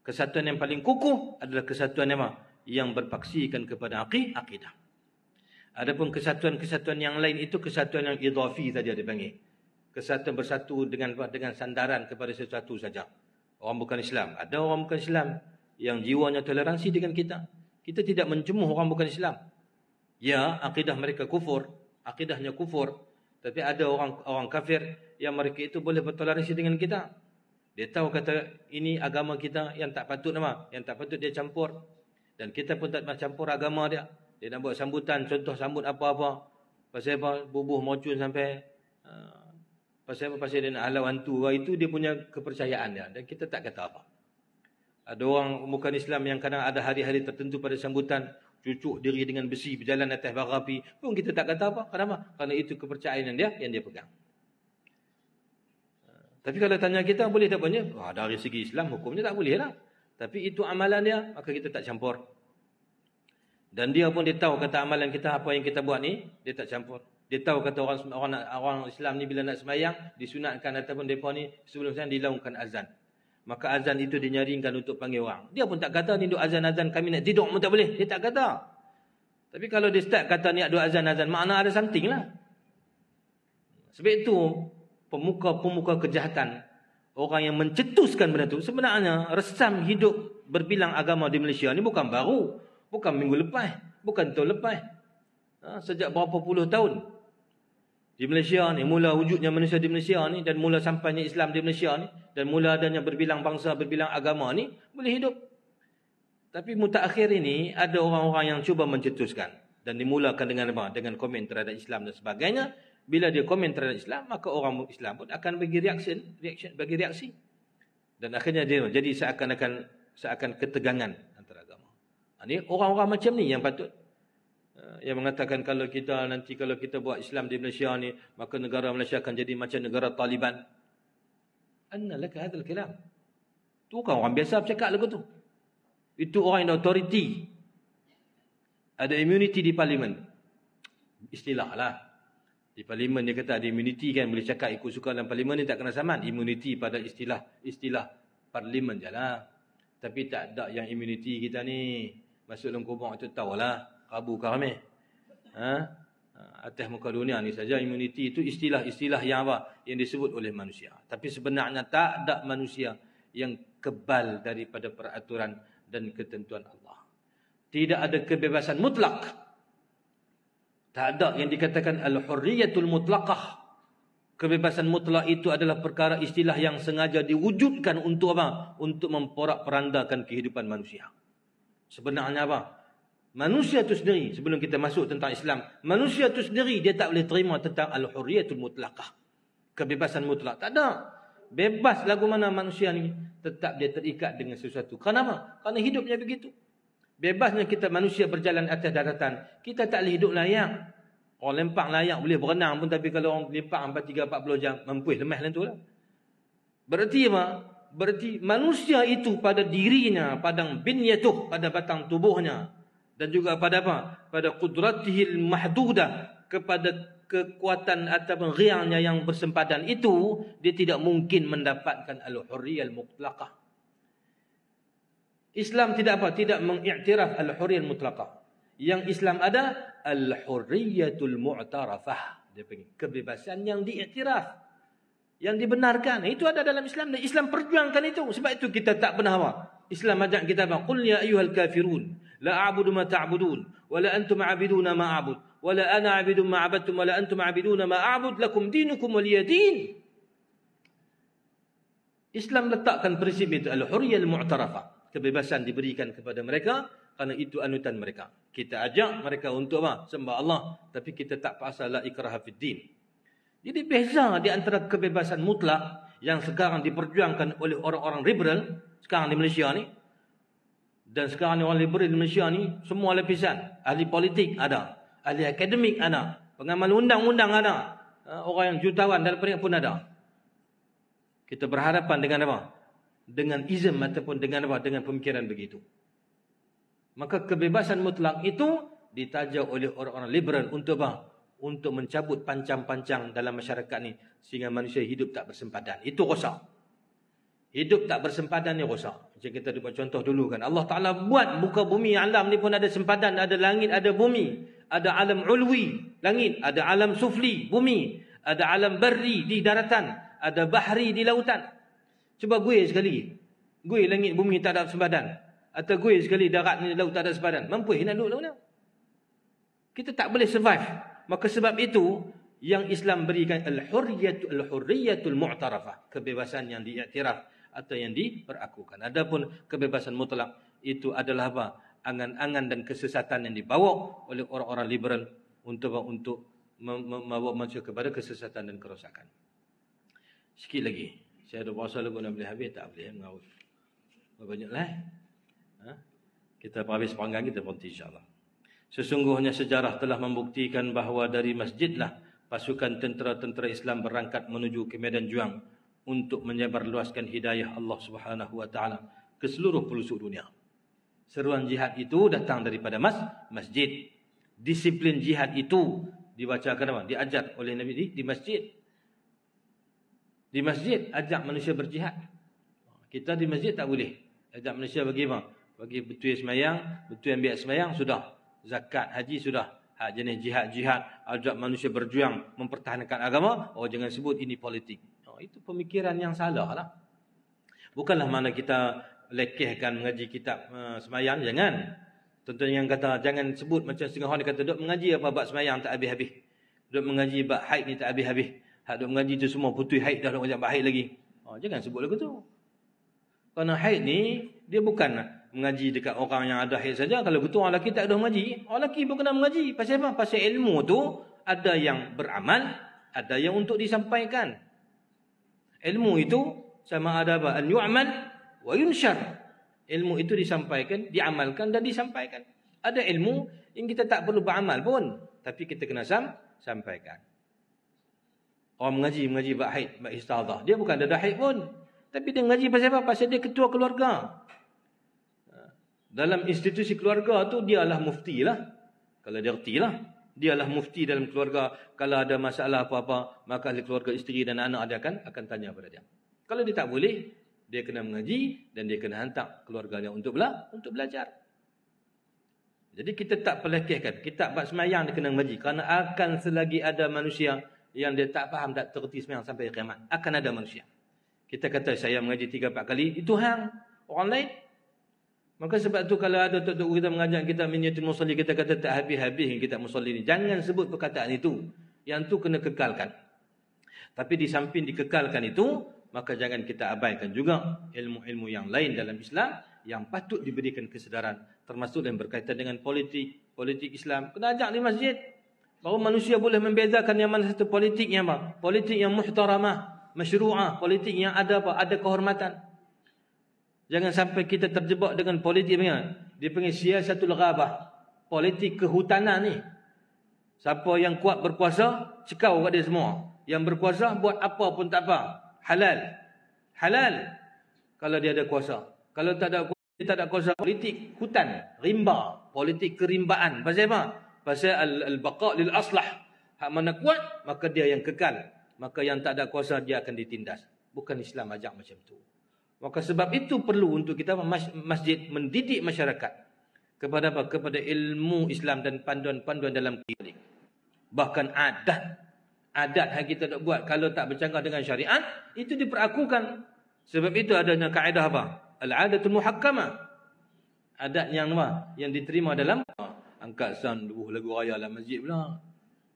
Kesatuan yang paling kukuh adalah kesatuan yang berpaksikan kepada akidah. Adapun kesatuan-kesatuan yang lain itu kesatuan yang idhafi saja dipanggil. Kesatuan bersatu dengan sandaran kepada sesuatu saja. Orang bukan Islam. Ada orang bukan Islam yang jiwanya toleransi dengan kita. Kita tidak mencemuh orang bukan Islam. Ya, akidah mereka kufur. Akidahnya kufur. Tapi ada orang kafir yang mereka itu boleh bertoleransi dengan kita. Dia tahu kata ini agama kita yang tak patut yang tak patut dia campur. Dan kita pun tak nak campur agama dia. Dia nak buat sambutan, contoh sambut apa-apa. Pasal apa? Bubuh mocun sampai pasal dia nak halau hantu. Itu dia punya kepercayaan dia. Dan kita tak kata apa. Ada orang bukan Islam yang kadang ada hari-hari tertentu pada sambutan, cucuk diri dengan besi berjalan atas bara api. Pun kita tak kata apa. Kenapa? Kerana itu kepercayaan yang dia pegang. Tapi kalau tanya kita boleh tak punya? Dari segi Islam hukumnya tak boleh lah. Tapi itu amalan dia, maka kita tak campur. Dan dia pun dia tahu kata amalan kita apa yang kita buat ni, dia tak campur. Dia tahu kata orang Islam ni bila nak sembahyang disunatkan ataupun depa ni sebelum sembahyang dilaungkan azan. Maka azan itu dinyaringkan untuk panggil orang. Dia pun tak kata ni duk azan-azan kami nak tidur pun tak boleh. Dia tak kata. Tapi kalau dia start kata ni duk azan-azan, makna ada something lah. Sebab itu pemuka-pemuka kejahatan, orang yang mencetuskan benda itu, sebenarnya resam hidup berbilang agama di Malaysia ni bukan baru, bukan minggu lepas, bukan tahun lepas. Sejak berapa puluh tahun di Malaysia ni, mula wujudnya manusia di Malaysia ni dan mula sampainya Islam di Malaysia ni dan mula adanya berbilang bangsa, berbilang agama ni boleh hidup. Tapi mutakhir ini ada orang-orang yang cuba mencetuskan dan dimulakan dengan apa? Dengan komen terhadap Islam dan sebagainya. Bila dia komen terhadap Islam, maka orang Islam pun akan bagi reaksi. Dan akhirnya dia jadi seakan ketegangan antara agama. Ini orang-orang macam ni yang patut yang mengatakan kalau kita buat Islam di Malaysia ni, maka negara Malaysia akan jadi macam negara Taliban. Anna laka hadzal kalam. Tu kan orang biasa bercakap lagu tu. Itu orang yang authority. Ada immunity di parlimen. Istilah lah. Di parlimen dia kata ada immunity kan, boleh cakap ikut suka dalam parlimen ni tak kena saman. Immunity pada istilah parlimen je lah. Tapi tak ada yang immunity kita ni. Masuk dalam kubur itu tahulah. Kabu karameh. Atas muka dunia ni saja immunity itu istilah-istilah yang apa? Yang disebut oleh manusia. Tapi sebenarnya tak ada manusia yang kebal daripada peraturan dan ketentuan Allah. Tidak ada kebebasan mutlak. Tak ada yang dikatakan al-hurriyatul mutlaqah. Kebebasan mutlak itu adalah perkara istilah yang sengaja diwujudkan untuk apa? Untuk memporak-perandakan kehidupan manusia. Sebenarnya apa? Manusia itu sendiri, sebelum kita masuk tentang Islam, manusia itu sendiri dia tak boleh terima tentang al-hurriyatul mutlaqah. Kebebasan mutlak. Tak ada. Bebas lagu mana manusia ni, tetap dia terikat dengan sesuatu. Kenapa? Kerana hidupnya begitu. Bebasnya kita manusia berjalan atas daratan, kita tak boleh hidup layak. Orang lempak layak boleh berenang pun, tapi kalau orang lempak sampai 3-40 jam, mampus lemah macam tu lah. Berarti apa? Berarti manusia itu pada dirinya, pada binyatuh, pada batang tubuhnya, dan juga pada apa? Pada qudratihil mahdudah, kepada kekuatan atau riangnya yang bersempadan itu, dia tidak mungkin mendapatkan al-hurriyal mutlaqah. Islam tidak apa? Tidak mengiktiraf al-hurriyal mutlaqah. Yang Islam ada al-hurriyatul mu'tarafah. Dia panggil kebebasan yang diiktiraf, yang dibenarkan. Itu ada dalam Islam dan Islam perjuangkan itu. Sebab itu kita tak pernah apa? Islam ajak kita apa? Qul ya ayyuhal kafirun la a'budu ma ta'budun wa la antum 'abiduna ma a'bud wa la ana 'abidun ma 'abadtum wa la antum 'abiduna ma a'bud lakum dinukum waliyadin. Islam letakkan prinsip itu al-hurriyal mu'tarafah. Kebebasan diberikan kepada mereka kerana itu anutan mereka. Kita ajak mereka untuk apa? Sembah Allah, tapi kita tak paksa la ikraha fid din. Jadi beza di antara kebebasan mutlak yang sekarang diperjuangkan oleh orang-orang liberal sekarang di Malaysia ni Dan sekarang ni orang liberal di Malaysia ni semua lapisan. Ahli politik ada, ahli akademik ada, pengamal undang-undang ada, orang yang jutawan daripada pun ada. Kita berhadapan dengan apa? Dengan izm ataupun dengan apa? Dengan pemikiran begitu. Maka kebebasan mutlak itu ditaja oleh orang-orang liberal untuk apa? Untuk mencabut pancang-pancang dalam masyarakat ni sehingga manusia hidup tak bersempadan. Itu rosak. Hidup tak bersempadan ni rosak. Macam kita buat contoh dulu kan. Allah Ta'ala buat muka bumi alam ni pun ada sempadan. Ada langit, ada bumi. Ada alam ulwi, langit. Ada alam sufli, bumi. Ada alam barri di daratan. Ada bahri di lautan. Cuba gue sekali. Gue langit bumi tak ada sempadan. Atau gue sekali darat ni laut tak ada sempadan. Mampu nak duduk laut. Kita tak boleh survive. Maka sebab itu yang Islam berikan al-hurriyatul mu'tarafah, kebebasan yang diiktiraf atau yang diperakukan. Adapun kebebasan mutlak itu adalah apa? Angan-angan dan kesesatan yang dibawa oleh orang-orang liberal untuk membawa manusia kepada kesesatan dan kerosakan. Sikit lagi. Saya ada puasa lagu nak boleh habis tak boleh mengaul. Banyaklah. Kita habis panggang kita berhenti insya-Allah. Sesungguhnya sejarah telah membuktikan bahawa dari masjidlah pasukan tentera-tentera Islam berangkat menuju ke medan juang untuk menyebarluaskan hidayah Allah Subhanahu wa taala ke seluruh pelosok dunia. Seruan jihad itu datang daripada masjid. Disiplin jihad itu dibacakan apa? Diajar oleh Nabi di masjid. Di masjid ajak manusia berjihad. Kita di masjid tak boleh. Ajak manusia bagi apa? Bagi betul semayang, betul ambil semayang sudah. Zakat, haji sudah. Hak jenis jihad, ajak manusia berjuang mempertahankan agama. Oh, jangan sebut ini politik. Oh, itu pemikiran yang salah lah. Bukanlah mana kita lekehkan mengaji kitab semayang, jangan. Tentunya yang kata jangan sebut macam setengah orang kata duk mengaji apa bab semayang tak habis-habis. Duk mengaji bab haid ni tak habis-habis. Hak duk mengaji tu semua putih haid dah duk mengaji bab haid lagi. Oh, jangan sebut lagu tu. Kerana haid ni dia bukan mengaji dekat orang yang ada haid saja. Kalau betul orang lelaki tak ada mengaji, orang lelaki pun kena mengaji. Pasal apa? Pasal ilmu tu ada yang beramal, ada yang untuk disampaikan. Ilmu itu sama ada apa? An yu'mal wa yunshar. Ilmu itu disampaikan, diamalkan dan disampaikan. Ada ilmu yang kita tak perlu beramal pun, tapi kita kena sampaikan. Orang mengaji bab haid, bab istihadhah. Dia bukan ada haid pun, tapi dia mengaji pasal apa? Pasal dia ketua keluarga. Dalam institusi keluarga tu dialah mufti lah. Kalau dia reti lah. Dialah mufti dalam keluarga. Kalau ada masalah apa-apa, maka ahli keluarga, isteri dan anak dia akan tanya pada dia. Kalau dia tak boleh, dia kena mengaji dan dia kena hantar keluarganya untuk belajar. Jadi kita tak pelekehkan. Kita bab semayang dia kena mengaji. Kerana akan selagi ada manusia yang dia tak faham, tak terti semayang sampai kiamat. Akan ada manusia. Kita kata saya mengaji 3-4 kali, itu hang. Orang lain. Maka sebab tu kalau ada tok-tok kita mengajak kita menyetir musalli, kita kata tak habis-habis kita musalli ni. Jangan sebut perkataan itu. Yang tu kena kekalkan. Tapi di samping dikekalkan itu, maka jangan kita abaikan juga ilmu-ilmu yang lain dalam Islam yang patut diberikan kesedaran. Termasuk yang berkaitan dengan politik Islam. Kena ajak di masjid. Baru manusia boleh membezakan yang mana satu politik yang apa? Politik yang muhtaramah, masyru'ah, politik yang ada apa? Ada kehormatan. Jangan sampai kita terjebak dengan politik dia panggil siasatul ghabah. Politik kehutanan ni. Siapa yang kuat berkuasa, cekau kat dia semua. Yang berkuasa buat apa pun tak apa. Halal. Halal. Kalau dia ada kuasa. Kalau tak ada kuasa, dia tak ada kuasa. Politik hutan, rimba, politik kerimbaan. Pasal apa? Pasal al-baqa' lil aslah. Hak mana kuat, maka dia yang kekal. Maka yang tak ada kuasa dia akan ditindas. Bukan Islam ajak macam tu. Maka sebab itu perlu untuk kita masjid mendidik masyarakat kepada apa? Kepada ilmu Islam dan panduan-panduan dalam kehidupan. Bahkan adat yang kita nak buat kalau tak bercanggah dengan syariat itu diperakukan. Sebab itu adanya kaedah apa? Al-adatul muhakkamah. Adat yang apa? Yang diterima dalam angkat sound lagu raya dalam masjid pula.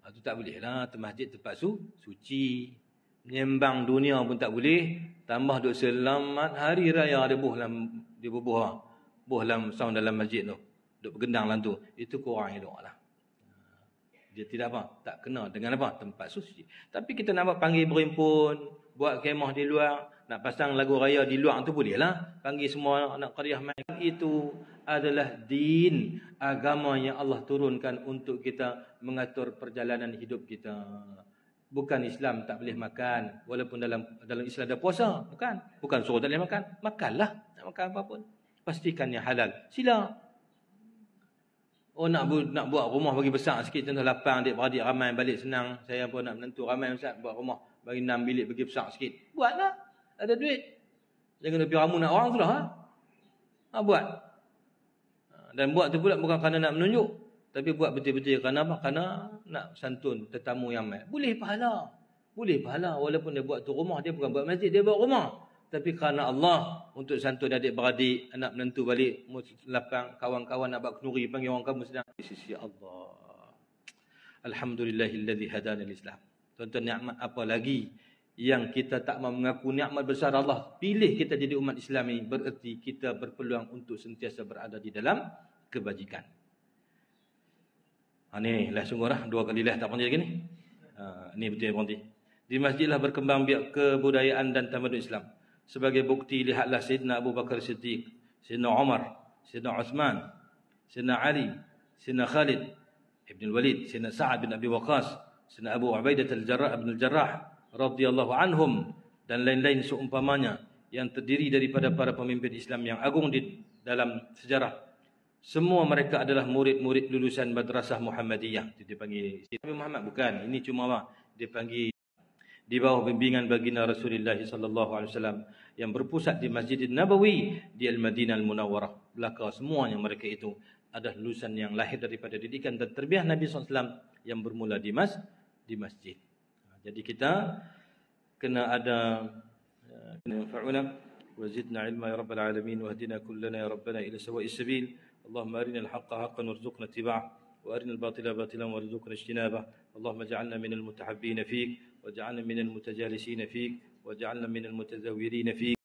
Itu tak boleh lah. Masjid tempat suci. Menyembang dunia pun tak boleh. Tambah duk selamat hari raya dia buh dalam sound dalam masjid tu. Duk bergendang dalam tu. Itu kurang elok lah. Dia tidak apa? Tak kena dengan apa? Tempat suci. Tapi kita nak panggil berhimpun. Buat kemah di luar. Nak pasang lagu raya di luar tu boleh lah. Panggil semua anak qaryah main. Itu adalah din, agama yang Allah turunkan untuk kita mengatur perjalanan hidup kita. Bukan Islam tak boleh makan, walaupun dalam Islam ada puasa, bukan suruh tak boleh makan. Makanlah, nak makan apa pun. Pastikan yang halal. Sila. Oh nak buat rumah bagi besar sikit, contoh lapang adik-beradik ramai balik senang. Saya pun nak menentu ramai ustaz buat rumah bagi 6 bilik bagi besar sikit. Buatlah. Ada duit. Jangan lebih ramu nak orang sudah. Buat. Dan buat tu pula bukan kerana nak menunjuk, tapi buat betul-betul kerana apa? Kerana nak santun tetamu yang mai. Boleh pahala. Walaupun dia buat tu rumah, dia bukan buat masjid, dia buat rumah. Tapi kerana Allah, untuk santun adik-beradik, anak menentu balik, lapang, kawan-kawan nak buat kenduri, panggil orang kamu sedang. Di sisi Allah. Alhamdulillahilladzi hadana al-Islam. Tuan-tuan, nikmat apa lagi yang kita tak mahu mengaku nikmat besar Allah pilih kita jadi umat Islam ini, bererti kita berpeluang untuk sentiasa berada di dalam kebajikan. Ni lah sungguh lah, 2 kali lah tak berhenti lagi ni. Ni betul berhenti. Di masjidlah berkembang biak kebudayaan dan tamadun Islam. Sebagai bukti, lihatlah Sayyidina Abu Bakar Siddiq, Sayyidina Umar, Sayyidina Uthman, Sayyidina Ali, Sayyidina Khalid Ibn Walid, Sayyidina Sa'ad bin Abi Waqqas, Sayyidina Abu Ubaidah al-Jarrah bin al-Jarrah radhiyallahu anhum, dan lain-lain seumpamanya yang terdiri daripada para pemimpin Islam yang agung di dalam sejarah. Semua mereka adalah murid-murid lulusan Madrasah Muhammadiyah. Itu dipanggil Nabi Muhammad, bukan. Ini cuma dipanggil di bawah bimbingan baginda Rasulullah sallallahu alaihi wasallam yang berpusat di Masjidin Nabawi di Al-Madinah Al-Munawwarah. Belaka semuanya mereka itu adalah lulusan yang lahir daripada didikan dan terbiah Nabi SAW yang bermula di masjid. Jadi kita kena ada yanfa'una wa zidna ilma ya rabbal alamin wa hdina kullana ya rabbana ila sawa'is sabil. Allahumma arina al-haqqa haqqan warzuqna ittiba'ah wa arina al-batila batilan warzuqna ijtinabah. Allahumma ij'alna minal mutahabbin fik waj'alna minal mutajalisin fik waj'alna minal mutazawwirin fik.